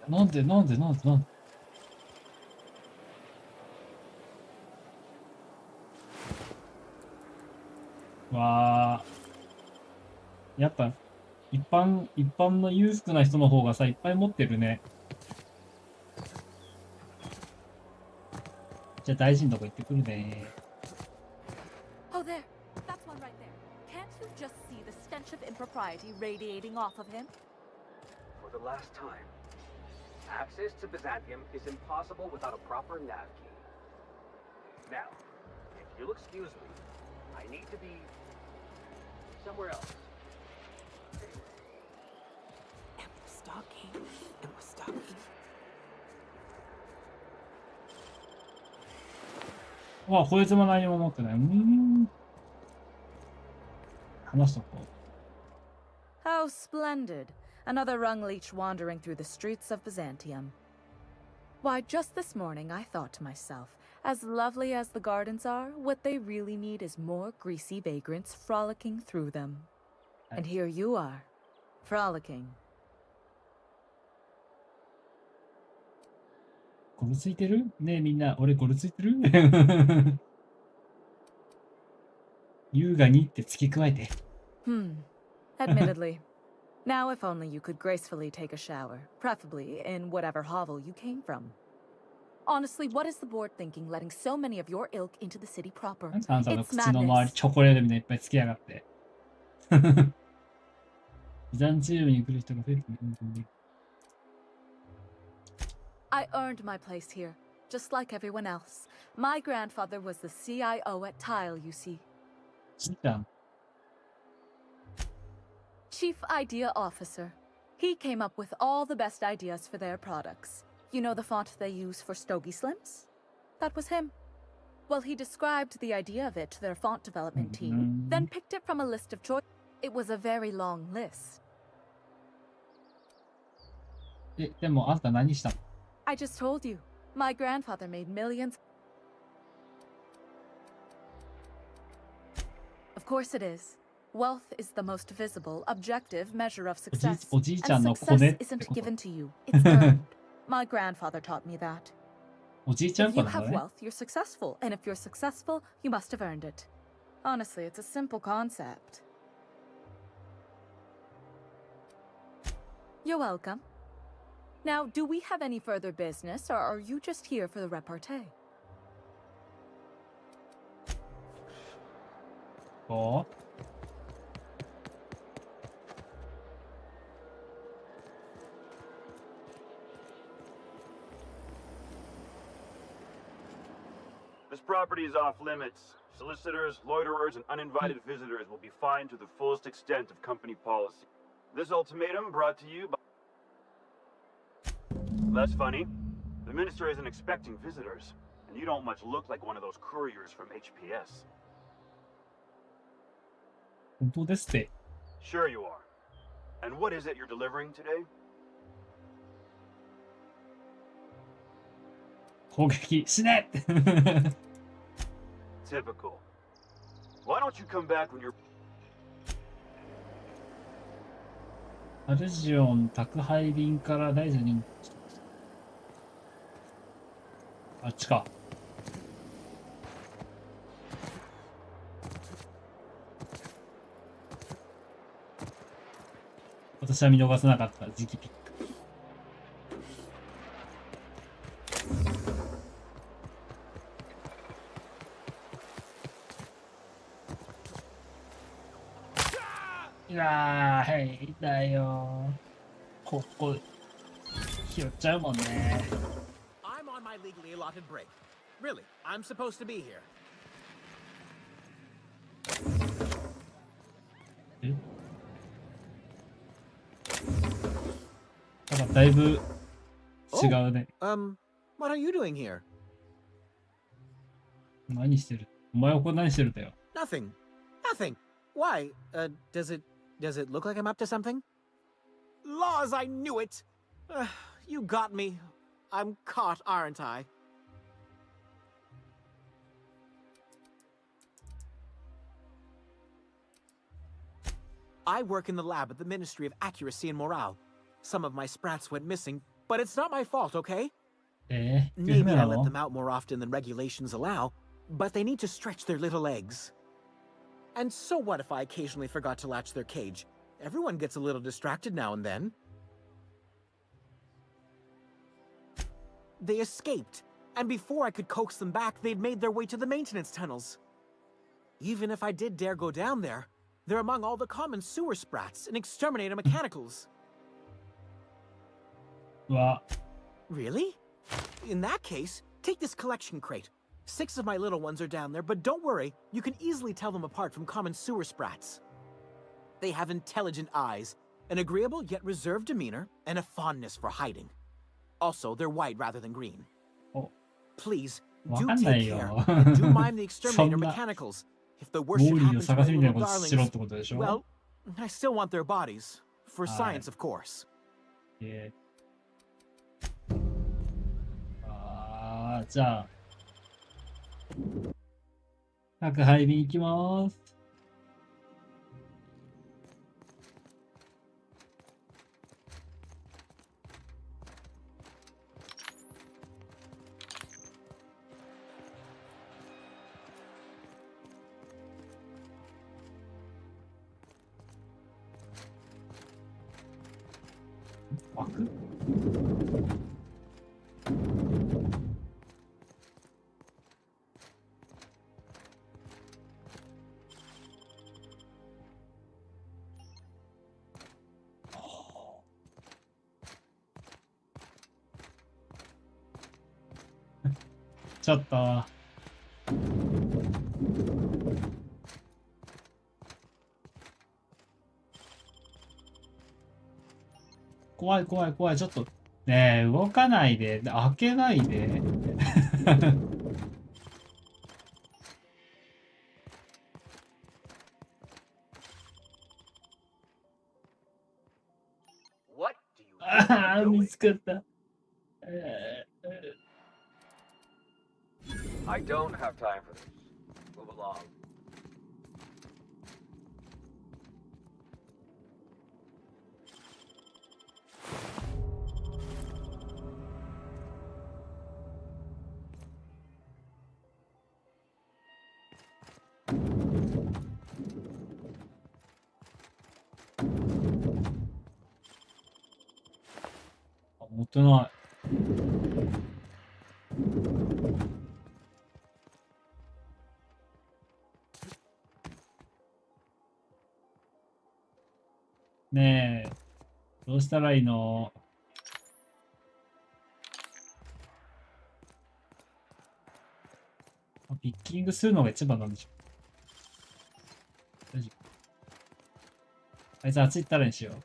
なんでわあ。やっぱ、一般の裕福な人の方がさ、いっぱい持ってるね。じゃあ大臣のとこ行ってくるね。Oh, there. That's one right there. Can't you just see the stench of impropriety radiating off of him? For the last time, access to Byzantium is impossible without a proper nav key. Now, if you'll excuse me, I need to be somewhere else. And we're stalking. わあ、こいつも何も持ってない。話しとこう。 How splendid. Another rung leech wandering through the streets of Byzantium. Why, just this morning I thought to myself, as lovely as the gardens are, what they really need is more greasy vagrants frolicking through them. And here you are, frolicking. ゴルついてるねえみんな、俺ゴルついてる優雅にって付け加えて。Admittedly. Now if only you could gracefully take a shower, preferably in whatever hovel you came from. Honestly, what is the board thinking letting so many of your ilk into the city proper? あんたの It's 口の周り madness. チョコレートみたいにいっぱいつけやがって。ビザンチウムに来る人が増えてる。I earned my place here, just like everyone else. My grandfather was the CIO at Tile, you see. ちいちゃん。 Chief Idea Officer. He came up with all the best ideas for their products. You know the font they use for Stogie Slims? That was him. Well, he described the idea of it to their font development team, then picked it from a list of choice. It was a very long list. でもあんた何したの？ I just told you. My grandfather made millions. Of course it is. Wealth is the most visible, objective measure of success. And success isn't given to you, it's earned. My grandfather taught me that. If you have wealth, you're successful. And if you're successful, you must have earned it. Honestly, it's a simple concept. You're welcome. Now, do we have any further business, or are you just here for the repartee? Oh. This property is off limits. Solicitors, loiterers, and uninvited visitors will be fined to the fullest extent of company policy. This ultimatum brought to you by... That's funny. The minister isn't expecting visitors, and you don't much look like one of those couriers from HPS. 本当ですって。 Sure you are. And what is it you're delivering today? 攻撃しねって。 Typical. Why don't you come back when you're... アルジオン宅配便から大事に。あっちか。私は見逃せなかった時期ピック。いやー、はい、だよ。ここ、拾っちゃうもんね。I'm on my legally allotted break. Really, I'm supposed to be here. ただだいぶ違うね。What are you doing here? 何してる？お前はこれ何してるんだよ。Nothing. Nothing. Why? Does it look like I'm up to something? Laws, I knew it! You got me. I'm caught, aren't I? I work in the lab at the Ministry of Accuracy and Morale. Some of my sprats went missing, but it's not my fault, okay? Maybe I let them out more often than regulations allow, but they need to stretch their little legs. And so what if I occasionally forgot to latch their cage? Everyone gets a little distracted now and then. They escaped, and before I could coax them back, they'd made their way to the maintenance tunnels. Even if I did dare go down there, they're among all the common sewer sprats and exterminator mechanicals. What? Really? In that case, take this collection crate. 6 of my little ones are down there, but don't worry, you can easily tell them apart from common sewer sprats. They have intelligent eyes, an agreeable yet reserved demeanor, and a fondness for hiding. Also, they're white rather than green. Oh. Please, do take care, and do mime the exterminator mechanicals. If the worst should happen to my little darlings, well, I still want their bodies. For science, of course. Yeah. じゃあ、宅配便行きます。開く？ちょっと。怖い怖い怖い。ちょっと。ねえ、動かないで。開けないで。ああ、見つかった。I don't have time for this. Move along. Ah, 持ってない。ねえ、どうしたらいいの？ピッキングするのが一番なんでしょう。大丈夫。あいつあっち行ったらにしよう。めっ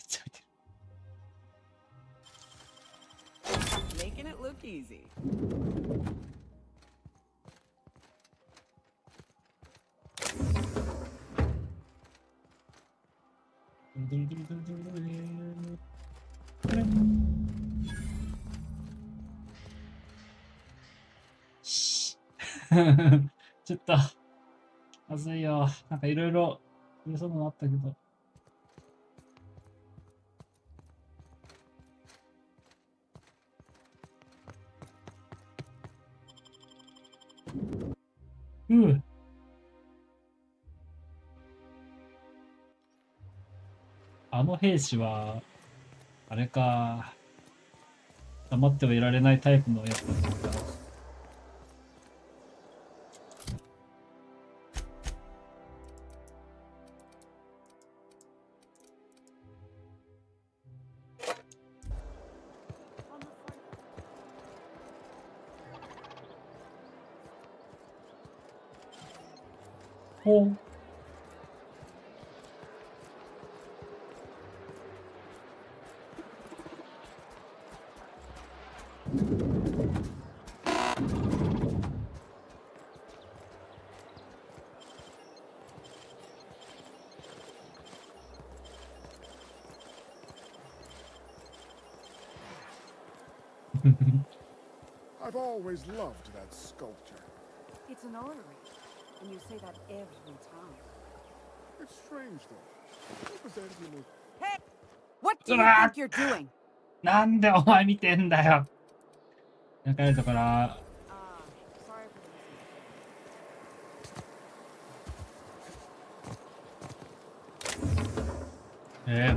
ちゃ見てる。Making it look easy.ちょっと、まずいよ。なんかいろいろ言えそうなのあったけど。あの兵士は、あれか、黙ってはいられないタイプのやつだった。I've always loved that sculpture. It's an orrery, and you say that every time. It's strange, though. Byzantium was... Hey! What do you think you're doing? なんでお前見てんだよ。仲いいところ。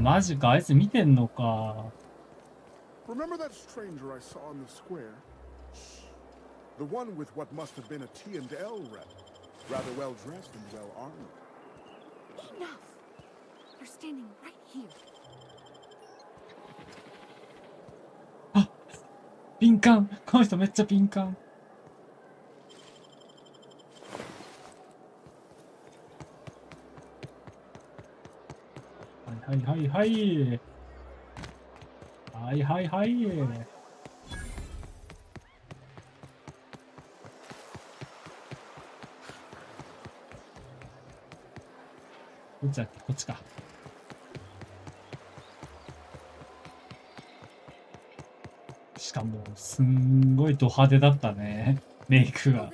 マジか、あいつ見てんのか。Remember that stranger I saw in the square? The one with what must have been a T&L rep. Rather well dressed and well armed. Enough! You're standing right here. 敏感。この人めっちゃ敏感。はいはいはいはい。はいはいはい。どっちだっけ？こっちか。しかもすんごいド派手だったね、メイクが。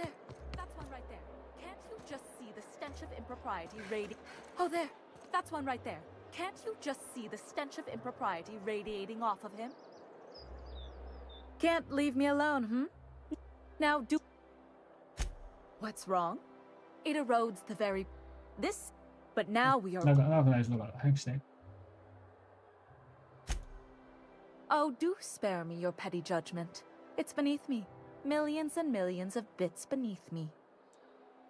Oh there, that's one right there. Can't you just see the stench of impropriety radiating off of him? Can't leave me alone, Now do... What's wrong? It erodes the very... This... But now we are...長くないですだから早くして。Oh, do spare me your petty judgment. It's beneath me. Millions and millions of bits beneath me.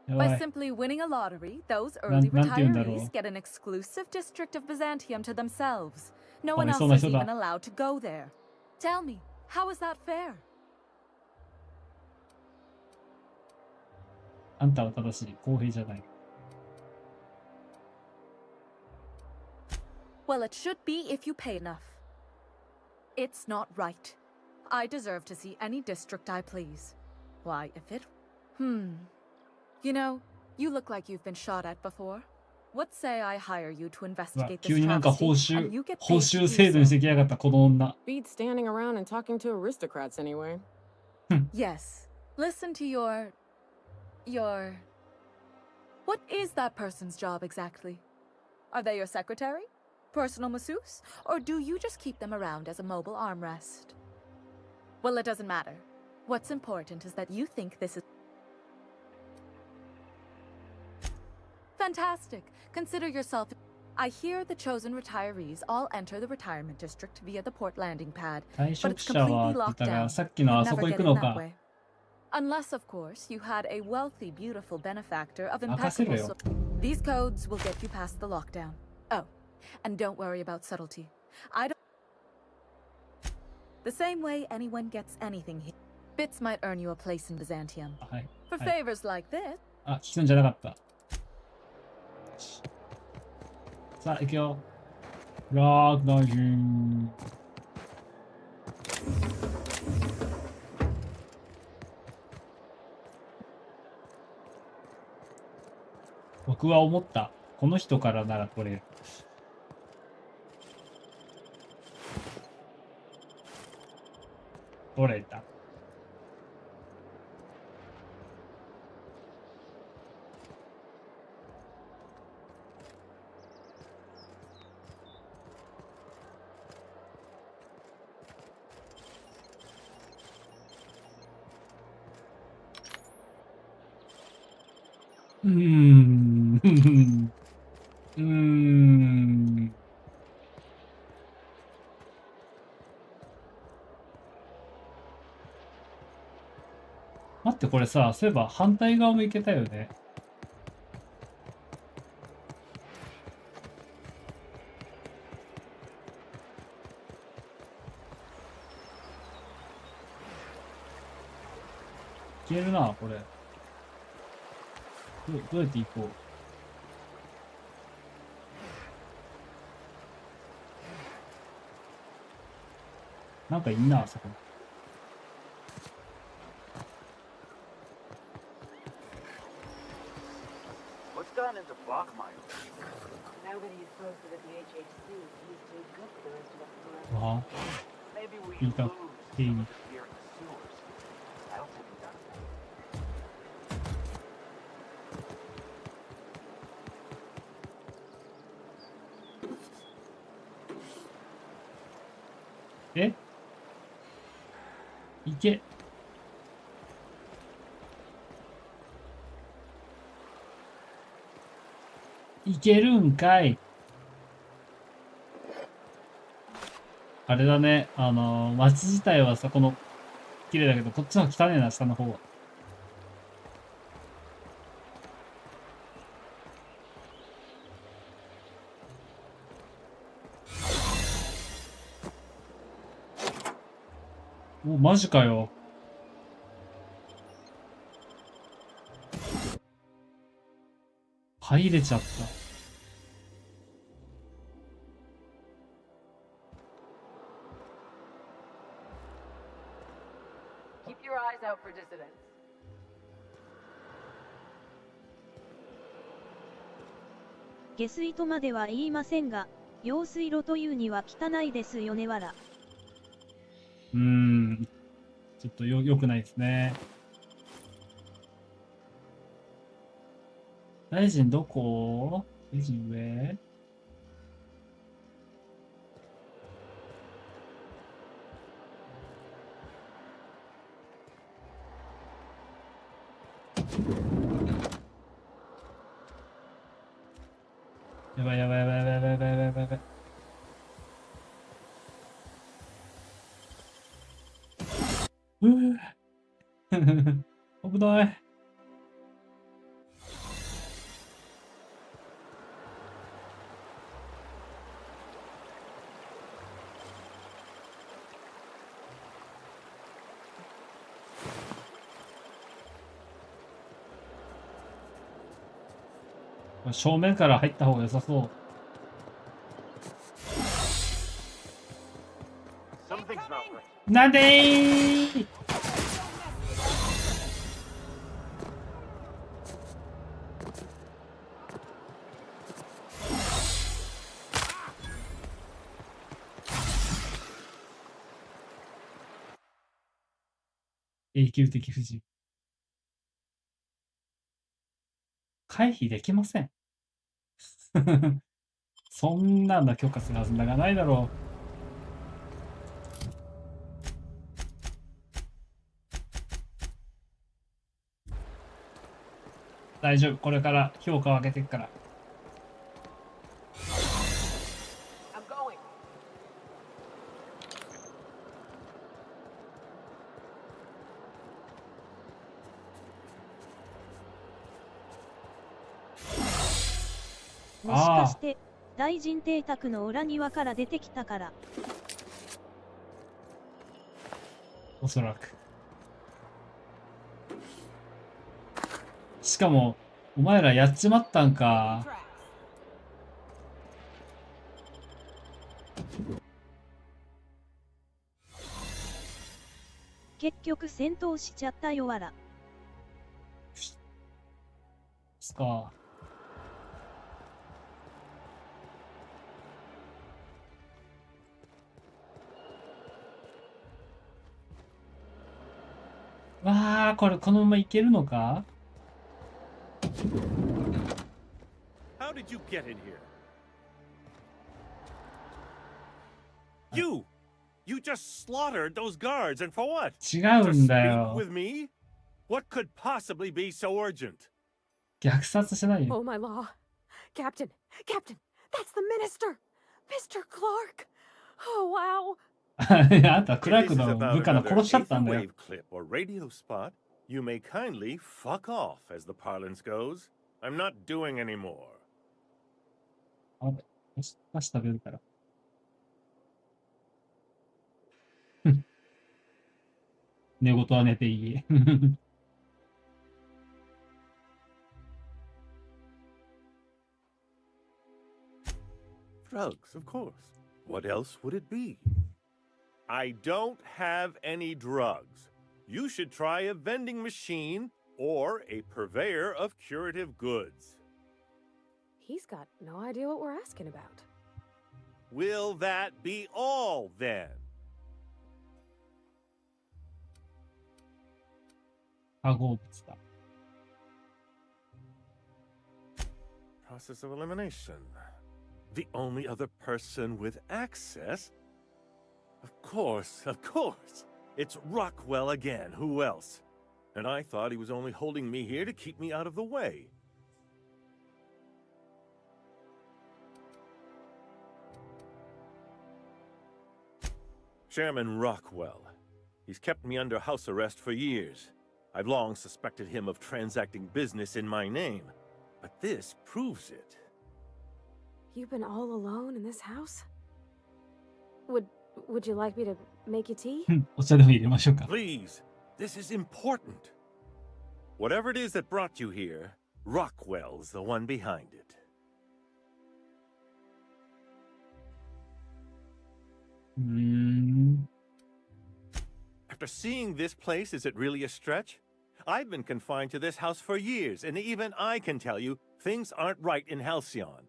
By simply winning a lottery, those early retirees get an exclusive district of Byzantium to themselves. No one else is even allowed to go there. Tell me, how is that fair? あんたは正しい。公平じゃない。Well, it should be if you pay enough. It's not right. I deserve to see any district I please. Why, if it... You know, you look like you've been shot at before. What say I hire you to investigate this travesty, and you get paid to do so? Beat standing around and talking to aristocrats anyway. Yes. Listen to your... What is that person's job exactly? Are they your secretary? Personal masseuse? Or do you just keep them around as a mobile armrest? Well, it doesn't matter. What's important is that you think this is... Fantastic. Consider yourself... I hear the chosen retirees all enter the retirement district via the port landing pad, but it's completely locked down. You'll never get in that way. Unless, of course, you had a wealthy, beautiful benefactor of impeccable... These codes will get you past the lockdown. Oh, and don't worry about subtlety. I don't... The same way anyone gets anything here. Bits might earn you a place in Byzantium. For favors like this... あ、聞くんじゃなかった。さあ、行くよ。ラーク大臣。僕は思った。この人からなら取れる。取れた。待って、これさ、そういえば反対側も行けたよね。行けるな、これ。どうやって行こう。なんかいんな、あそこ。What's gotten into Bachmeyer? Now that he's posted at the HHC, he's too good for the rest of us. Maybe we いいか lose いい here in the sewers. That'll take me down. え、いけ。いけるんかい。あれだね、街自体はさ、この、綺麗だけど、こっちの方汚ねえな、下の方は。お、マジかよ。入れちゃった。Keep your eyes out for dissidents. 下水とまでは言いませんが、用水路というには汚いですよねわら。ちょっと良くないですね。大臣どこ？大臣上？やばいやばいやばいやばいやばいやばいやばいやばい。危ない。正面から入った方が良さそう。なんでー。永久的不自由。回避できません。そんなの許可するはずがないだろう。大丈夫、これから評価を上げていくから。もしかして大臣邸宅の裏庭から出てきたから。おそらく。しかもお前らやっちまったんか。結局戦闘しちゃったよわら。すか。わあ、これこのままいけるのか？ How did you get in here? You just slaughtered those guards, and for what? 違うんだよ。 With me? What could possibly be so urgent? 虐殺しないよ。 Oh my law. Captain, that's the minister. Mr. Clark. Oh wow. あんたクラークの部下の殺しちゃったんだよ。 You may kindly fuck off, as the parlance goes. I'm not doing any more. あ、菓子食べるから。寝言は寝ていい。Drugs, of course. What else would it be? I don't have any drugs. You should try a vending machine or a purveyor of curative goods. He's got no idea what we're asking about. Will that be all, then? 化合物だ。Process of elimination. The only other person with access? Of course. It's Rockwell again. Who else? And I thought he was only holding me here to keep me out of the way. Chairman Rockwell. He's kept me under house arrest for years. I've long suspected him of transacting business in my name, but this proves it. You've been all alone in this house? Would you like me to make you tea? お茶でも入れましょうか。 Please, this is important. Whatever it is that brought you here, Rockwell's the one behind it. After seeing this place, is it really a stretch? I've been confined to this house for years, and even I can tell you, things aren't right in Halcyon.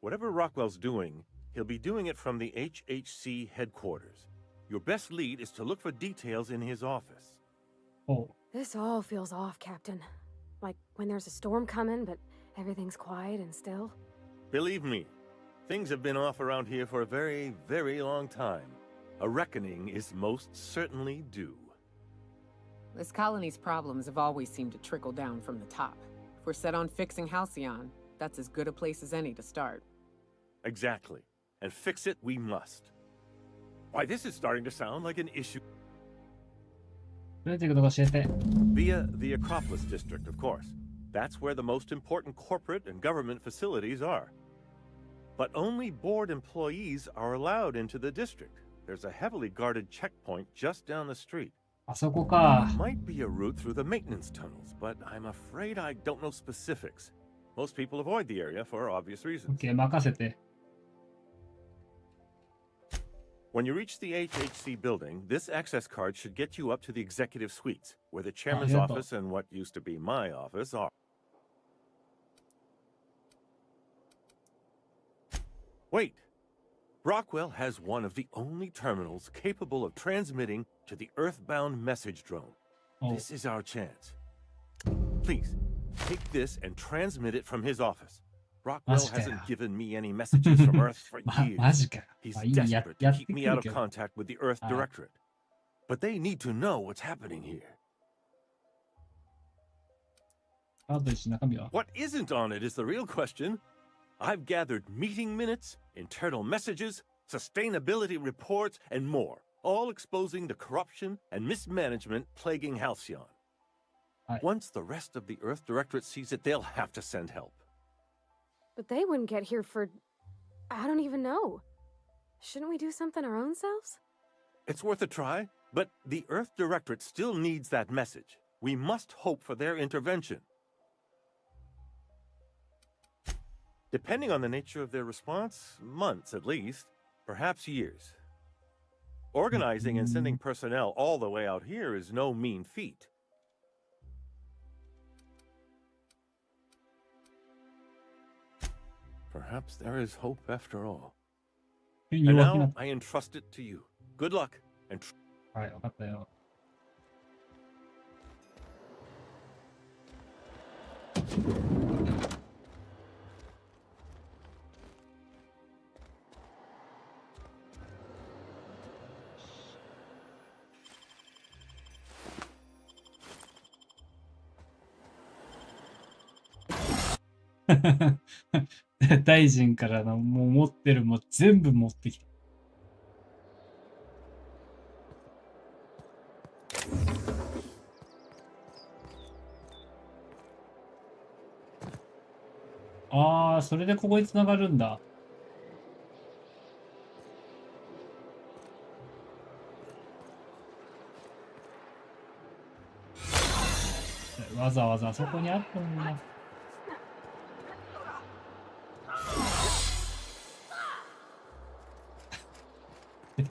Whatever Rockwell's doing, he'll be doing it from the HHC headquarters. Your best lead is to look for details in his office. Oh. This all feels off, Captain. Like when there's a storm coming, but everything's quiet and still. Believe me, things have been off around here for a very, very long time. A reckoning is most certainly due. This colony's problems have always seemed to trickle down from the top. If we're set on fixing Halcyon, that's as good a place as any to start. Exactly. And fix it we must. Why, this is starting to sound like an issue. Via the Acropolis District, of course. That's where the most important corporate and government facilities are. But only board employees are allowed into the district. There's a heavily guarded checkpoint just down the street. あそこか。 Might be a route through the maintenance tunnels, but I'm afraid I don't know specifics. Most people avoid the area for obvious reasons. OK、任せて。When you reach the HHC building, this access card should get you up to the executive suites, where the chairman's office and what used to be my office are. Wait! Rockwell has one of the only terminals capable of transmitting to the Earthbound message drone. This is our chance. Please, take this and transmit it from his office. Rockwell hasn't given me any messages from Earth for years. He's desperate to keep me out of contact with the Earth Directorate. But they need to know what's happening here. What isn't on it is the real question. I've gathered meeting minutes, internal messages, sustainability reports, and more, all exposing the corruption and mismanagement plaguing Halcyon. Once the rest of the Earth Directorate sees it, they'll have to send help. But they wouldn't get here for... I don't even know. Shouldn't we do something our own selves? It's worth a try, but the Earth Directorate still needs that message. We must hope for their intervention. Depending on the nature of their response, months at least, perhaps years. Organizing and sending personnel all the way out here is no mean feat. Perhaps there is hope after all. And now I entrust it to you. Good luck and... はい、分かったよ。大臣からのもう持ってるも全部持ってきた。ああ、それでここに繋がるんだ。わざわざあそこにあったんだ。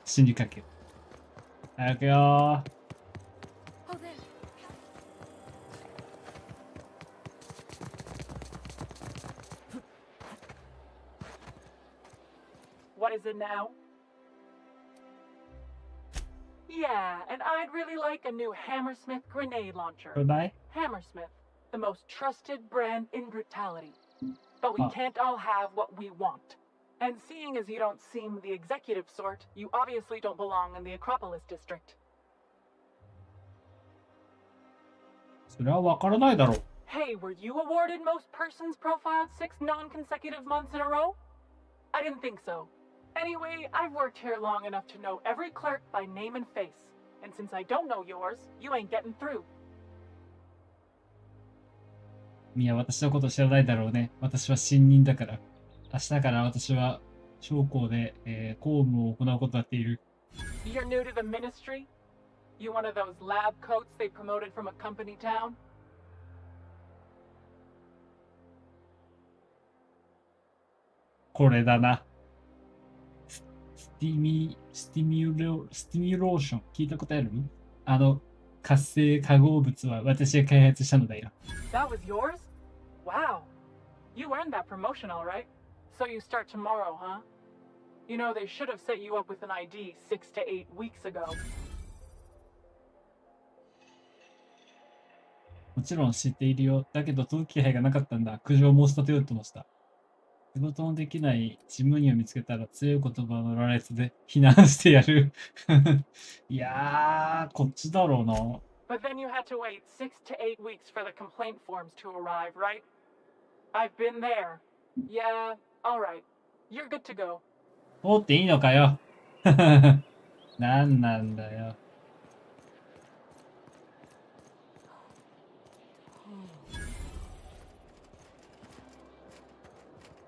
死にかける。早くよー。What is it now? Yeah, Yeah, and I'd really like a new Hammersmith grenade launcher. Goodbye. Hammersmith, the most trusted brand in brutality. But we can't all have what we want. And seeing as you don't seem the executive sort, you obviously don't belong in the Acropolis district. それはわからないだろう。 Hey, were you awarded most persons profiled 6 non-consecutive months in a row? I didn't think so. Anyway, I've worked here long enough to know every clerk by name and face. And since I don't know yours, you ain't getting through. いや、私のこと知らないだろうね。私は新任だから。明日から私は将校で、公務を行うことになっている。You're new to the ministry? You one of those lab coats they promoted from a company town? これだな。スティミュローション。聞いたことある？活性化合物は私が開発したのだよ。That was yours? Wow. You earned that promotion, all right. So you start tomorrow, huh? You know, they should have set you up with an ID 6 to 8 weeks ago. もちろん知っているよ。だけど、届く気配がなかったんだ。苦情を申し立てようともした。仕事のできない事務員を見つけたら強い言葉の羅列で非難してやる。いやー、こっちだろうな。But then you had to wait 6 to 8 weeks for the complaint forms to arrive, right? I've been there. Yeah, all right. You're good to go. 通っていいのかよ。なんなんだよ。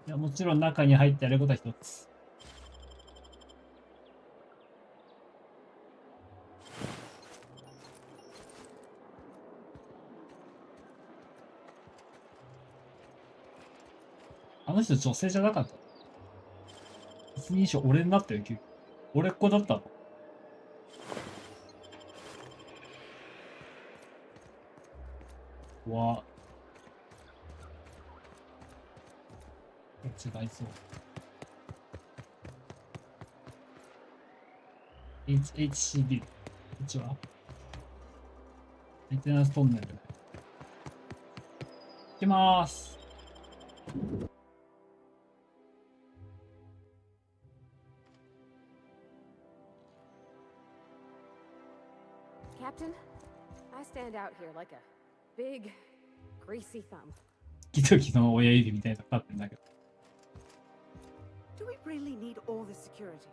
いや、もちろん中に入ってやることは一つ。あの人女性じゃなかった。一人称俺になったよ、急に。俺っ子だったの。わ。違いそう。HCD。こっちはメンテナンストンネル。行きまーす。Captain, I stand out here like a big, greasy thumb. ギトギの親指みたいなの立ってんだけど。Do we really need all this security?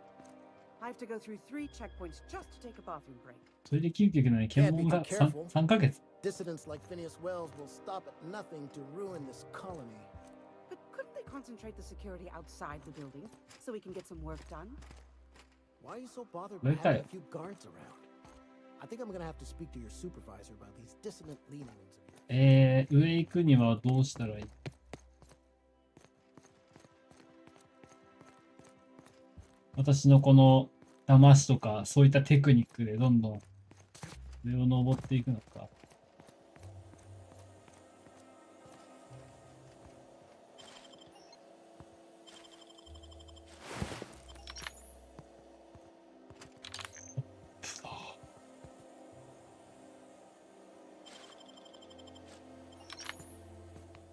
I have to go through 3 checkpoints just to take a bathroom break. それで究極なのに検問が 3ヶ月。Dissidents like Phineas Wells will stop at nothing to ruin this colony. But couldn't they concentrate the security outside the building so we can get some work done? Why are you so bothered by having a few guards around? I think I'm gonna have to speak to your supervisor about these dissident leanings of yours. 上行くにはどうしたらいい？私のこの騙しとかそういったテクニックでどんどん上を登っていくのか。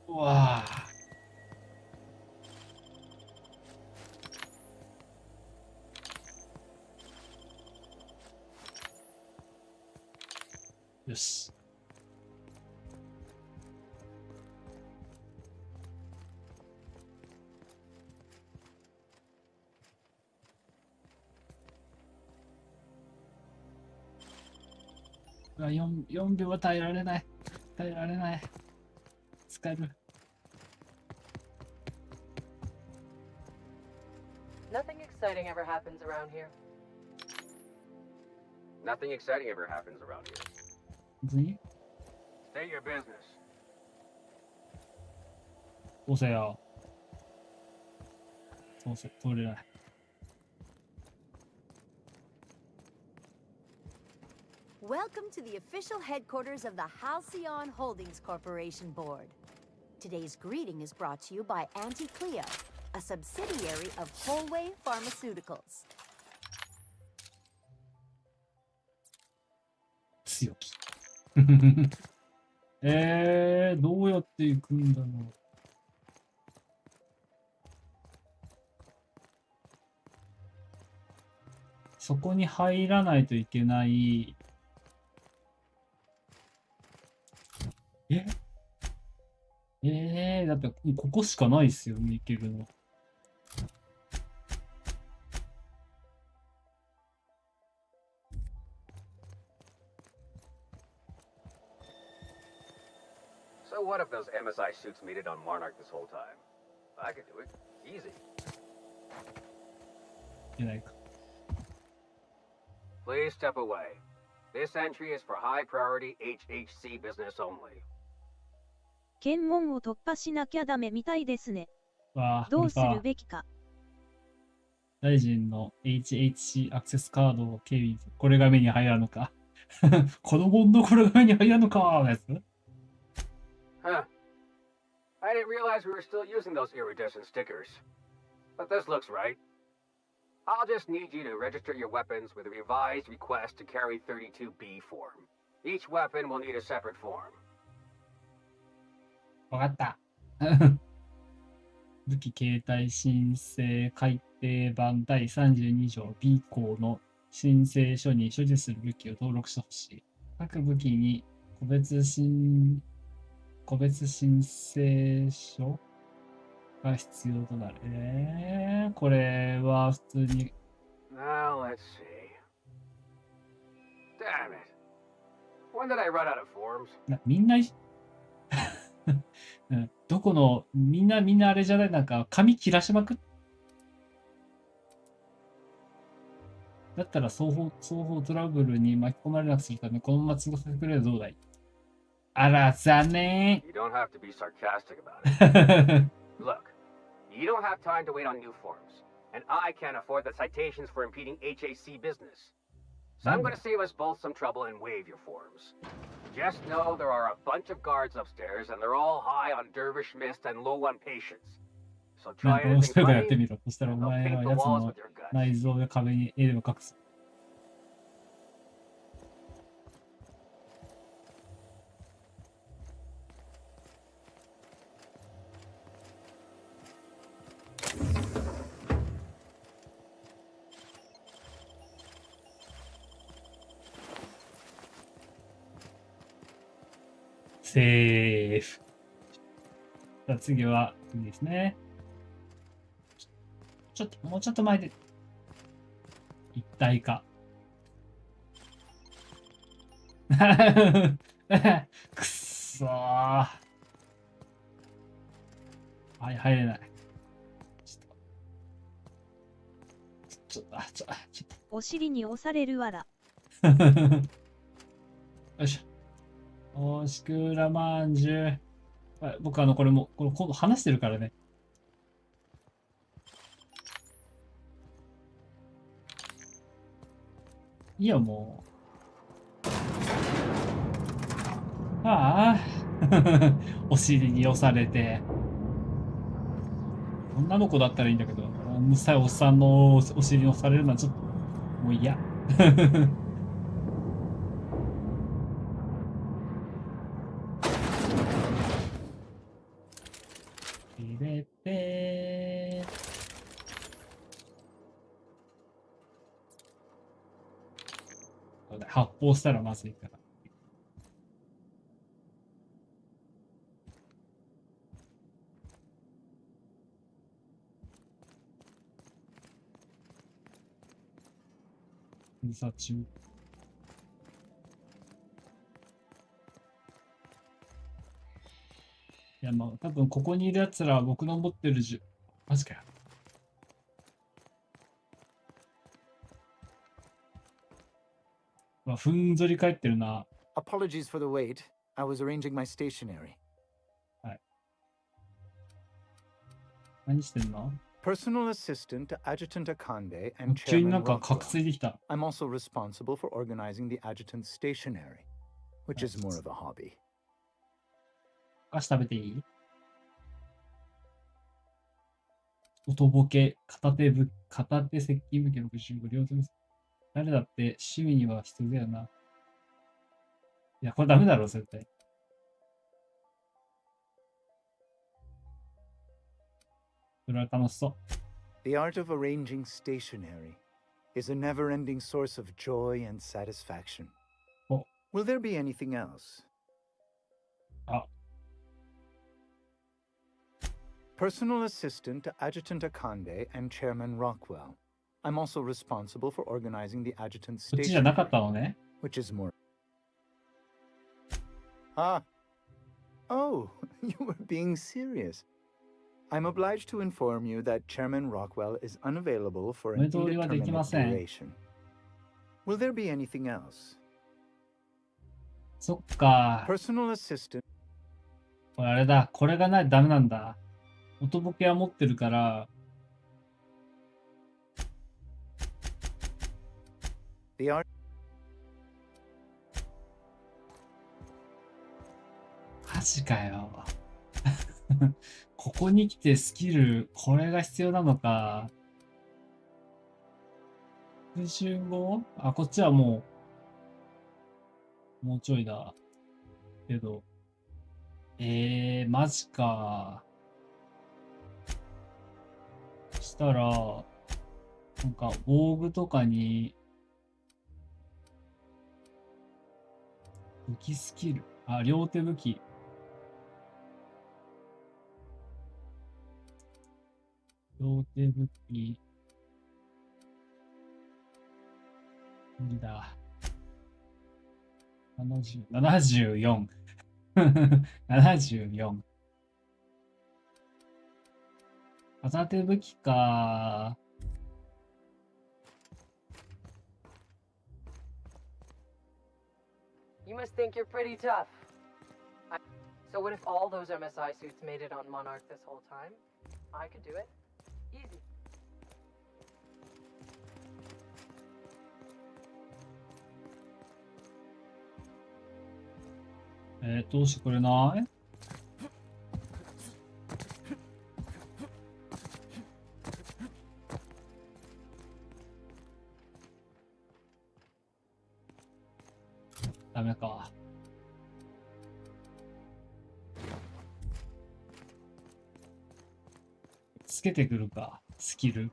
うわあ。よし。うわ、4秒は耐えられない。耐えられない。使える。Nothing exciting ever happens around here. Nothing exciting ever happens around here. State your business. どうせよ。そうせ、通れない。Welcome to the official headquarters of the Halcyon Holdings Corporation Board. Today's greeting is brought to you by Auntie Cleo, a subsidiary of Wholeway Pharmaceuticals. 強き。どうやって行くんだろう。そこに入らないといけない。だってここしかないっすよね、行けるの。So what if those MSI suits made it on Monarch this whole time? I could do it. Easy. いけないか。Please step away. This entry is for high priority HHC business only. 検問を突破しなきゃダメみたいですね。わあ、どうするべきか。大臣の HHC アクセスカードを警備、これが目に入らんのか。子供のこれが目に入らんのかのやつ。Huh. I didn't realize we were still using those iridescent stickers. But this looks right. I'll just need you to register your weapons with a revised request to carry 32B form. Each weapon will need a separate form. わかった。武器携帯申請改訂版第32条 B 項の申請書に所持する武器を登録してほしい。各武器に個別申請書が必要となる。これは普通に。Now let's see. Damn it. When did I run out of forms? みんなどこのみんなあれじゃない、なんか紙切らしまくっだったら双方トラブルに巻き込まれなくするためこのまま通過させてくれるどうだい。あら残念。 You don't have to be sarcastic about it. Look, you don't have time to wait on new forms, and I can't afford the citations for impeding HAC business. So I'm going to save us both some trouble and waive your forms. Just know there are a bunch of guards upstairs, and they're all high on dervish mist and low on patience. So try anything funny, やってみろ。そしたらお前はやつの内臓で壁に絵を描く。セーフ。じゃあ次は、次ですね。もうちょっと前で。一体化。くっそー。はい、入れない。ちょっと。お尻に押されるわら。よいしょ。おしくらまんじゅう。僕これ今度話してるからね。いいよ、もう。ああ。お尻に押されて。女の子だったらいいんだけど、うるさいおっさんのお尻に押されるのはちょっと、もう嫌。発砲したらまずいから。封鎖中。いや、まあ、多分ここにいるやつらは僕の持ってるマジかよ。ふんぞり返ってるな。Apologies for the wait. I was arranging my stationery. はい。何してんの？ Personal assistant to Adjutant Akande and 急にな Chairman んか Rockwell. かくついてきた。I'm also responsible for organizing the adjutant's stationery, which is more of a hobby. お菓子食べていい？音ボケ、片手接近武器65両手です。誰だって趣味には必要だよな。いや、これダメだろ、絶対。それは楽しそう。The art of arranging stationery is a never-ending source of joy and satisfaction. Oh. Will there be anything else? Personal assistant to Adjutant Akande and Chairman Rockwell. I'm also responsible for organizing the Adjutant こっちじゃなかったのね。which is more. Ah. Oh, you were being serious. I'm obliged to inform you that Chairman Rockwell is unavailable for an indeterminate duration. Will there be anything else? そっか。 Personal assistant. これあれだ。これがないとダメなんだ。音ボケは持ってるから。The art. マジかよ。ここに来てスキル、これが必要なのか。復習後？あ、こっちはもうちょいだ。けど。マジか。そしたら、なんか、防具とかに、武器スキル。あ、両手武器。両手武器。無理だ。74。74。片手武器か。You must think you're pretty tough. So what if all those MSI suits made it on Monarch this whole time? I could do it. Easy. どうしてくれない？ダメか。つけてくるか、スキル。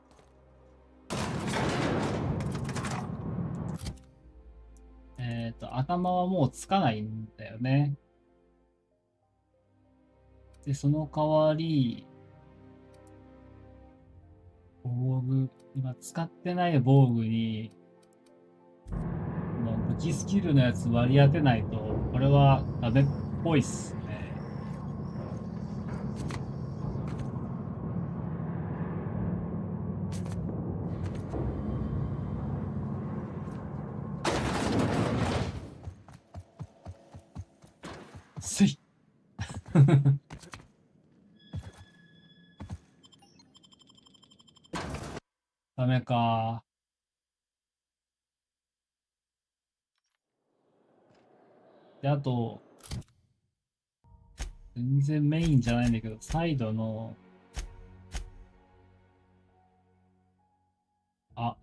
頭はもうつかないんだよね。で、その代わり、防具、今使ってない防具に、武器スキルのやつ割り当てないと、これはダメっぽいっすね。すいダメか。で、あと、全然メインじゃないんだけど、サイドの、あ、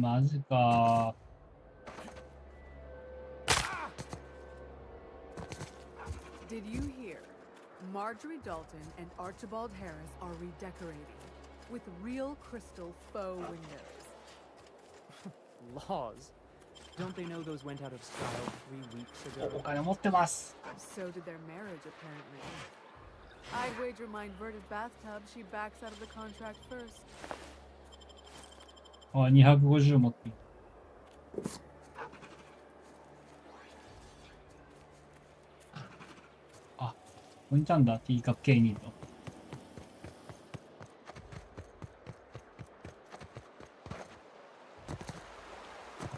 マジか。Did you hear? Marjorie Dalton and Archibald Harris are redecorating with real crystal faux windows. Laws. Don't they know those went out of style 3 weeks ago? お金持ってます。 So did their marriage, apparently. I'd wager my inverted bathtub she backs out of the contract first. あ、250持っている。あ、ここにいたんだ、ティーカップ K2 の。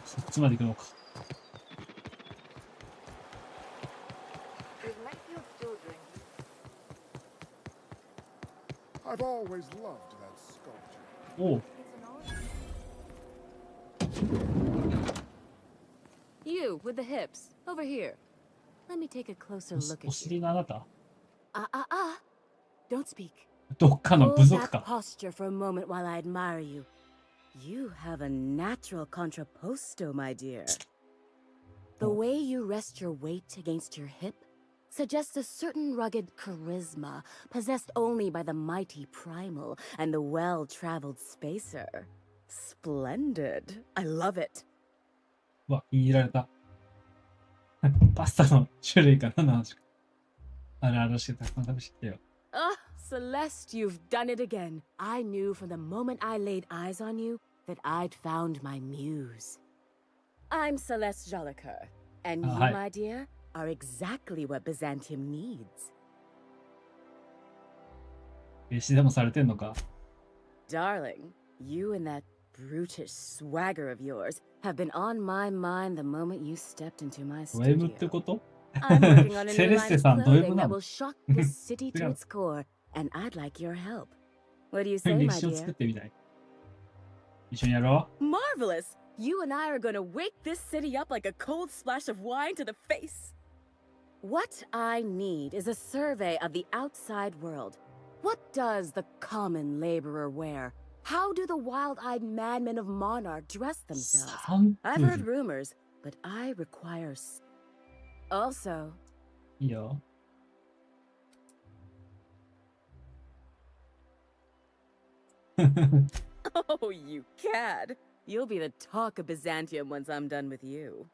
そっちまで行くのか。I've always loved that sculpture. おう。You with the hips, over here. Let me take a closer look お at 尻 you. のあなた Don't speak. どっかの部 Hold 族 that か。 posture for a moment while I admire you. You have a natural contrapposto, my dear. The way you rest your weight against your hip suggests a certain rugged charisma possessed only by the mighty primal and the well-traveled spacer. Splendid. I love it. うわ、言いられた。パスタの種類かなの話か。あれ、してたくさん食べしてよ。Ah, Celeste, you've done it again. I knew from the moment I laid eyes on you that I'd found my muse. I'm Celeste Jolicoeur, and you, hi. my dear, are exactly what Byzantium needs. 弟子でもされてんのか。 Darling, you and that brutish swagger of yours have been on my mind the moment you stepped into my ド M studio. ってこと I'm working on a セ new レス line テ of さんド M clothing な that の will shock this city to 違う its core, and I'd like your help. What do you say, 歴 my 史を作 dear? ってみたい。一緒にやろ Marvelous! You and I are gonna wake this city up like a cold splash of wine to the face. What I need is a survey of the outside world. What does the common laborer wear? How do the wild-eyed madmen of Monarch dress う。 themselves? サンプ I've heard ル。 rumors, but I require... Also, いいよ。oh, you cad. You'll be the talk of Byzantium once I'm done with you.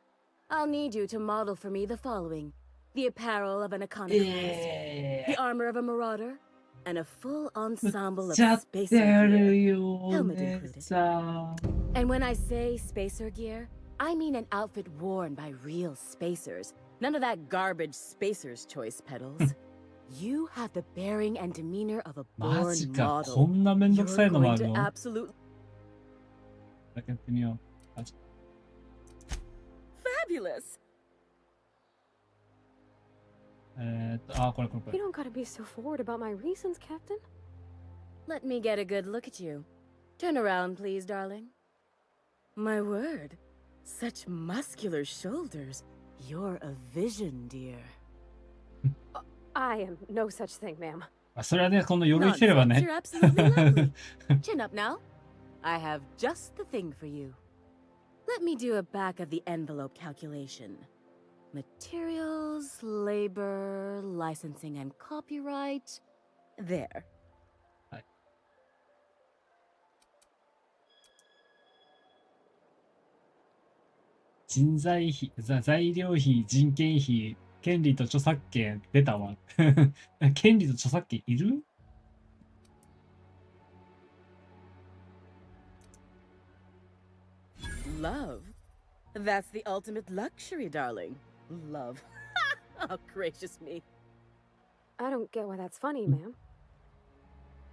I'll need you to model for me the following. The apparel of an iconoclast, the armor of a marauder, and a full ensemble of ちゃっ spacer てや gear. るよ、Helmet ね included. さ。 And when I say spacer gear, I mean an outfit worn by real spacers. None of that garbage spacer's choice pedals. You have the bearing and demeanor of a マ born ジか、 model. こんなめんど You're くさいのもあ going る to の absolutely だけやってみよう。あ fabulous. これこれこ You れ。 don't gotta be so forward about my reasons, Captain. Let me get a good look at you. Turn around, please, darling. My word. Such muscular shoulders. You're a vision, dear. I am no such thing, ma'am. あ、それはね、この鎧着てれば Nonsense, ね。 you're absolutely lovely. Chin up now. I have just the thing for you. Let me do a back of the envelope calculation. Materials, labor, licensing and copyright. There. 人材費、材料費、人件費、権利と著作権出たわ。権利と著作権いる？ Love. That's the ultimate luxury, darling. Love. Oh, gracious me. I don't get why that's funny, ma'am.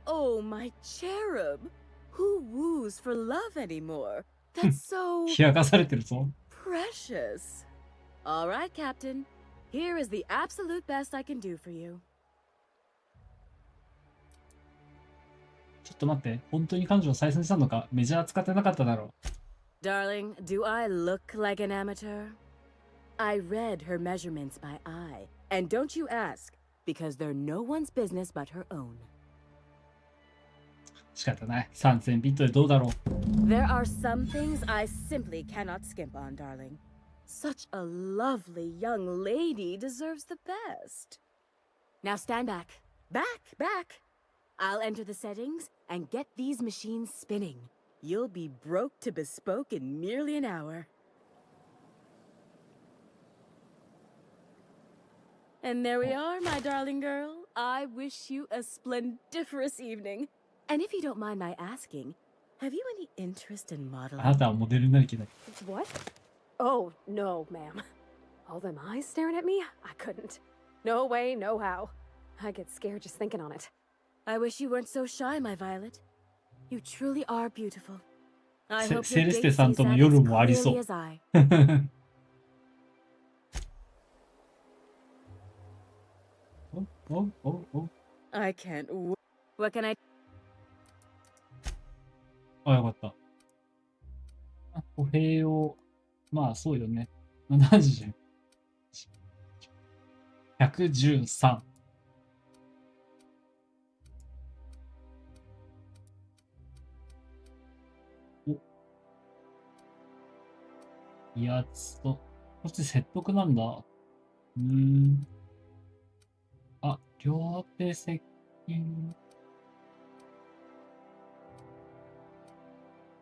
Oh, my cherub. Who woos for love anymore? That's so 冷やかされてるぞ。 precious. All right, Captain. Here is the absolute best I can do for you. ちょっと待って、本当に彼女を採寸したのか？メジャー使ってなかっただろう。 Darling, do I look like an amateur? I read her measurements by eye. And don't you ask, because they're no one's business but her own. 仕方ない。3000ビットでどうだろう。 There are some things I simply cannot skimp on, darling. Such a lovely young lady deserves the best. Now stand back. Back. I'll enter the settings and get these machines spinning. You'll be broke to bespoke in merely an hour. And there we are, my darling girl. I wish you a splendiferous evening. And if you don't mind my asking, have you any interest in あ modeling? なたはモデルになる気だ。 What? Oh, no, ma'am. All them eyes staring at me? I couldn't. No way, no how. I get scared just thinking on it. I wish you weren't so shy, my Violet. You truly are beautiful. I セ hope セ your レステ date さん sees との that 夜 as もありそ clearly う。 as I. I can't w- What can I... あ、よかった。あ、歩兵を、まあそうよね。70。113。いやつと、こっち説得なんだ。あ、両手接近。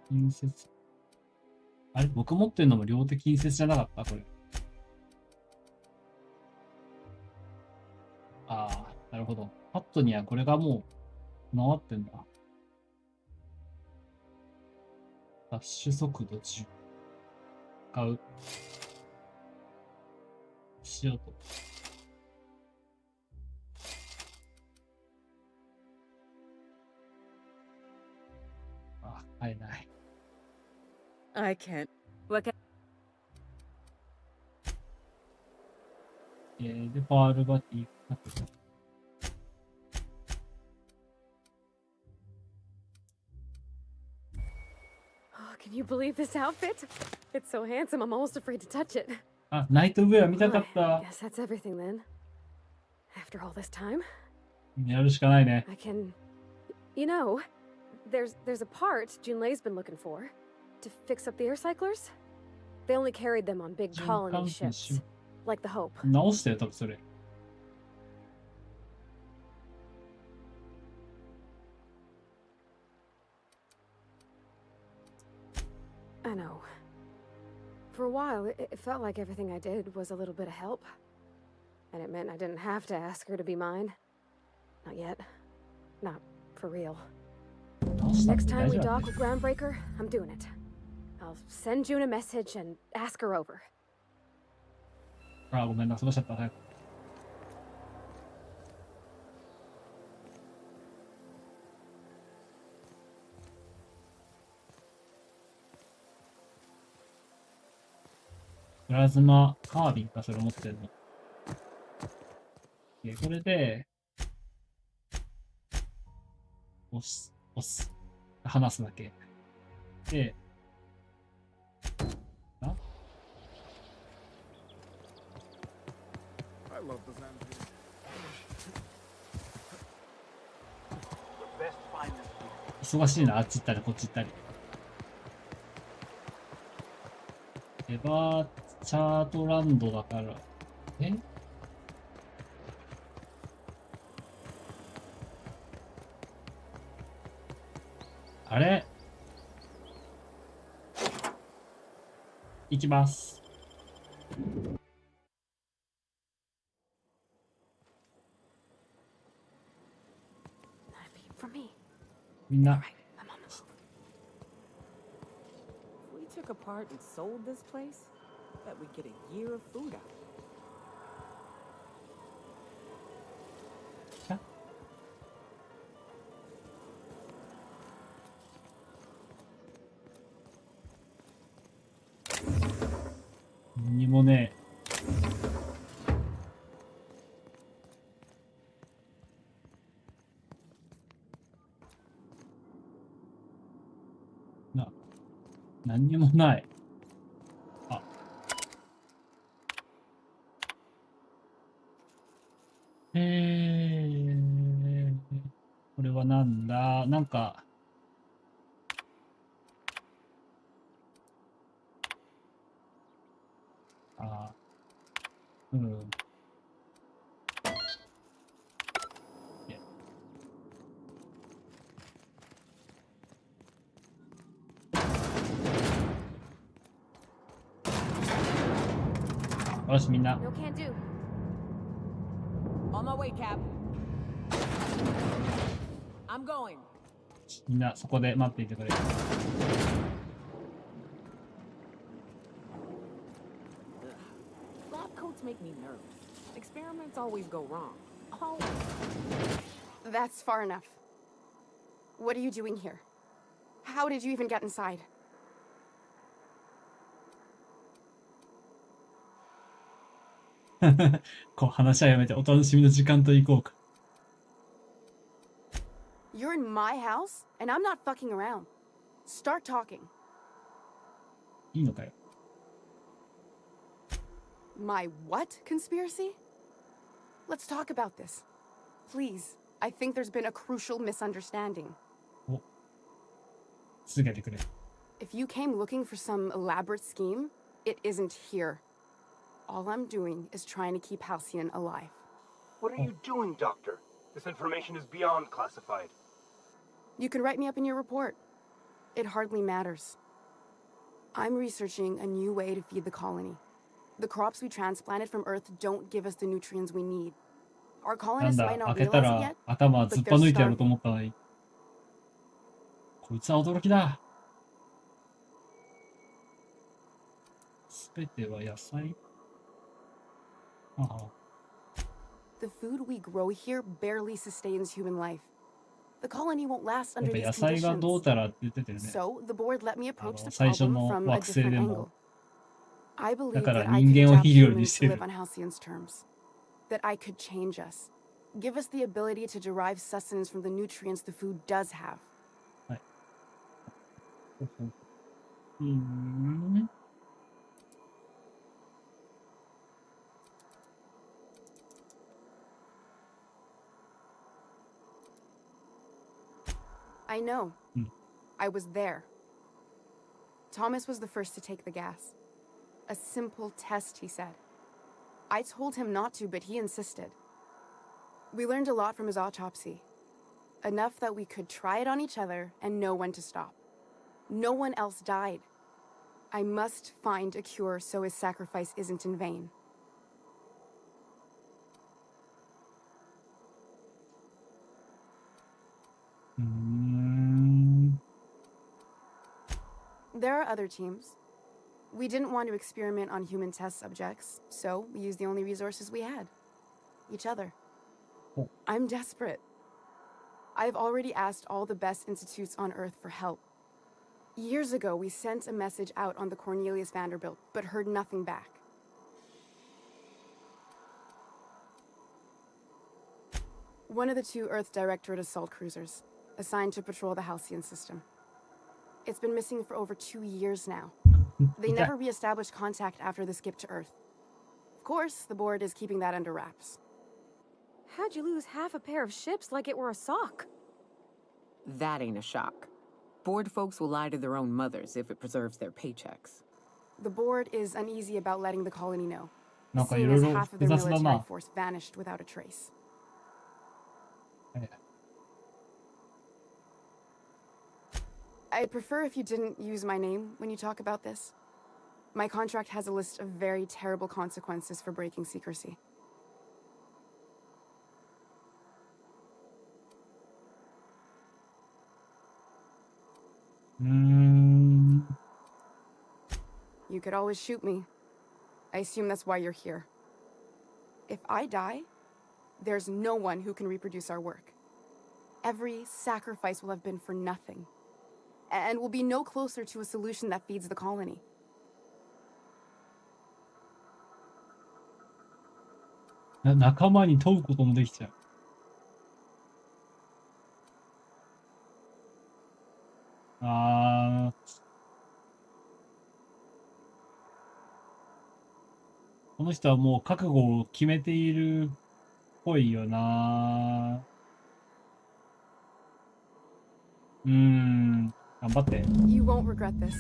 近接。あれ、僕持ってるのも両手近接じゃなかったこれ。ああ、なるほど。パッドにはこれがもう、回ってんだ。ダッシュ速度10。使う。しようと。あ、買えない。I can't. What can... で、パールバティ。Oh, can you believe this outfit? It's so handsome, I'm almost afraid to touch it. あ、ナイトウェア見たかった。Guess that's everything then. After all this time, やるしかないね。I can... You know, there's a part Junlei's been looking for to fix up the air cyclers. They only carried them on big colony ships, like the Hope. 直してよ、多分それ。I know. For a while, it felt like everything I did was a little bit of help. And it meant I didn't have to ask her to be mine. Not yet. Not for real. Next time we dock with Groundbreaker, I'm doing it. I'll send June a message and ask her over. あ、ごめんな、そうしちゃった。早く。プラズマカービンか、それ持ってんの。これで、押す。離すだけ。で、忙しいな、あっち行ったりこっち行ったり。エバーチャートランドだから、あれ行きます。みんな。If we took apart and sold this place, bet we'd get a year of food out.何もねえ。何にもない。あ。これはなんだ？なんか。あ。うん。よし、みんな。No can do. On my way, Cap. I'm going. みんなそこで待っていてくれ。Lab coats make me nervous. Experiments always go wrong. Oh. That's far enough. What are you doing here? How did you even get inside? こう話はやめてお楽しみの時間と行こうか。You're in my house, and I'm not fucking around. Start talking. いいのかよ。My what conspiracy? Let's talk about this. Please, I think there's been a crucial misunderstanding. 続けてくれ。If you came looking for some elaborate scheme, It isn't here. All I'm doing is trying to keep Halcyon alive. What are you doing, Doctor? This information is beyond classified. You can write me up in your report. It hardly matters. I'm researching a new way to feed the colony. The crops we transplanted from Earth don't give us the nutrients we need. Our なん colonists だ、 might 開 not けた realize it ら yet, 頭 but ずっ they're ぱ抜いてやろうと starving. 思ったのに。こいつは驚きだ。すべては野菜。ああ。 The food we grow here barely sustains human life. The colony won't last や under っぱ these 野菜がどう conditions. たらって言ってたよね。 So the board let me approach the 最初 problem の from a 惑星 different で angle. も。 I だ believe から that I 人 could 間を adapt 肥料に humans して to る。 live on Halcyon's terms. That I could change us. Give us the ability to derive sustenance from the nutrients the food does have. はい。I know. I was there. Thomas was the first to take the gas. A simple test, he said. I told him not to, but he insisted. We learned a lot from his autopsy. Enough that we could try it on each other and know when to stop. No one else died. I must find a cure so his sacrifice isn't in vain. There are other teams. We didn't want to experiment on human test subjects, so we used the only resources we had. Each other. I'm desperate. I've already asked all the best institutes on Earth for help. Years ago, we sent a message out on the Cornelius Vanderbilt, but heard nothing back. One of the two Earth Directorate assault cruisers, assigned to patrol the Halcyon system. It's been missing for over 2 years now. They never re-established contact after the skip to Earth. Of course, the board is keeping that under wraps. How'd you lose half a pair of ships like it were a sock? That ain't a shock. Board folks will lie to their own mothers if it preserves their paychecks. The board is uneasy about letting the colony know, なんかい seeing ろい as ろ half 複 of their 雑だ military な。 force vanished without a trace. I'd prefer if you didn't use my name when you talk about this. My contract has a list of very terrible consequences for breaking secrecy. You could always shoot me. I assume that's why you're here. If I die, there's no one who can reproduce our work. Every sacrifice will have been for nothing. And we'll be no closer to a solution that feeds the colony. "仲間に問うこともできちゃう。あー。この人はもう覚悟を決めているっぽいよな。頑張って。You won't regret this.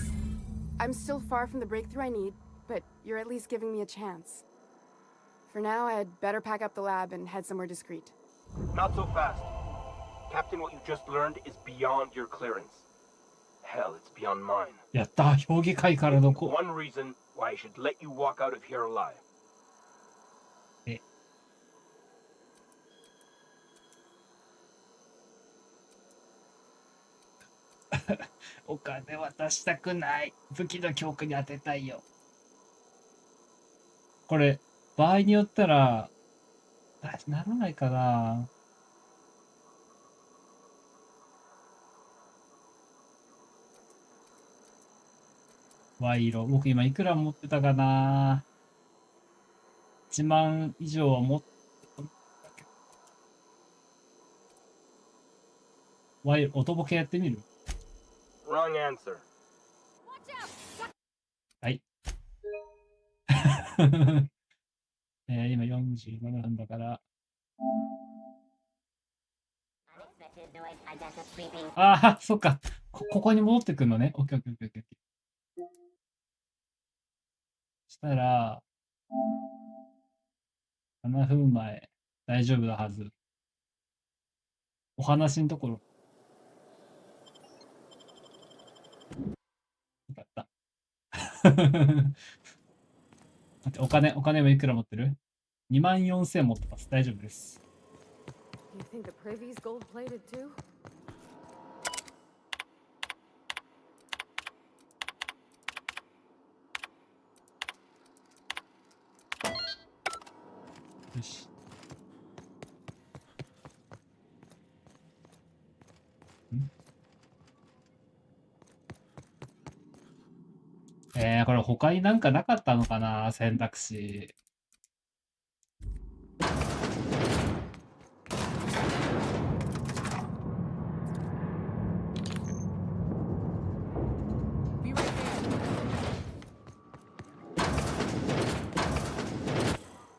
I'm still far from the breakthrough I need, but you're at least giving me a chance. For now, I'd better pack up the lab and head somewhere discreet. Not so fast. Captain, what you just learned is beyond your clearance. Hell, it's beyond mine. やった、評議会からのOne reason why I should let you walk out of here alive. お金渡したくない。武器の強化に当てたいよ。これ、場合によったら、ならないかな。賄賂。僕今いくら持ってたかな。1万以上は持ってたんだけど。賄賂、音ボケやってみる？ Wrong answer. はい。今47分だから。ああ、そっか。ここに戻ってくるのね。オッケーオッケーオッケーオッケー。したら、7分前、大丈夫なはず。お話のところ。よかった。待って、お金はいくら持ってる ?24,000 持ってます。大丈夫です。You think the privy's gold-plated too? よし。これ他になんかなかったのかな、選択肢。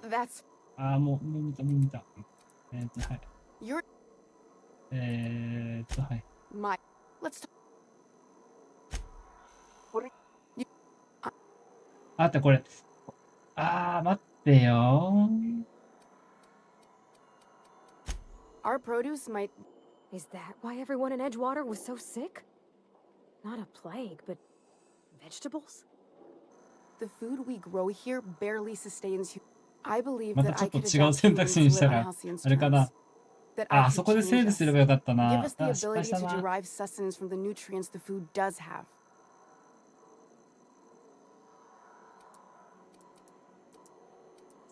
That's ああ、もう見た。はい。 your はい。 my. Let's talk. あってこれ。待ってよ。 Our produce might. Is that why everyone in Edgewater was so sick? Not a plague, but vegetables? The food we grow here barely sustains you. I believe また that ちょ I っと could 違う adapt 選択 humans 肢 to にした live on ら、 Halcyon's あれかな。 terms. That I そ could こでセー change ブすれ us. ばよかったな。 Give us the 失敗 ability した to な。 derive sustenance from the nutrients the food does have.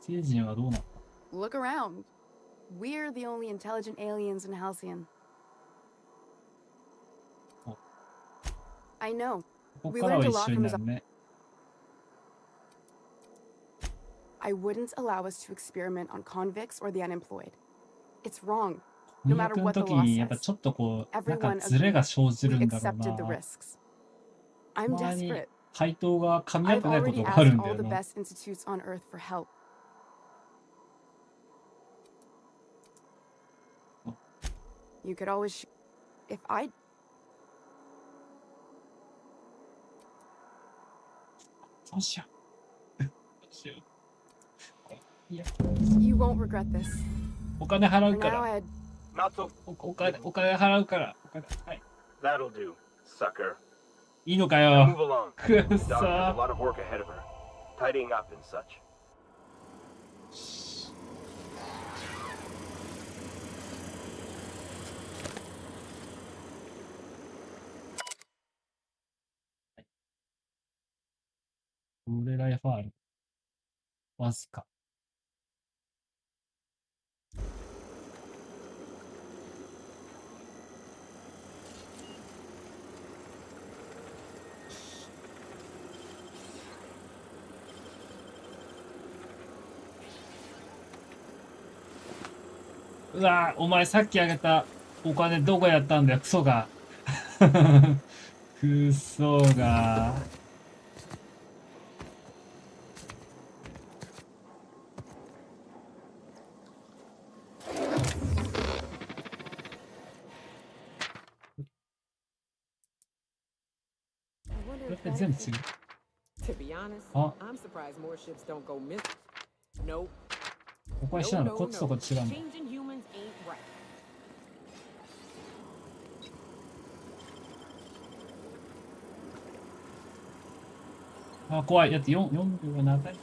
星人はどうなった？ Look around. We're the only intelligent aliens in Halcyon. I know. ここ We からは learned a 一 lot 緒に from な his. るね。 I wouldn't allow us to experiment on convicts or the unemployed. It's wrong. No 翻 matter 訳の what the 時 law にやっぱ says. ちょっとこう、なんか Everyone ズレが agreed. 生じ We るんだろう accepted the な。 risks. た I'm まに desperate. 回答が噛み合っ I've てないこ already とがある asked んだ all よ the な。 best institutes on Earth for help. You could always if I そうしよう。どうしよう。いや、 You won't regret this. お金払う For か now, ら。 I'd お金払うから。はい。 That'll do, sucker. いいのか Now よ。 move along. くっ Dawn そ has a lot of work ahead of her, tidying up and such. ウレライファール。わずか。うわお前さっきあげたお金どこやったんだよ、クソが。クソが。これって全部違う。 To be honest, Huh? I'm surprised more ships don't go missing. Nope. ここは一緒なの？こっちとこっち違うんだ。 Changing humans ain't right. あ、怖い。だって4秒が長い。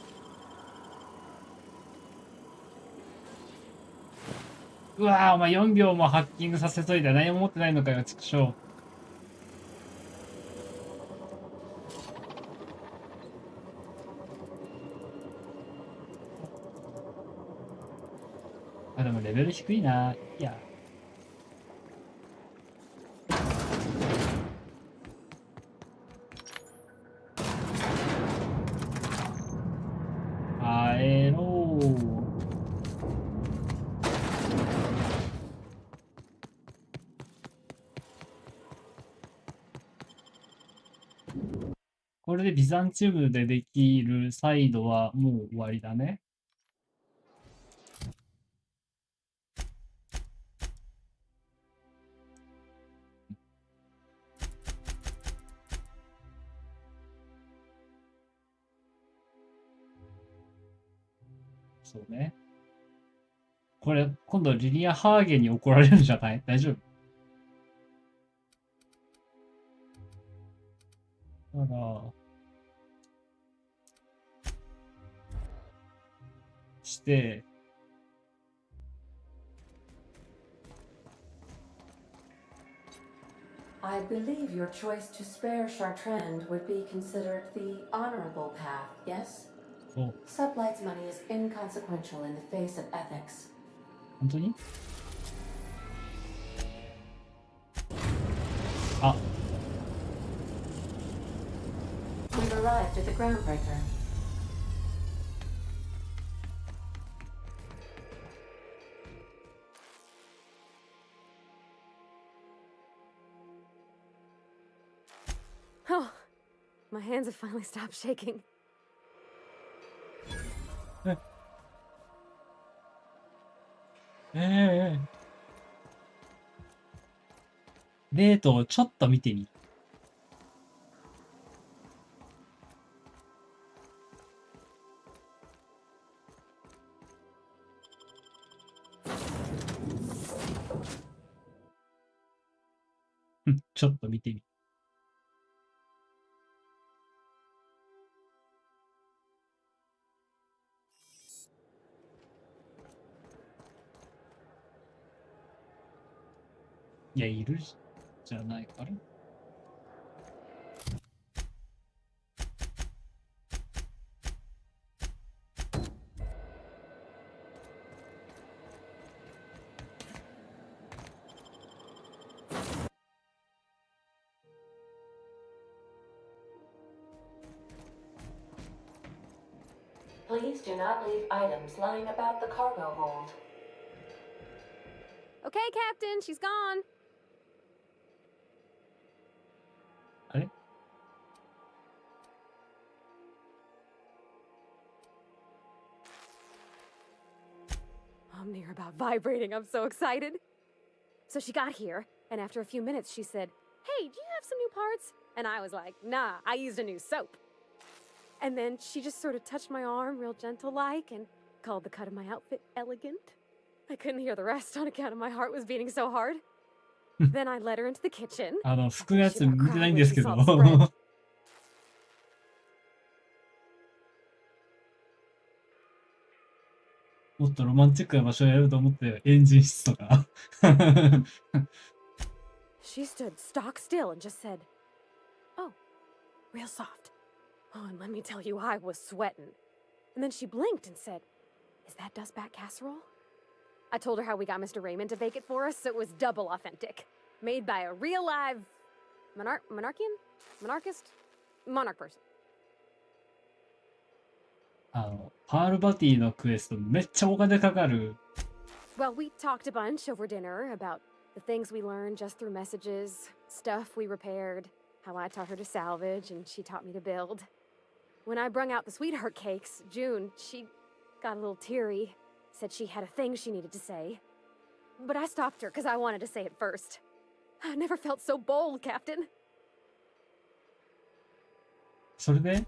うわー、お前4秒もハッキングさせといて何も持ってないのかよ、畜生。あ、でもレベル低いな。いや。帰ろう。これでビザンチウムでできるサイドはもう終わりだね。そうね。これ、今度リニアハーゲンに怒られるんじゃない？大丈夫？だから、して、I believe your choice to spare Chartrand would be considered the honorable path, yes? Oh. Sublight's money is inconsequential in the face of ethics. 本当に？あ。We've arrived at the groundbreaker. Oh, my hands have finally stopped shaking. デートをちょっと見てみ。ちょっと見てみ。いや、いるじゃないかな。Please do not leave items lying about the cargo hold. Okay, Captain, she's gone. あれ？ I'm near about vibrating. I'm so excited. So she got here, and after a few minutes, she said, "Hey, do you have some new parts?" And I was like, "Nah, I used a new soap." And then she just sort of touched my arm real gentle-like and called the cut of my outfit elegant. I couldn't hear the rest on account of my heart was beating so hard. Then I led her into the kitchen. 服のやつ見てないんですけど。もっとロマンチックな場所をやると思って、エンジン室とか。She stood stock still and just said, "Oh, real soft." Oh, and let me tell you, I was sweating. And then she blinked and said, "Is that dustbat casserole?" I told her how we got Mr. Raymond to bake it for us, so it was double authentic. Made by a real live monarch person. パールバティのクエストめっちゃお金かかる。Well, we talked a bunch over dinner about the things we learned just through messages, stuff we repaired, how I taught her to salvage and she taught me to build. When I brung out the sweetheart cakes, June, she got a little teary, said she had a thing she needed to say. But I stopped her because I wanted to say it first. I never felt so bold, Captain. それで?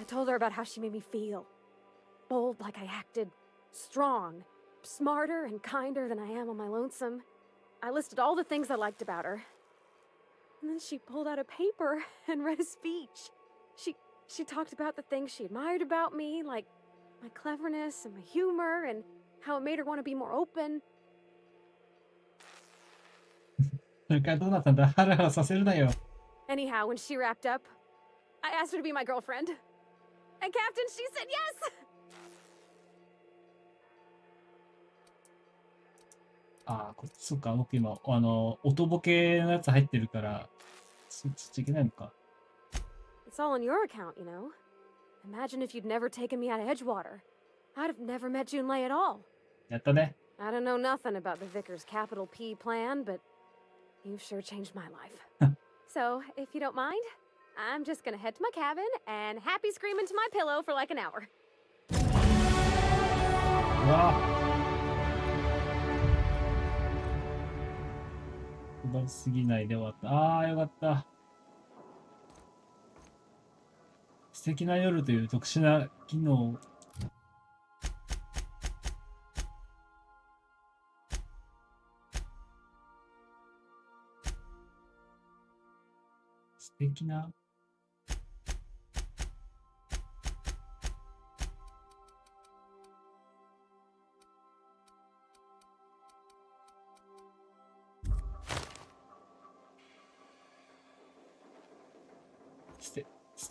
I told her about how she made me feel. Bold like I acted, strong, smarter and kinder than I am on my lonesome. I listed all the things I liked about her. And then she pulled out a paper and read a speech. She talked about the things she admired about me, like my cleverness and my humor, and how it made her want to be more open. それからどうなったんだ？ハラハラさせるなよ。Anyhow, when she wrapped up, I asked her to be my girlfriend. And Captain, she said yes! そっか、僕今、音ボケのやつ入ってるから、そっちいけないのか。It's all on your account, you know. Imagine if you'd never taken me out of Edgewater. I'd have never met Junlei at all. やったね。I don't know nothing about the Vicar's capital P plan, but you've sure changed my life. So, if you don't mind, I'm just gonna head to my cabin and happy scream into my pillow for like an hour. うわ配りすぎないで終わった。よかった。素敵な夜という特殊な機能。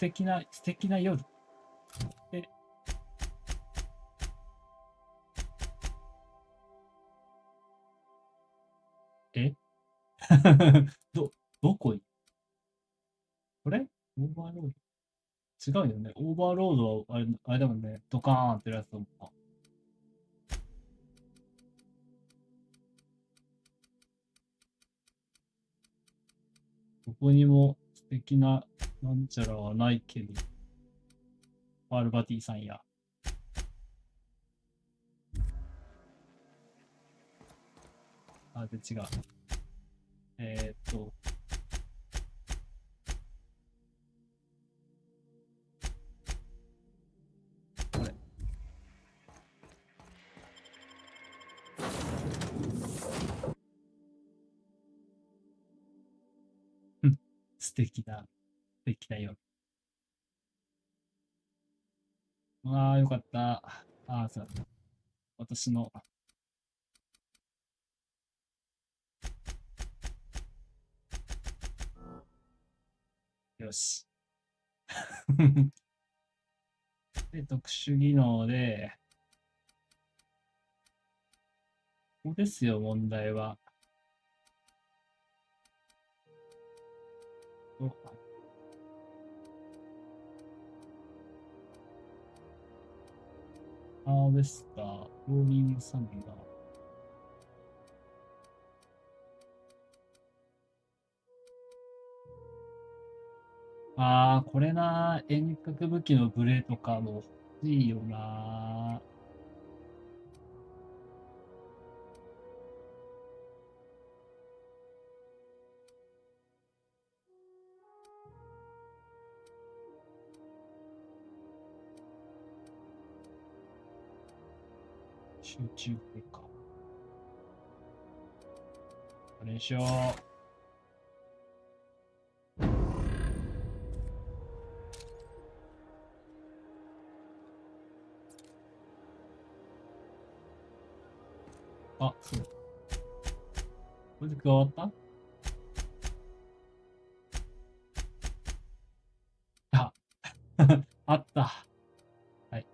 敵な素敵な夜。えどここれオーバーロード違うよね。オーバーロードはあれだもんね。ドカーンってやつだもんな。ここにも素敵ななんちゃらはないけど。パールバティさんや。あ、で違う。これ。素敵な夜。ああ、よかった。ああ、そうだ。私の。よし。で、特殊技能で、ここですよ、問題は。ハーベスター、ローリングサンダー。ああ、これな、遠隔武器のブレとかも欲しいよな。集中砲か。これにしよう。あ、そう。これで加わったあ、あった。はい。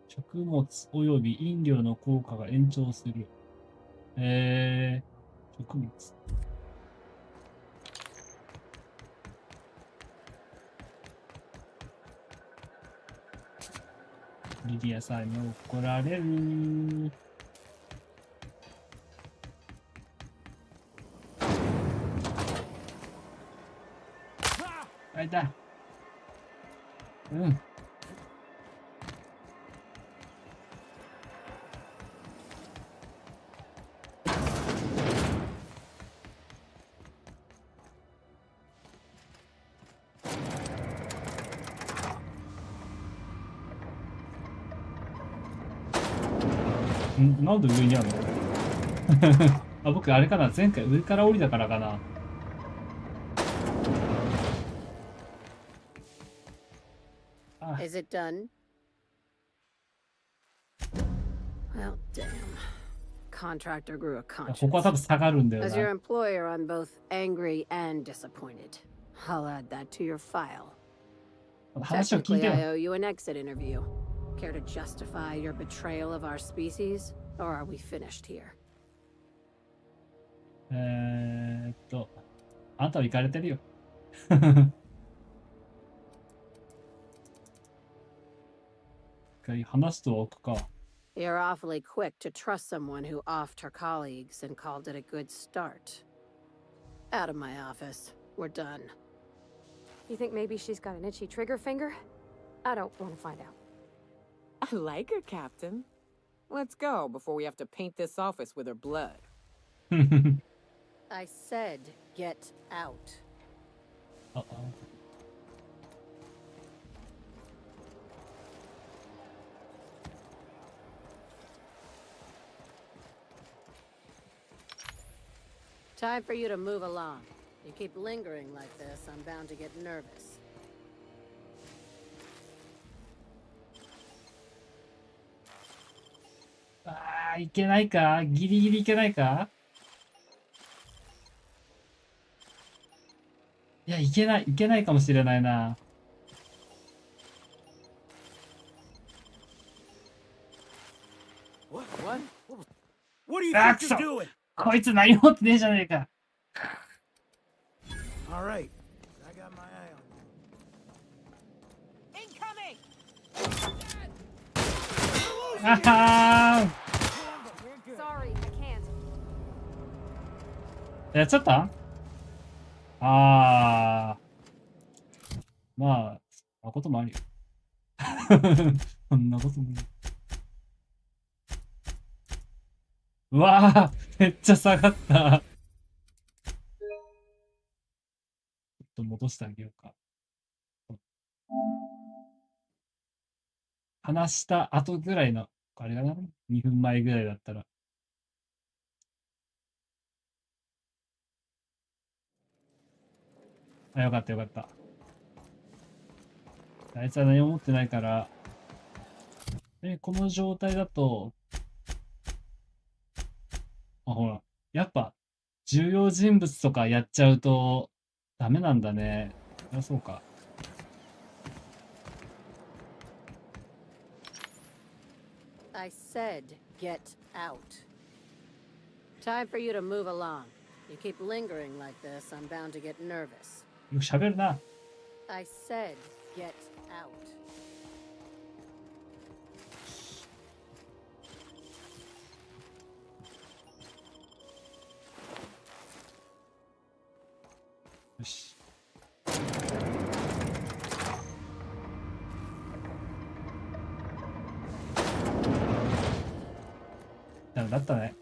食物及び飲料の効果が延長する。食物。リディアさんに怒られる。あいた。うん。なんで上にあるのあ、僕あれかな、前回上から降りたからかな。Is it done? Well, damn. Contractor grew a conscience. ここは多分下がるんだよ As な。 your employer, I'm both angry and disappointed. I'll add that to your file. 話を聞い Technically, て I よ。 owe you an exit interview. Care to justify your betrayal of our species? Or are we finished here? あんたは行かれてるよ。一回話すとは置くか。You're awfully quick to trust someone who offed her colleagues and called it a good start. Out of my office. We're done. You think maybe she's got an itchy trigger finger? I don't want to find out. I like her, Captain. Let's go before we have to paint this office with her blood. I said get out. Uh-oh. Time for you to move along. You keep lingering like this, I'm bound to get nervous. ああ、いけないか、ギリギリいけないか。いや、いけないかもしれないな。あ、くそ、こいつ何も持ってねえじゃねえか。All right.あはSorry, I can't. ー。やっちゃった？ああ。まあ、そんなこともあるよ。そんなこともある。うわあ、めっちゃ下がった。ちょっと戻してあげようか。話した後ぐらいの、あれかな ?2 分前ぐらいだったら。あ、よかったよかった。あいつは何も持ってないから、この状態だと、あ、ほら、やっぱ、重要人物とかやっちゃうと、ダメなんだね。そりゃそうか。I said get out. Time for you to move along. You keep lingering like this, I'm bound to get nervous. よく喋るな。I said get out. よし。だったね。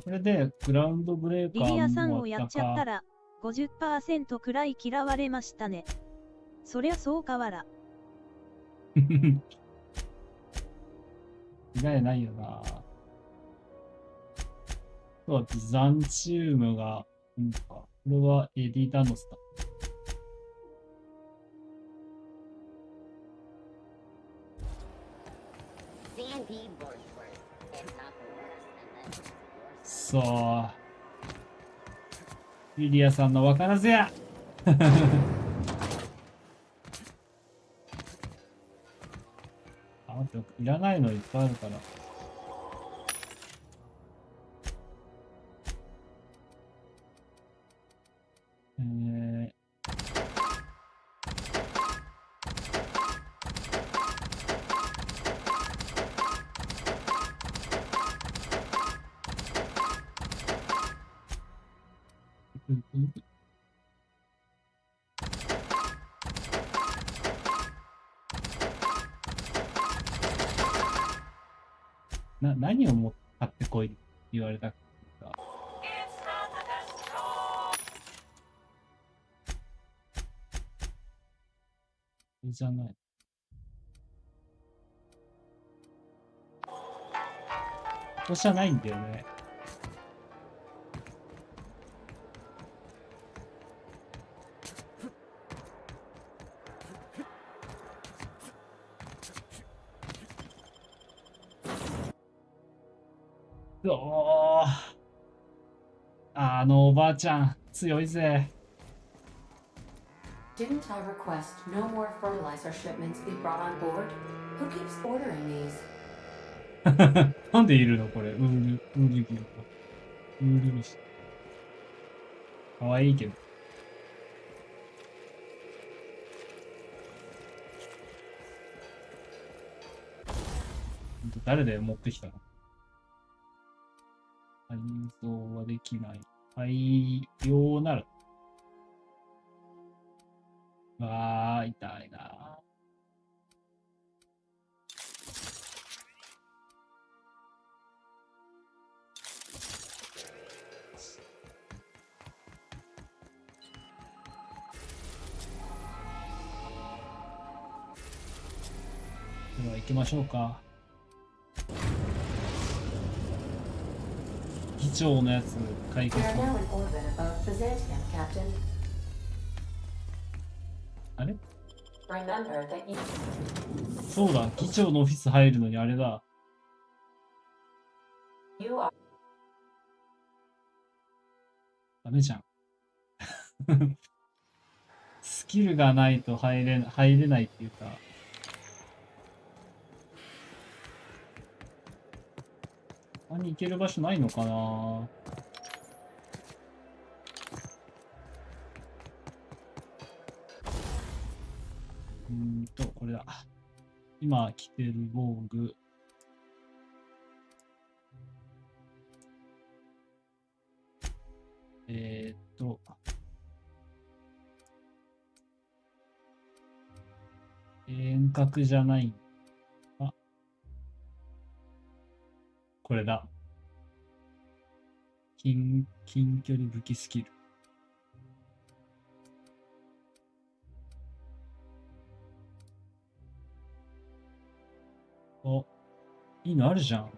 これでグラウンドブレーカーリリアさんもをやっちゃったら 50% くらい嫌われましたね。そりゃそうかわら。嫌いないよな。そうだ、ザンチウムが、これはエディダノスだ。そう。リリアさんのわからずや。あ、待って、いらないのいっぱいあるから。何を買ってこいって言われたか。それじゃない。ここじゃないんだよね。あのおばあちゃん強いぜ。Didn't I request no more fertilizer shipments be brought on board? Who keeps ordering these? なんでいるのこれ。ウール牛か。ウール牛。かわいいけど。誰で持ってきたの？改造はできない。改良なら。わあ、痛いな。では行きましょうか。技長のやつ解決。あれ？そうだ、議長のオフィス入るのにあれだ。ダメじゃん。スキルがないと入れないっていうか。他に行ける場所ないのかな。これだ。今着てる防具。遠隔じゃない。あ、これだ。近距離武器スキル。お、いいのあるじゃん。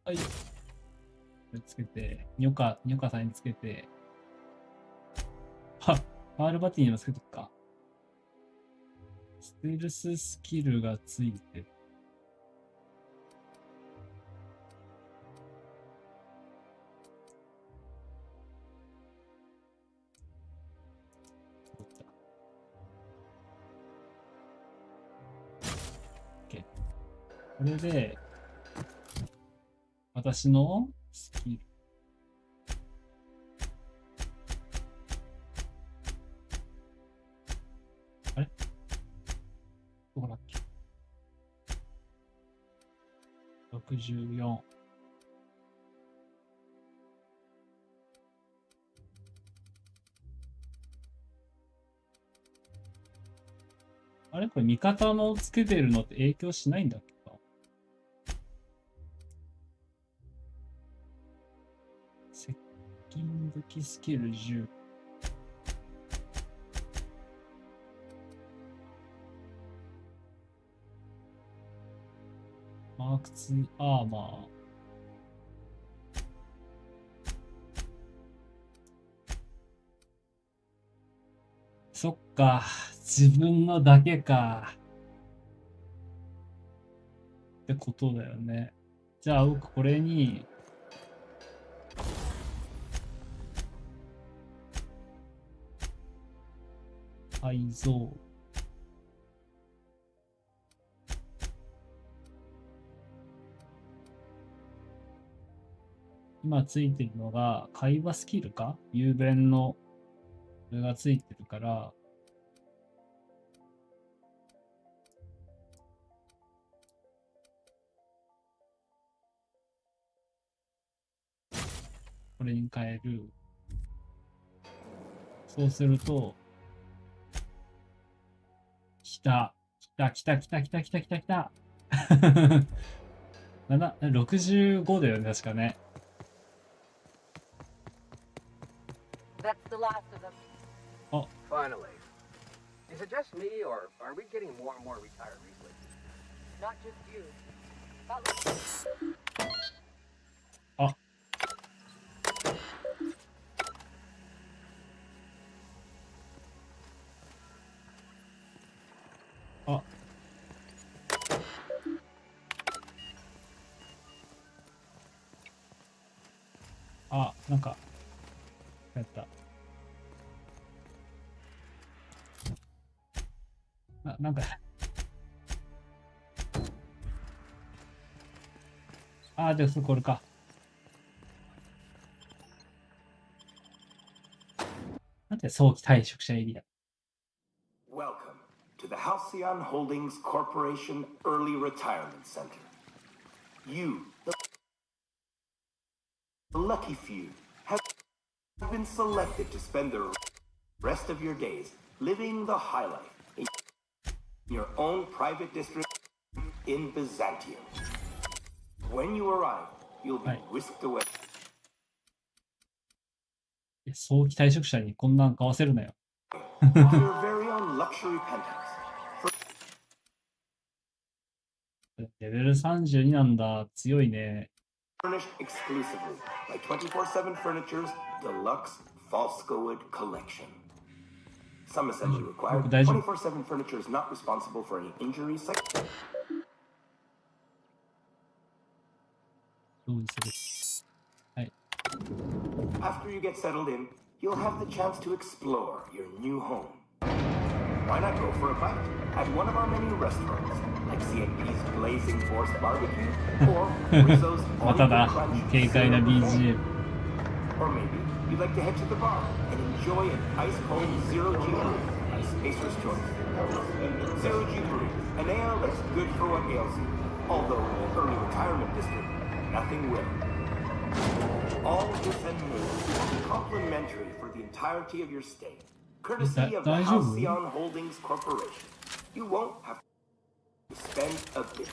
はい。これつけて、ニョカさんにつけて、は、パールバティにもつけとくか。ステルススキルがついてる。これで、私のスキル。あれ？どこだっけ？ 64。あれこれ味方のつけてるのって影響しないんだっけか？接近武器スキル10。マーク2アーマー。そっか。自分のだけか。ってことだよね。じゃあ僕これに、改造。今ついてるのが会話スキルか？雄弁のこれがついてるから、これに変える。そうすると、来た。65だよね、確かね。Oh. Finally. Is it just me, or are we getting more and more retirees lately? Not just you. Oh. Oh. あ、なんか、やった。なんか、あ、で、これか。なんで早期退職者エリア。Welcome to the Halcyon Holdings Corporation Early Retirement Center. You, the lucky few, have been selected to spend the rest of your days living the high life in your own private district in Byzantium. When you arrive, you'll be whisked away. 早期退職者にこんなん買わせるなよ。To your very own luxury penthouse. レベル32なんだ。強いね。Furnished exclusively by 24/7 Furniture's Deluxe Falscowood Collection. Some essentially require 24/7 Furniture is not responsible for any injuries. After you get settled in, you'll have the chance to explore your new home. Why not go for a bite at one of our many restaurants, like CNP's Blazing Force Barbecue or Rizzo's All-You-Can-Crunch. Or maybe you'd like to head to the bar and enjoy an ice-cold zero-G brew by Spacer's Choice. Zero-G brew, an ale that's good for what ails you. Although in the early retirement district, nothing will. All this and more will be complimentary for the entirety of your stay, courtesy of the Halcyon Holdings Corporation. You won't have to spend a bit.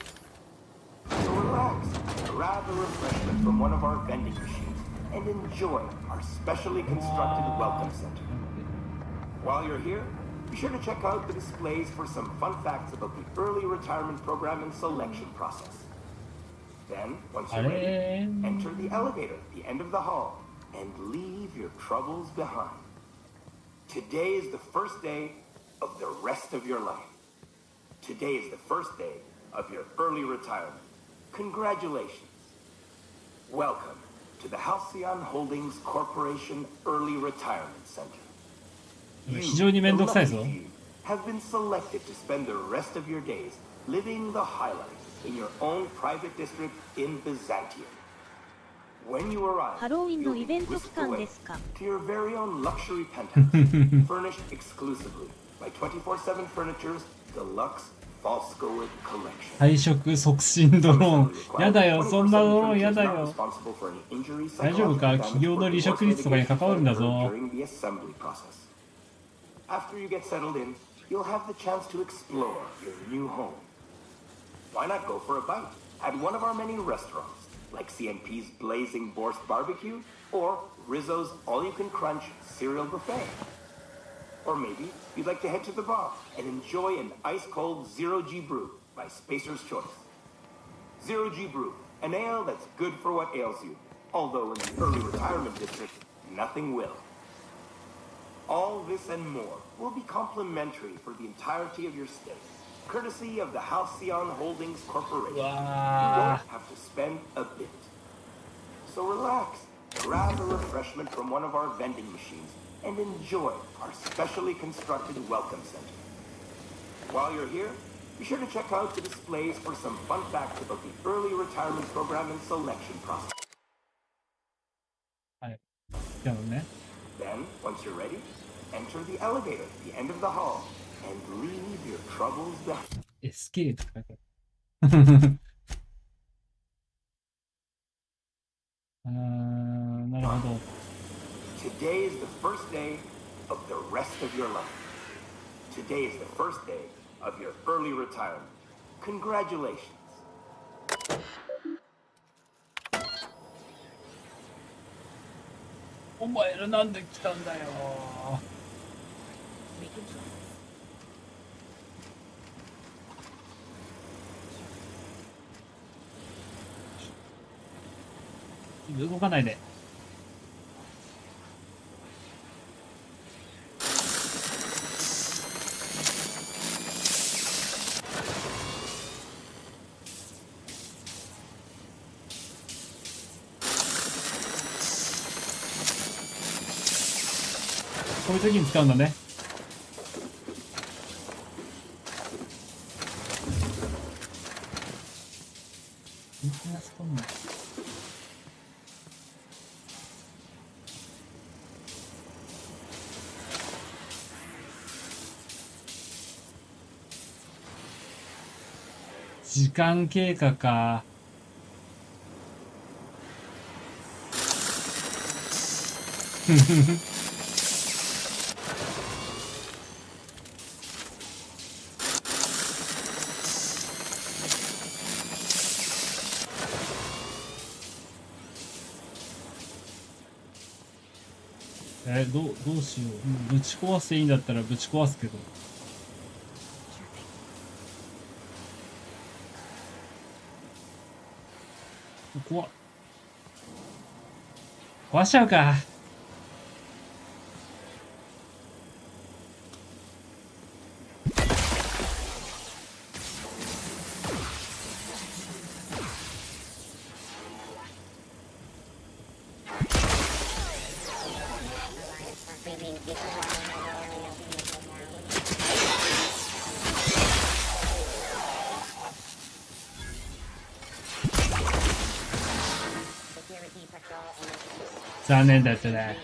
So relax, grab a refreshment from one of our vending machines, and enjoy our specially constructed welcome center. While you're here, be sure to check out the displays for some fun facts about the early retirement program and selection process. Then, once you're ready, enter the elevator at the end of the hall and leave your troubles behind. Today is the first day of the rest of your life. Today is the first day of your early retirement. Congratulations. Welcome to the Halcyon Holdings Corporation Early Retirement Center. You, the lucky few, have been selected to spend the rest of your days living the high life in your own private district in Byzantium. When you arrive, you'll be whisked away to your very own luxury penthouse, furnished exclusively by 24/7 Furniture's Deluxe Falscowood Collection. 退職促進ドローン。やだよ、そんなドローンやだよ。大丈夫か？企業の離職率とかに関わるんだぞ。After you get settled in, you'll have the chance to explore your new home. Why not go for a bite at one of our many restaurants, like CNP's Blazing Force Barbecue or Rizzo's All-You-Can-Crunch Cereal Buffet? Or maybe you'd like to head to the bar and enjoy an ice-cold zero-G brew by Spacer's Choice. Zero-G brew, an ale that's good for what ails you, although in the early retirement district, nothing will. All this and more will be complimentary for the entirety of your stay, courtesy of the Halcyon Holdings Corporation. You won't have to spend a bit. So relax, grab a refreshment from one of our vending machines, and enjoy our specially constructed welcome center. While you're here, be sure to check out the displays for some fun facts about the early retirement program and selection process. Then, once you're ready, enter the elevator at the end of the hall and leave your troubles behind. Escape. なるほど。Today is the first day of the rest of your life. Today is the first day of your early retirement. Congratulations. お前らなんで来たんだよ。動かないで。こういう時に使うんだね。時間経過か。どうしよう。ぶち壊していいんだったらぶち壊すけど。怖っ。壊しちゃうか。残念だったね。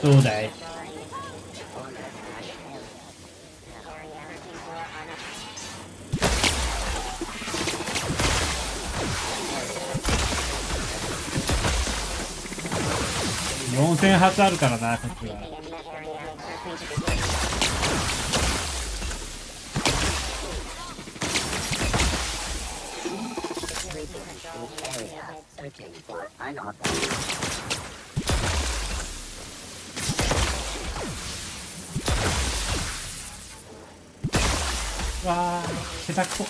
どうだい？4000発あるからな、こっちは。わあ、下手くそ。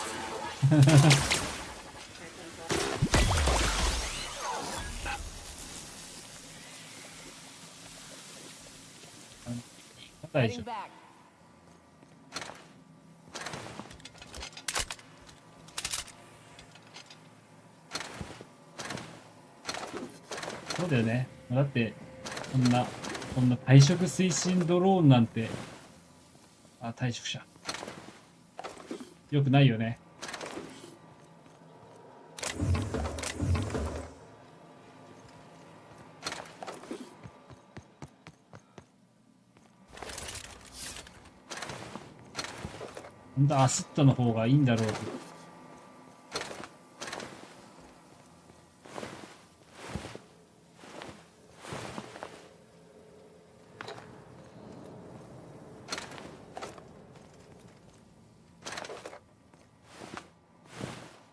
大丈夫。そうだよね。だってこんな退職推進ドローンなんて、あ、退職者。よくないよね。本当アシットの方がいいんだろうと。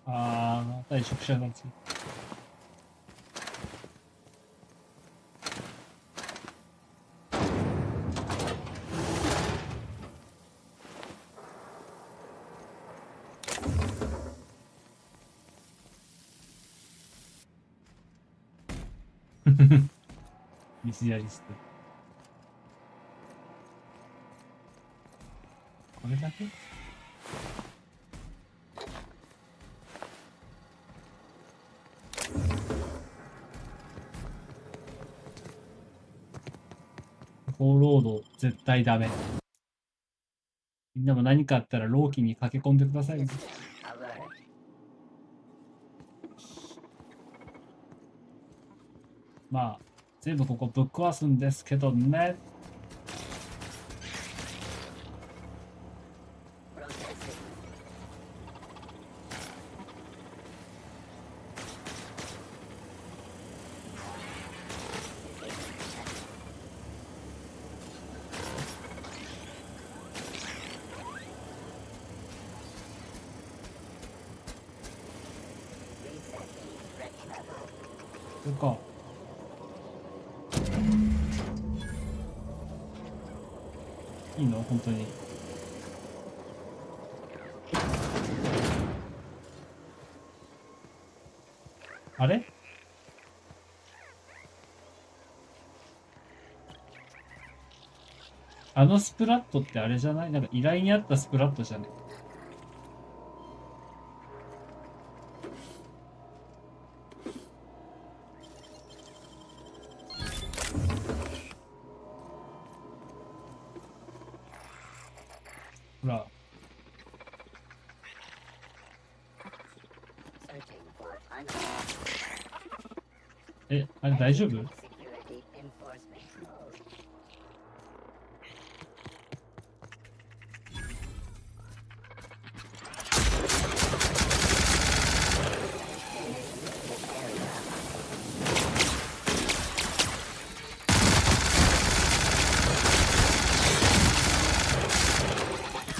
ああ、退職者なんですよ。ミスやリスト。これだけ？フォーロード絶対ダメ。みんなも何かあったらローキに駆け込んでください。まあ全部ここぶっ壊すんですけどね。そっか。いいの？本当に。あれ？あのスプラットってあれじゃない？なんか依頼にあったスプラットじゃね？ほら。え、あれ大丈夫？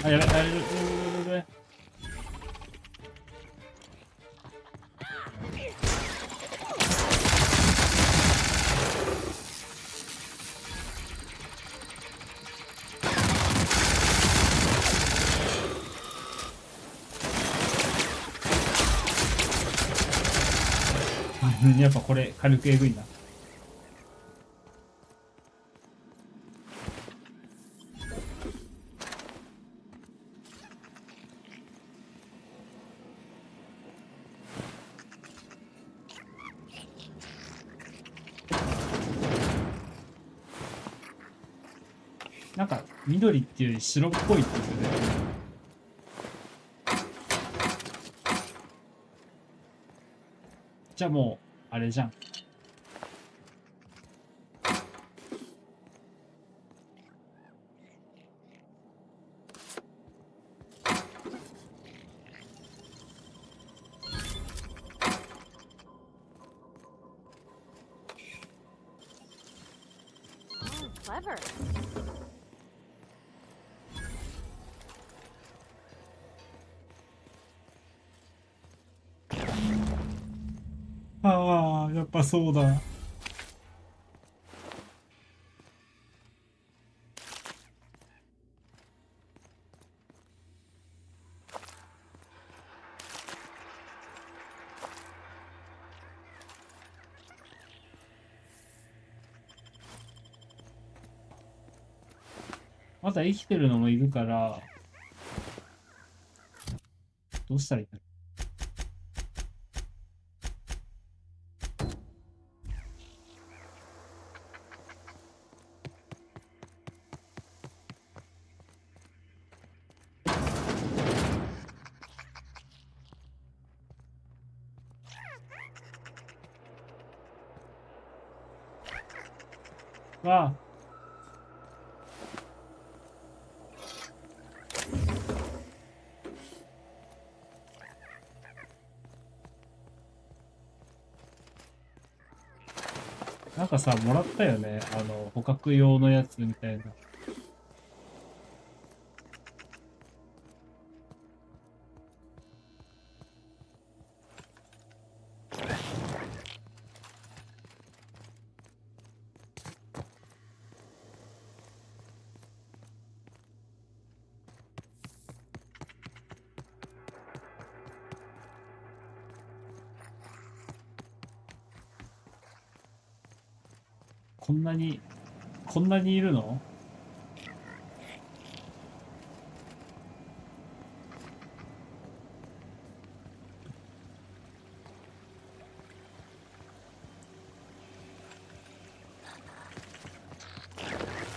あ、やべ、やべ。やっぱこれ軽くえぐいな。なんか緑っていうより白っぽいってことだよね。じゃあもうあれじゃん。Clever. ああ、やっぱそうだ。まだ生きてるのもいるから、どうしたらいいんだろう。わあ。なんかさ、もらったよね。捕獲用のやつみたいな。こんなにいるの？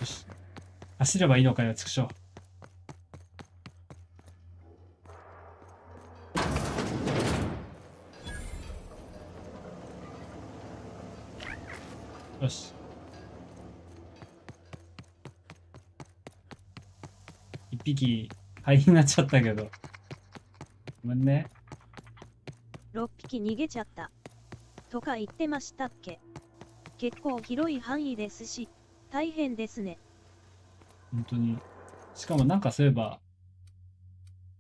よし。走ればいいのかよ、畜生。よし。一匹灰になっちゃったけど。ごめんね。6匹逃げちゃった。とか言ってましたっけ？結構広い範囲ですし、大変ですね。本当に。しかもなんかそういえば、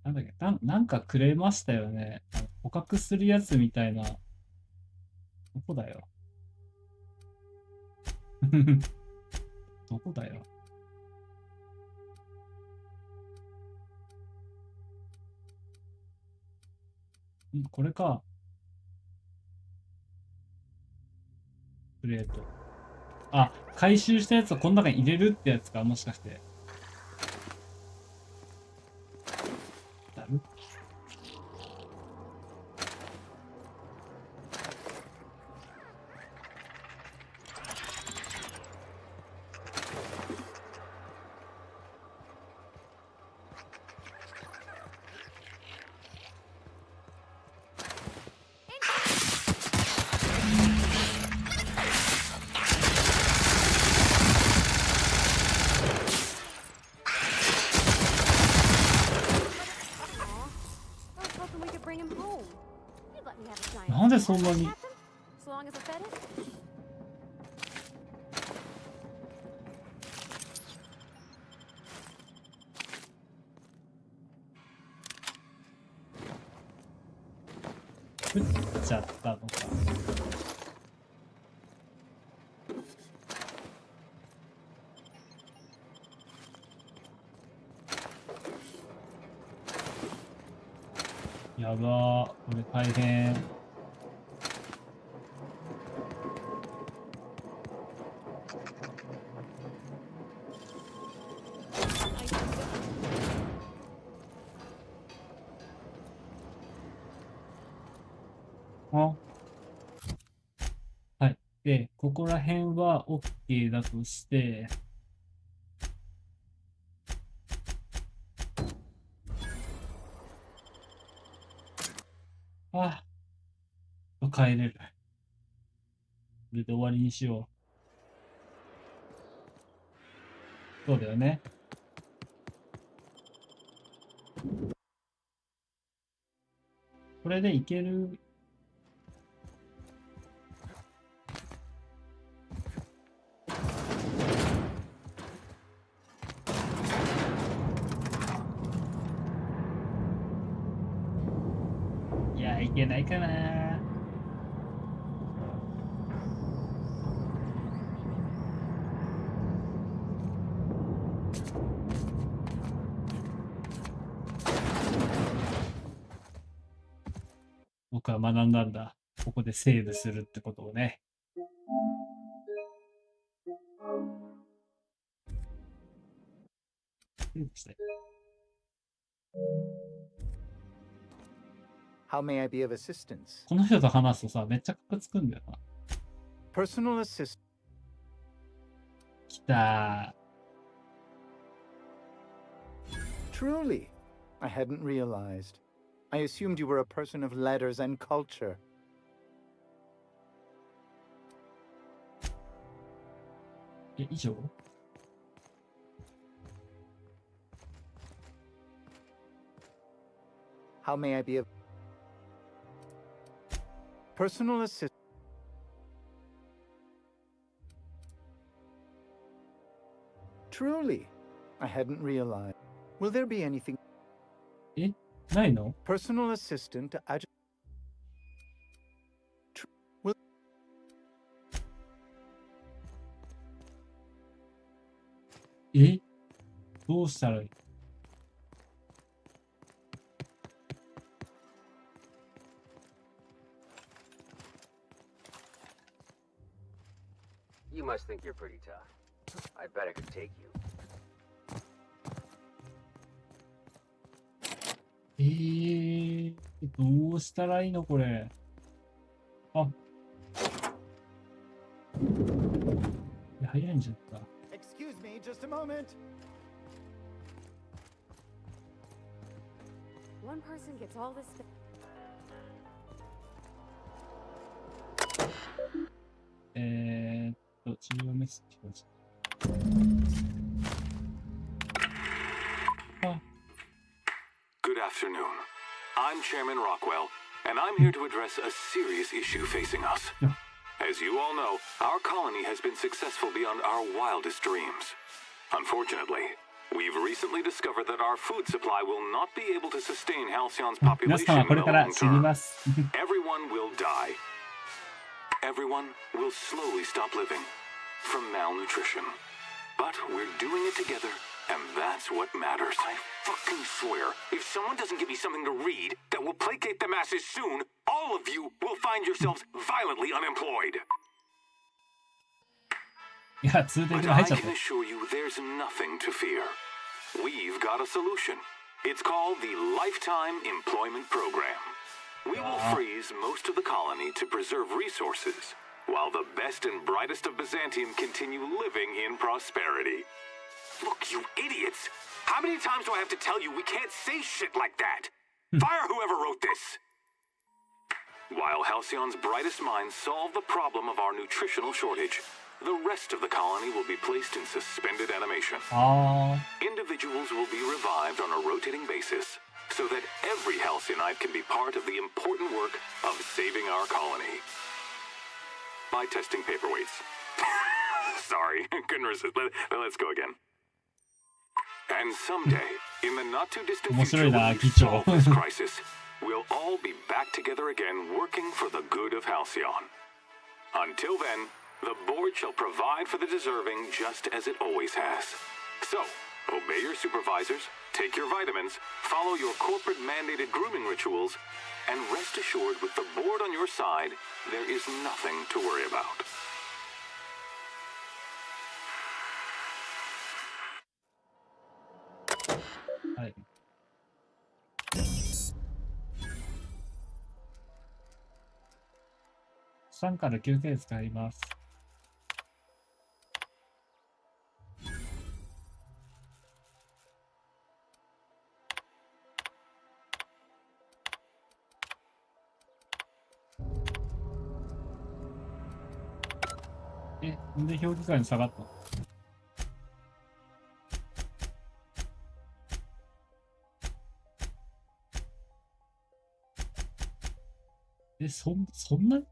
なんだっけ、なんかくれましたよね。捕獲するやつみたいな。どこだよ。どこだよ。これか。プレート。あ、回収したやつをこの中に入れるってやつか、もしかして。だる？なんでそんなに。撃っちゃったのか。やばー、これ大変。はい。で、ここら辺は OK だとして、帰れる。これで終わりにしよう。そうだよね。これでいける。いや、いけないかな。僕は学んだんだ。ここでセーブするってことをね。セーブしたい。How may I be of assistance? この人と話すとさ、めっちゃカッコつくんだよな。Personal assist. 来たー。Truly, I hadn't realized. I assumed you were a person of letters and culture. How may I be of personal assist? Truly, I hadn't realized. Will there be anything? ないの Personal assistant to will どうしたらいい You must think you're pretty tough. I bet I could take you. どうしたらいいのこれ。あ。いや、早いんじゃった。Excuse me, just a moment. One person gets all this. 重要メッセージがした。Good afternoon. I'm Chairman Rockwell, and I'm here to address a serious issue facing us. As you all know, our colony has been successful beyond our wildest dreams. Unfortunately, we've recently discovered that our food supply will not be able to sustain Halcyon's population in the long term. Everyone will die. Everyone will slowly stop living from malnutrition. But we're doing it together, and that's what matters. I fucking swear, if someone doesn't give me something to read that will placate the masses soon, all of you will find yourselves violently unemployed. But I can assure you there's nothing to fear. We've got a solution. It's called the Lifetime Employment Program. We will freeze most of the colony to preserve resources, while the best and brightest of Byzantium continue living in prosperity. Look, you idiots! How many times do I have to tell you we can't say shit like that? Fire whoever wrote this! While Halcyon's brightest minds solve the problem of our nutritional shortage, the rest of the colony will be placed in suspended animation. Individuals will be revived on a rotating basis, so that every Halcyonite can be part of the important work of saving our colony. By testing paperweights. Sorry, couldn't resist. Let's go again. And someday, in the not-too-distant future, when we solve this crisis, we'll all be back together again working for the good of Halcyon. Until then, the board shall provide for the deserving just as it always has. So, obey your supervisors, take your vitamins, follow your corporate-mandated grooming rituals, and rest assured with the board on your side, there is nothing to worry about. はい。3から9回使います。なんで表記界に下がったの？そんなに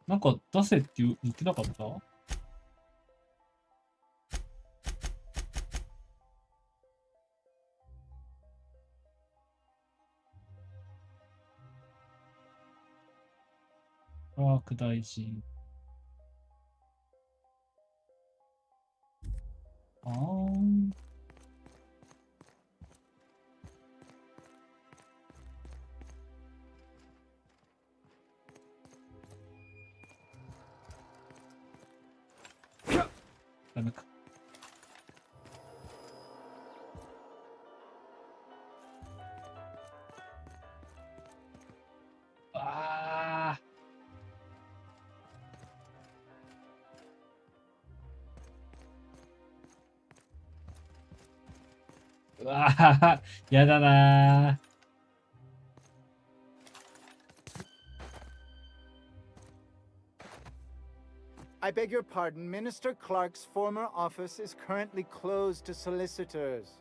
なんか出せって言ってなかった？ワーク大臣。ダメか。うわぁ、やだなぁ。I beg your pardon, Minister Clark's former office is currently closed to solicitors.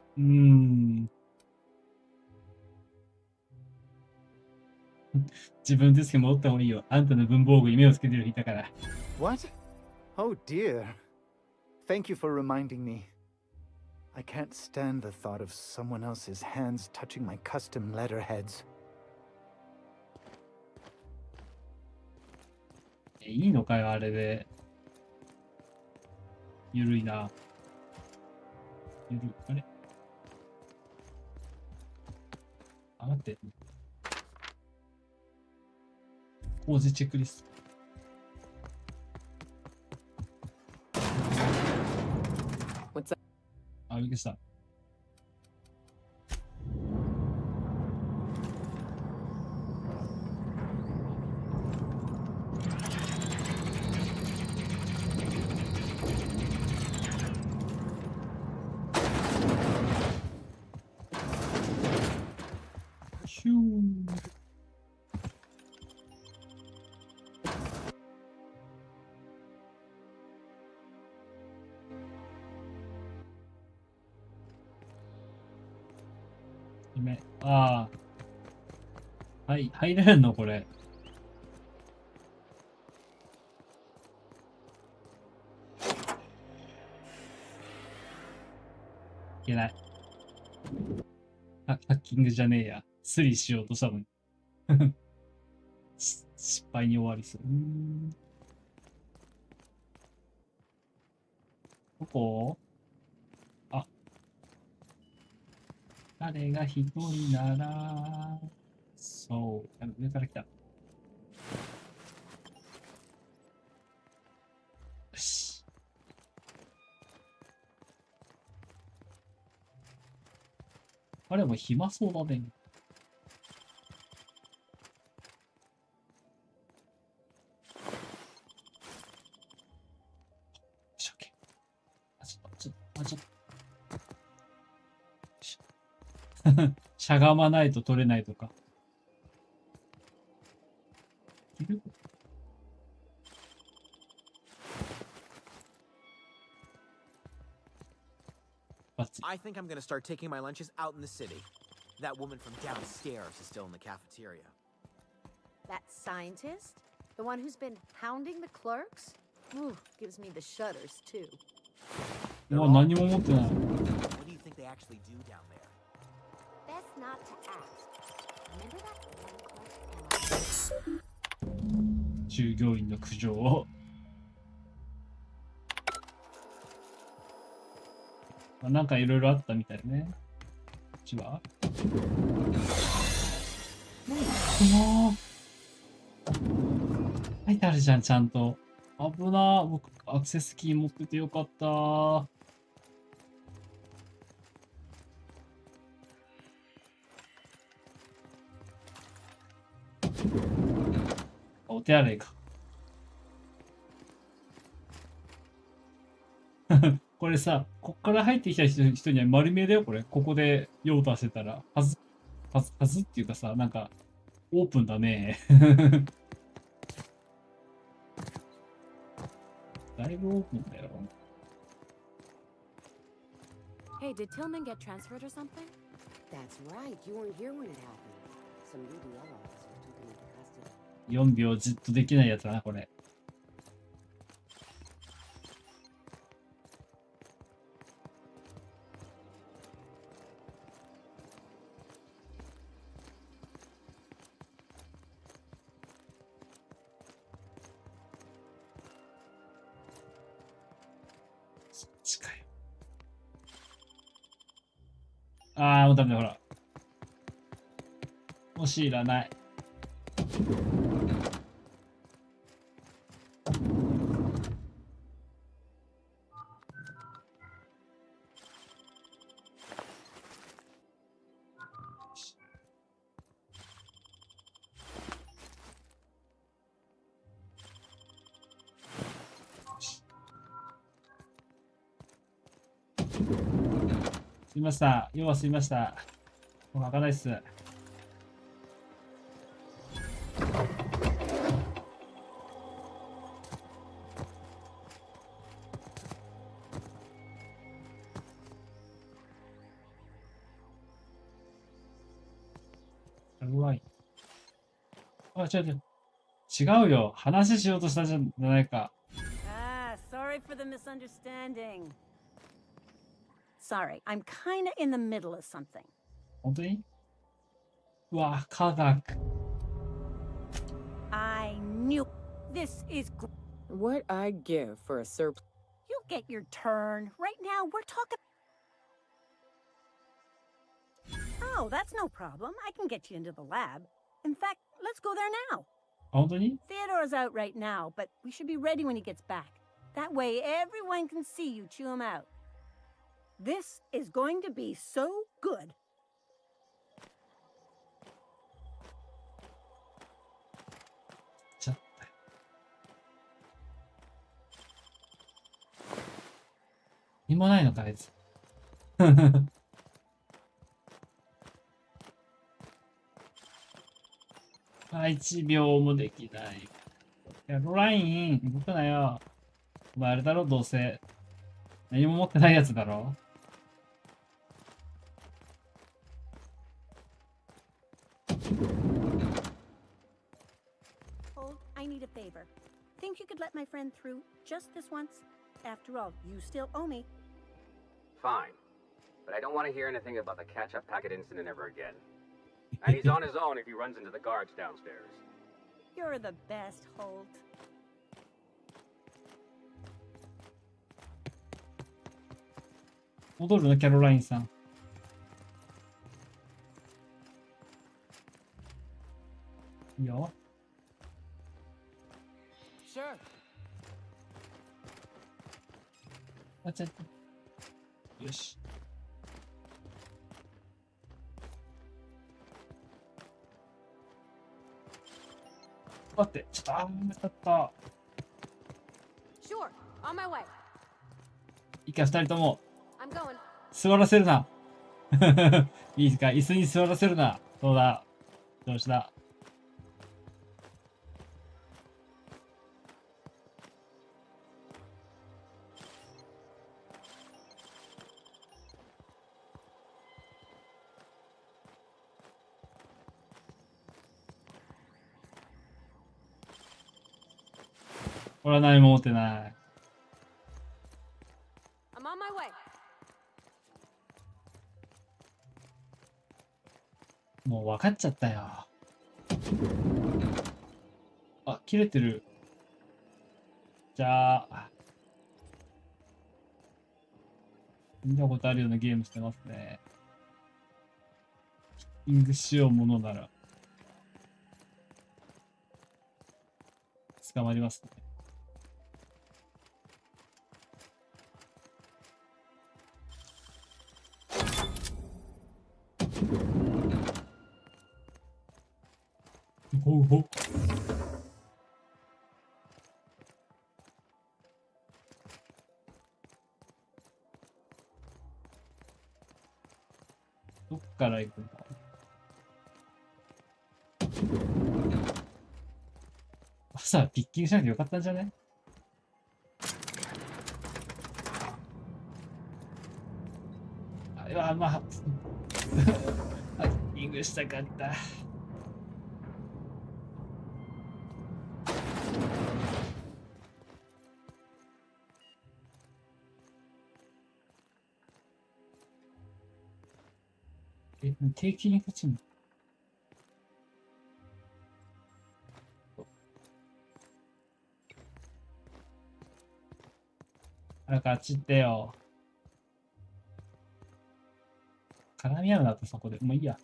自分ですけど戻った方がいいよ。あんたの文房具に目をつけてる人だから。What? Oh dear. Thank you for reminding me. I can't stand the thought of someone else's hands touching my custom letterheads. いいのかよ、あれで。ゆるいな。あれ待って。工事チェックリスト。あ、びっくりした。ヒュー。ああ。はい、入れるのこれ。いけない。ハッキングじゃねえや。スリしようとしたのに。失敗に終わりそう。どこ？あ。誰が一人なら、そう。上から来た。よし。あれも暇そうだね。しゃがまないと取れないとか。I think I'm gonna start taking my lunches out in the city. That woman from downstairs is still in the cafeteria. That scientist? The one who's been hounding the clerks? Ooh, gives me the shudders, too. もう何も持ってない。 What do you think they actually do down there? Best not to ask. Remember that one clerk? 従業員の苦情を。まあ、なんかいろいろあったみたいね。こっちは書いてあるじゃん、ちゃんと。危なー。僕、アクセスキー持っててよかったー。お手洗いか。これさ、こっから入ってきた人には丸見えだよ、これ。ここで用足してたら。はずっていうかさ、なんか、オープンだね。だいぶオープンだよ。Hey, did Tillman get transferred or something? That's right. You weren't here when it happened. Some UDL officers took him into custody. 4秒じっとできないやつだな、これ。そっちかよ。ああ、もうダメだ、ほら。もしいらない。すいました。要はすいました。もう開かないっす。うわい。あ、違う。違うよ。話しようとしたじゃないか。Ah, sorry for the misunderstanding. Sorry, I'm kinda in the middle of something. 本当に？うわ、科学。I knew this is what I'd give for a surplus. You'll get your turn. Right now, we're talking. Oh, that's no problem. I can get you into the lab. In fact, let's go there now. 本当に？ Theodore's out right now, but we should be ready when he gets back. That way, everyone can see you chew him out. This is going to be so good. ちゃった。何もないのか、あいつ。あ、1秒もできない。キャロライン、動くなよ。お前あれだろ、どうせ。何も持ってないやつだろ。Hold, I need a favor. Think you could let my friend through just this once? After all, you still owe me. Fine. But I don't want to hear anything about the catch-up packet incident ever again. And he's on his own if he runs into the guards downstairs. You're the best, Holt. 戻るの、キャロラインさん。いいよ。Sure. あ、ちょっと。よし。待って、ちょっと、待った。Sure, on my way. いいか、二人とも。I'm going. 座らせるな。いいですか、椅子に座らせるな。そうだ。調子だ。俺は何も持ってない。I'm on my way. もう分かっちゃったよ。あ、切れてる。じゃあ、見たことあるようなゲームしてますね。ヒッティングしようものなら捕まりますね。ほうほう。どっから行くんだ。朝ピッキングしなきゃよかったんじゃね？あれはまあハッキングしたかった。定期に勝ちんの？なんかあっち行ってよ。絡み合うなってそこで。もういいや。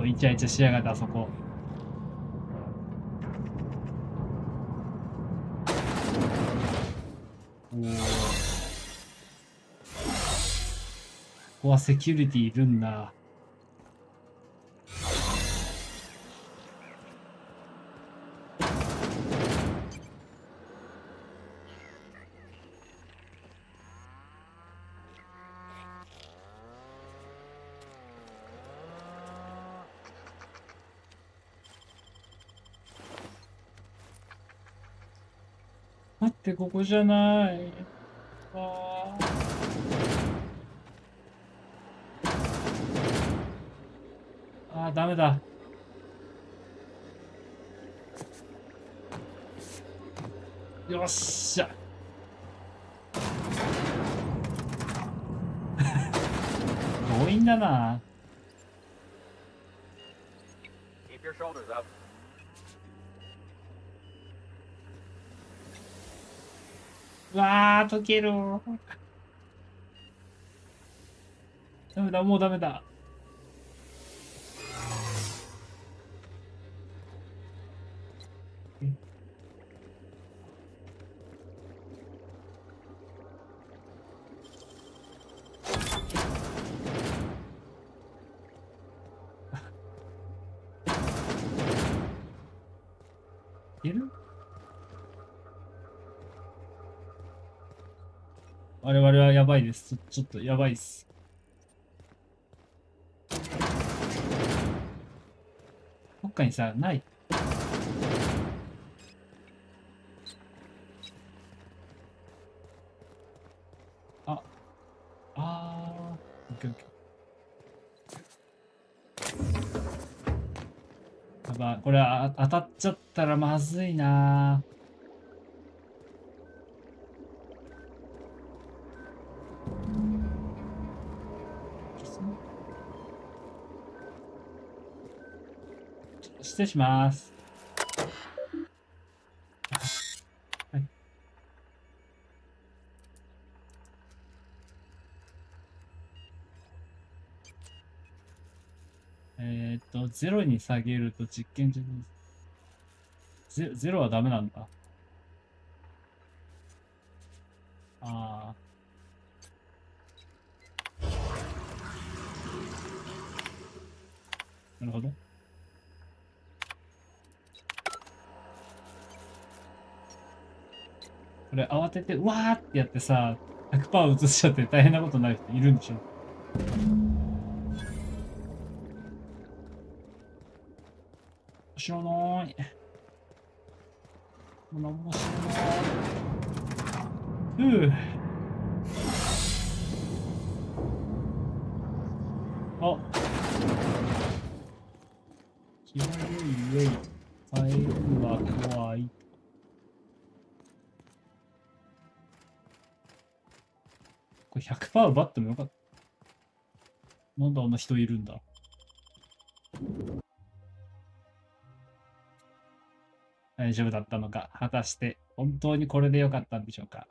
イチャイチャしやがってあそこ。おお。ここはセキュリティいるんだ。待って、ここじゃない。ああ、ダメだ。よっしゃ。強引だな。Keep your shoulders up. うわー、溶ける。ダメだ、もうダメだ。いる？我々はやばいです。ちょっとやばいっす。どっかにさ、ない。あ、オッケーオッケー。やばい、これ当たっちゃったらまずいな。失礼します。はい。0に下げると実験中です。0はダメなんだ。ああ。なるほど。これ慌ててうわーってやってさ 100% 移しちゃって大変なことになる人いるんでしょ。知らない。もう何も知らない。あ、気が良いカエルは怖い。これ 100% 奪ってもよかった。なんであんな人いるんだ。大丈夫だったのか。果たして本当にこれでよかったんでしょうか。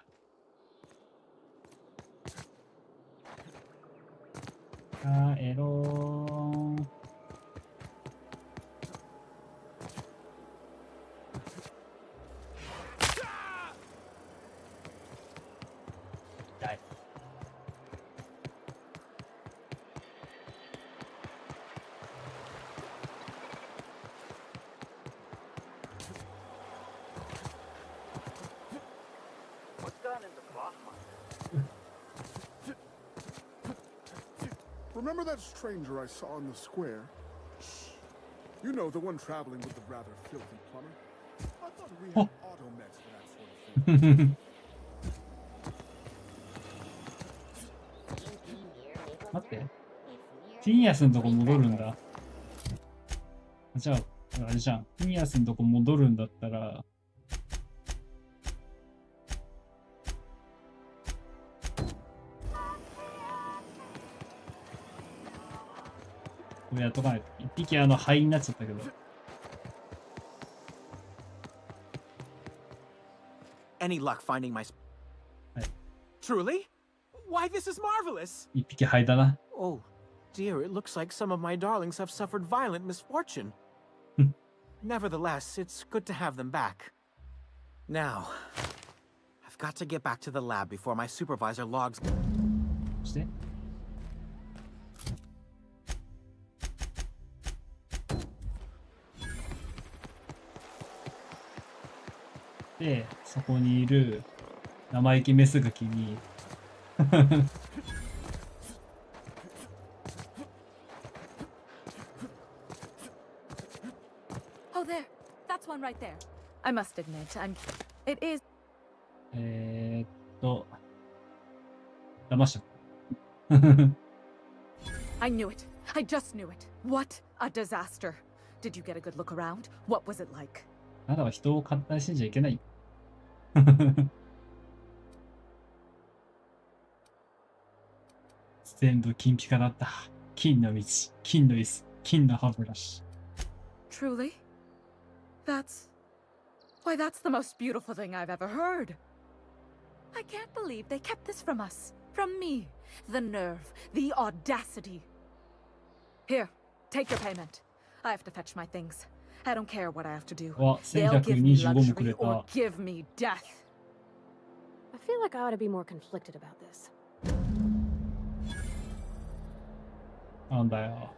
帰ろー。Remember that stranger I saw in the square? You know, the one traveling with the rather filthy plumber? I thought we had automechs for that sort of thing. 待って。ティニアスのとこ戻るんだ。じゃあ、あれじゃん。ティニアスのとこ戻るんだったら、これやっとかないと。一匹灰になっちゃったけど。Any luck finding my... Truly? Why, this is marvelous! 一匹灰だな。Oh, dear, it looks like some of my darlings have suffered violent misfortune. Nevertheless, it's good to have them back. Now, I've got to get back to the lab before my supervisor logs... して。で、そこにいる生意気メスガキにOh, there. That's one right there. I must admit, it is. 騙した。I knew it. I just knew it. What a disaster. Did you get a good look around? What was it like? あなたは人を簡単に信じちゃいけない。全部金ピカだった。金の道、金の椅子、金の歯ブラシ。Truly? Why, that's the most beautiful thing I've ever heard. I can't believe they kept this from us. From me. The nerve. The audacity. Here, take your payment. I have to fetch my things. I don't care what I have to do. They'll give me luxury or give me death. I feel like I ought to be more conflicted about this. なんだよ。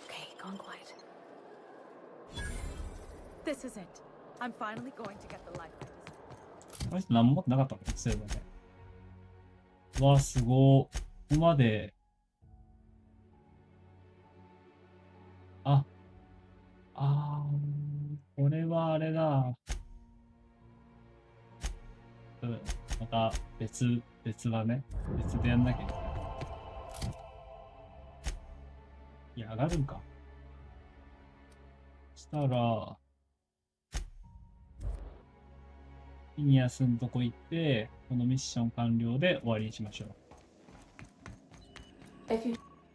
Okay, gone quiet. This is it. I'm finally going to get the life. この人何も持ってなかったの？そういえばね。わ、すごー。ここまで。これはあれだ。また別だね。別でやんなきゃいけない。いや、上がるんか。そしたら、イニアスのとこ行って、このミッション完了で終わりにしましょう。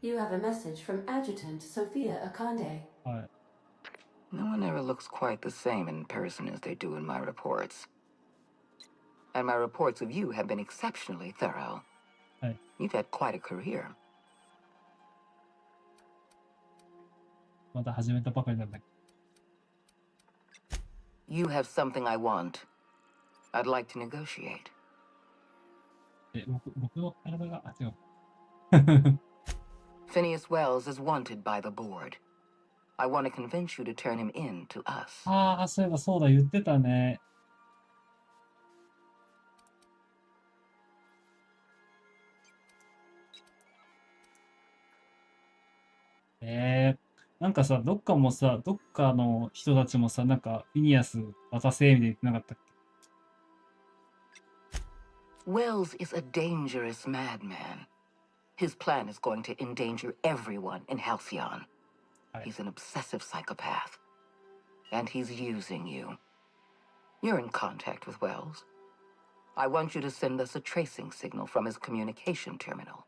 You have a message from Adjutant Sophia Akande. はい。No one ever looks quite the same in person as they do in my reports. And my reports of you have been exceptionally thorough. You've had quite a career. また始めたばかりなんだけど。You have something I want. I'd like to negotiate. 僕の体が、違う。Phineas Wells is wanted by the board. I want to convince you to turn him in to us. そういえばそうだ、言ってたね。なんかさ、どっかの人たちもさ、なんか、フィニアス渡せ、みたいに言ってなかったっけ？ Wells is a dangerous madman. His plan is going to endanger everyone in Halcyon. He's an obsessive psychopath. And he's using you. You're in contact with Wells. I want you to send us a tracing signal from his communication terminal.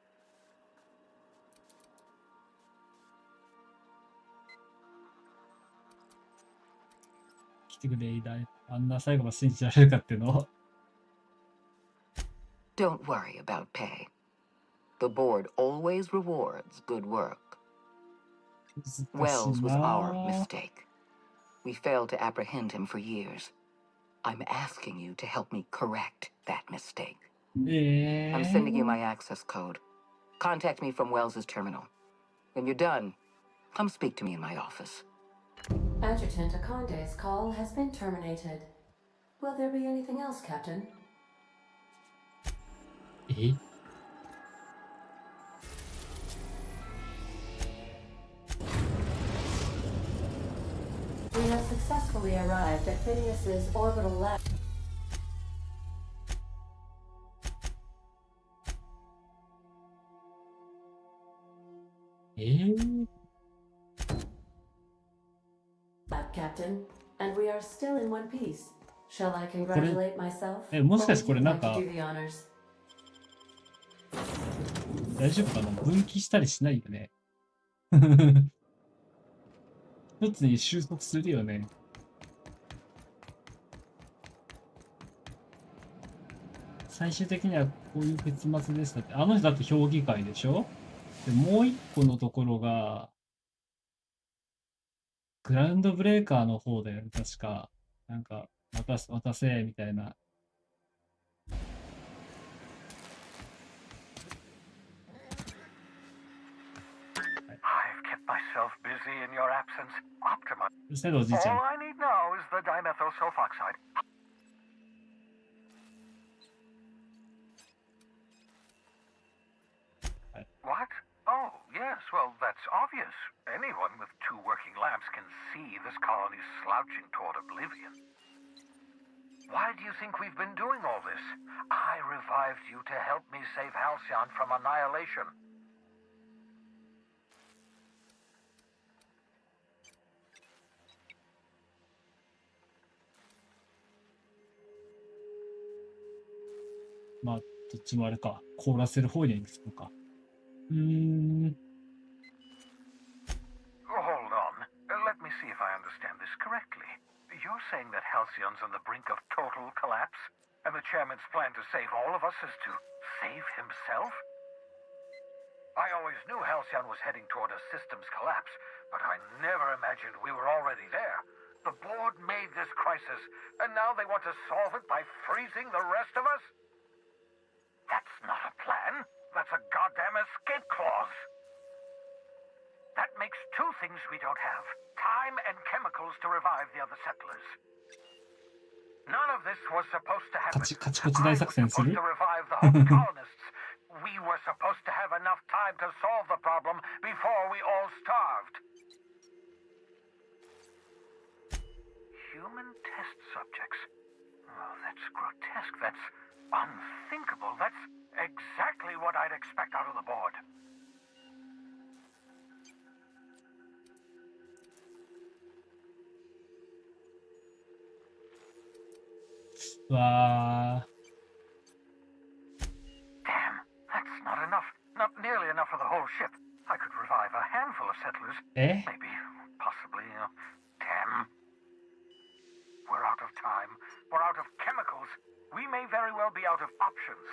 来てくれ、偉大。あんな最後まで信じられるかっていうのを。Don't worry about pay. The board always rewards good work. Wells was our mistake. We failed to apprehend him for years. I'm asking you to help me correct that mistake. I'm sending you my access code. Contact me from Wells's terminal. When you're done, come speak to me in my office. Adjutant Akande's call has been terminated. Will there be anything else, Captain? We have successfully arrived at Phineas's orbital lab. Captain, and we are still in one piece. Shall I congratulate myself? もしかしてこれなんか大丈夫かな、分岐したりしないよね。一つに収束するよね。最終的にはこういう結末でしたって。あの人だって評議会でしょ。でもう一個のところがグラウンドブレーカーの方だよね、確か。なんか渡せみたいな。Myself busy in your absence. Optima. うるせえなおじいちゃん。 All I need now is the dimethyl sulfoxide. What? Oh, yes, well, that's obvious. Anyone with two working labs can see this colony's slouching toward oblivion. Why do you think we've been doing all this? I revived you to help me save Halcyon from annihilation.まあ、どっちもあれか。凍らせる方に行くのか。Hold on. Let me see if I understand this correctly. You're saying that Halcyon's on the brink of total collapse, and the chairman's plan to save all of us is to save himself? I always knew Halcyon was heading toward a systems collapse, but I never imagined we were already there. The board made this crisis, and now they want to solve it by freezing the rest of us? That's not a plan. That's a goddamn escape clause. That makes two things we don't have. Time and chemicals to revive the other settlers. None of this was supposed to happen. I was supposed to revive the Hope colonists. We were supposed to have enough time to solve the problem before we all starved. Human test subjects. Oh, that's grotesque. That's unthinkable. That's exactly what I'd expect out of the board. Wow. Damn, that's not enough. Not nearly enough for the whole ship. I could revive a handful of settlers. Maybe, possibly, damn. We're out of time. We're out of chemicals. We may very well be out of options.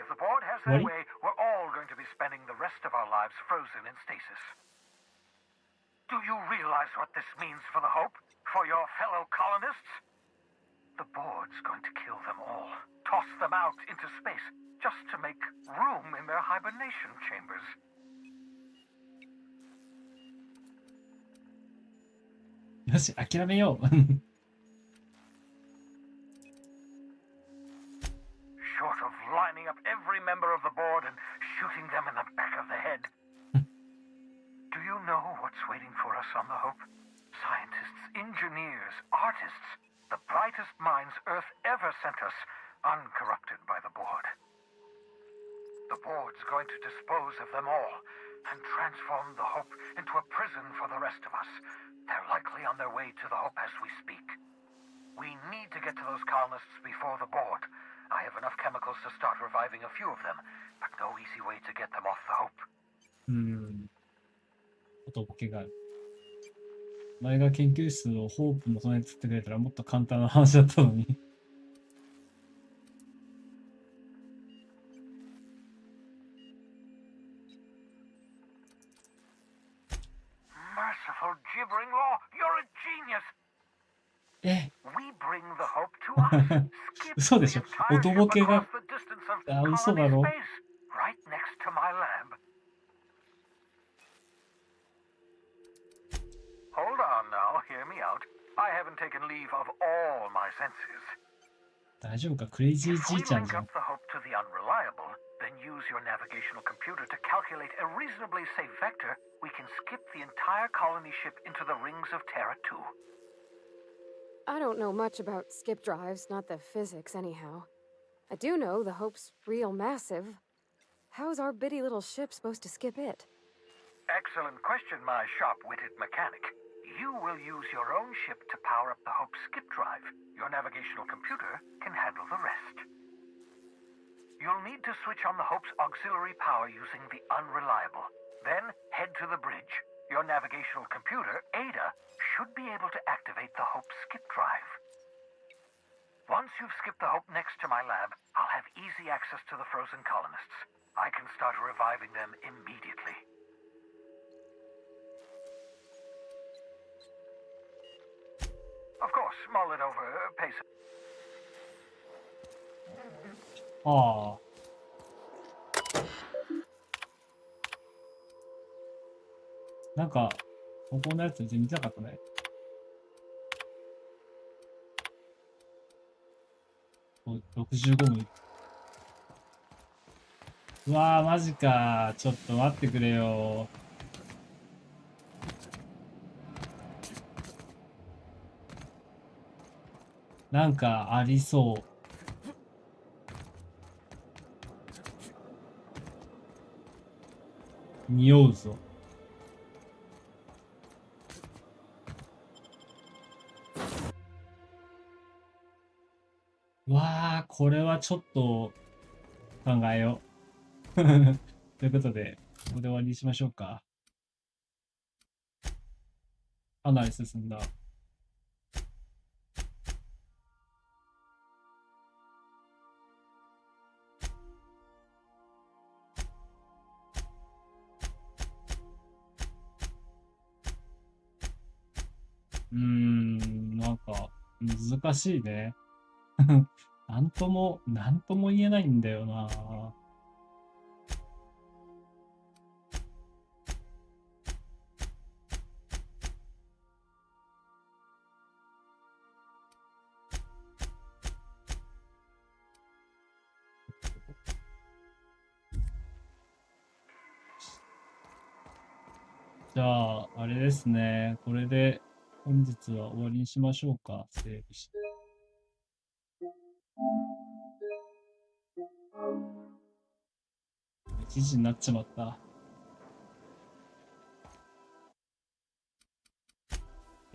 If the board has their way, we're all going to be spending the rest of our lives frozen in stasis. Do you realize what this means for the Hope? For your fellow colonists? The board's going to kill them all. Toss them out into space, just to make room in their hibernation chambers. Yoshi, 諦めよう。Short of lining up every member of the board and shooting them in the back of the head. Do you know what's waiting for us on the Hope? Scientists, engineers, artists, the brightest minds Earth ever sent us, uncorrupted by the board. The board's going to dispose of them all and transform the Hope into a prison for the rest of us. They're likely on their way to the Hope as we speak. We need to get to those colonists before the board. I have enough chemicals to start reviving a few of them, but no easy way to get them off the Hope. ことボケがある。お前が研究室をホープ求めてってくれたらもっと簡単な話だったのに。Merciful gibbering law, you're a genius. え We bring the Hope to us. 嘘でしょ。音ボケが。あ、嘘だろ。Right next to my lab. Hold on now, hear me out. I haven't taken leave of all my senses. 大丈夫か、クレイジーじいちゃんじゃん。 If we link up the Hope to the unreliable, then use your navigational computer to calculate a reasonably safe vector, we can skip the entire colony ship into the rings of Terra 2. I don't know much about skip drives, not the physics anyhow. I do know the Hope's real massive. How's our bitty little ship supposed to skip it? Excellent question, my sharp-witted mechanic. You will use your own ship to power up the Hope's skip drive. Your navigational computer can handle the rest. You'll need to switch on the Hope's auxiliary power using the unreliable. Then head to the bridge. Your navigational computer, Ada, should be able to activate the Hope's skip drive. Once you've skipped the Hope next to my lab, I'll have easy access to the frozen colonists. I can start reviving them immediately. Of course, mull it over, pace it. ああ。なんか、ここのやつ全然見たかったね。65分。うわー、マジか。ちょっと待ってくれよ。なんかありそう。匂うぞ。わあ、これはちょっと考えよう。ということで、ここで終わりにしましょうか。かなり進んだ。なんか難しいね。なんとも言えないんだよな。じゃあ、あれですね。これで本日は終わりにしましょうか。セーブして。1時になっちまった。よ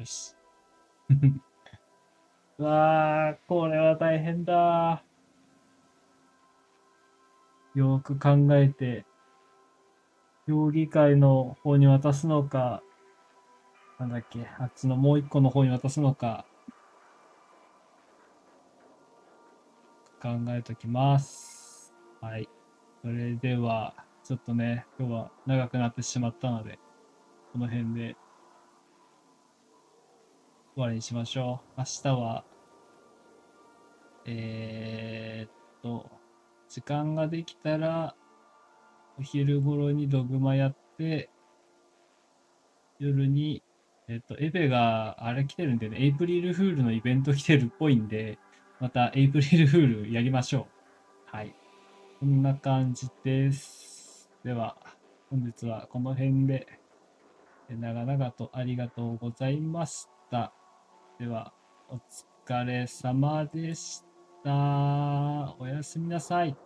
し。うわー、これは大変だ。よく考えて、評議会の方に渡すのか、なんだっけ、あっちのもう一個の方に渡すのか、考えときます。はい。それでは、ちょっとね、今日は長くなってしまったので、この辺で終わりにしましょう。明日は、時間ができたら、お昼頃にドグマやって、夜に、エペがあれ来てるんでね、エイプリルフールのイベント来てるっぽいんで、またエイプリルフールやりましょう。はい。こんな感じです。では、本日はこの辺で、長々とありがとうございました。では、お疲れ様でした。おやすみなさい。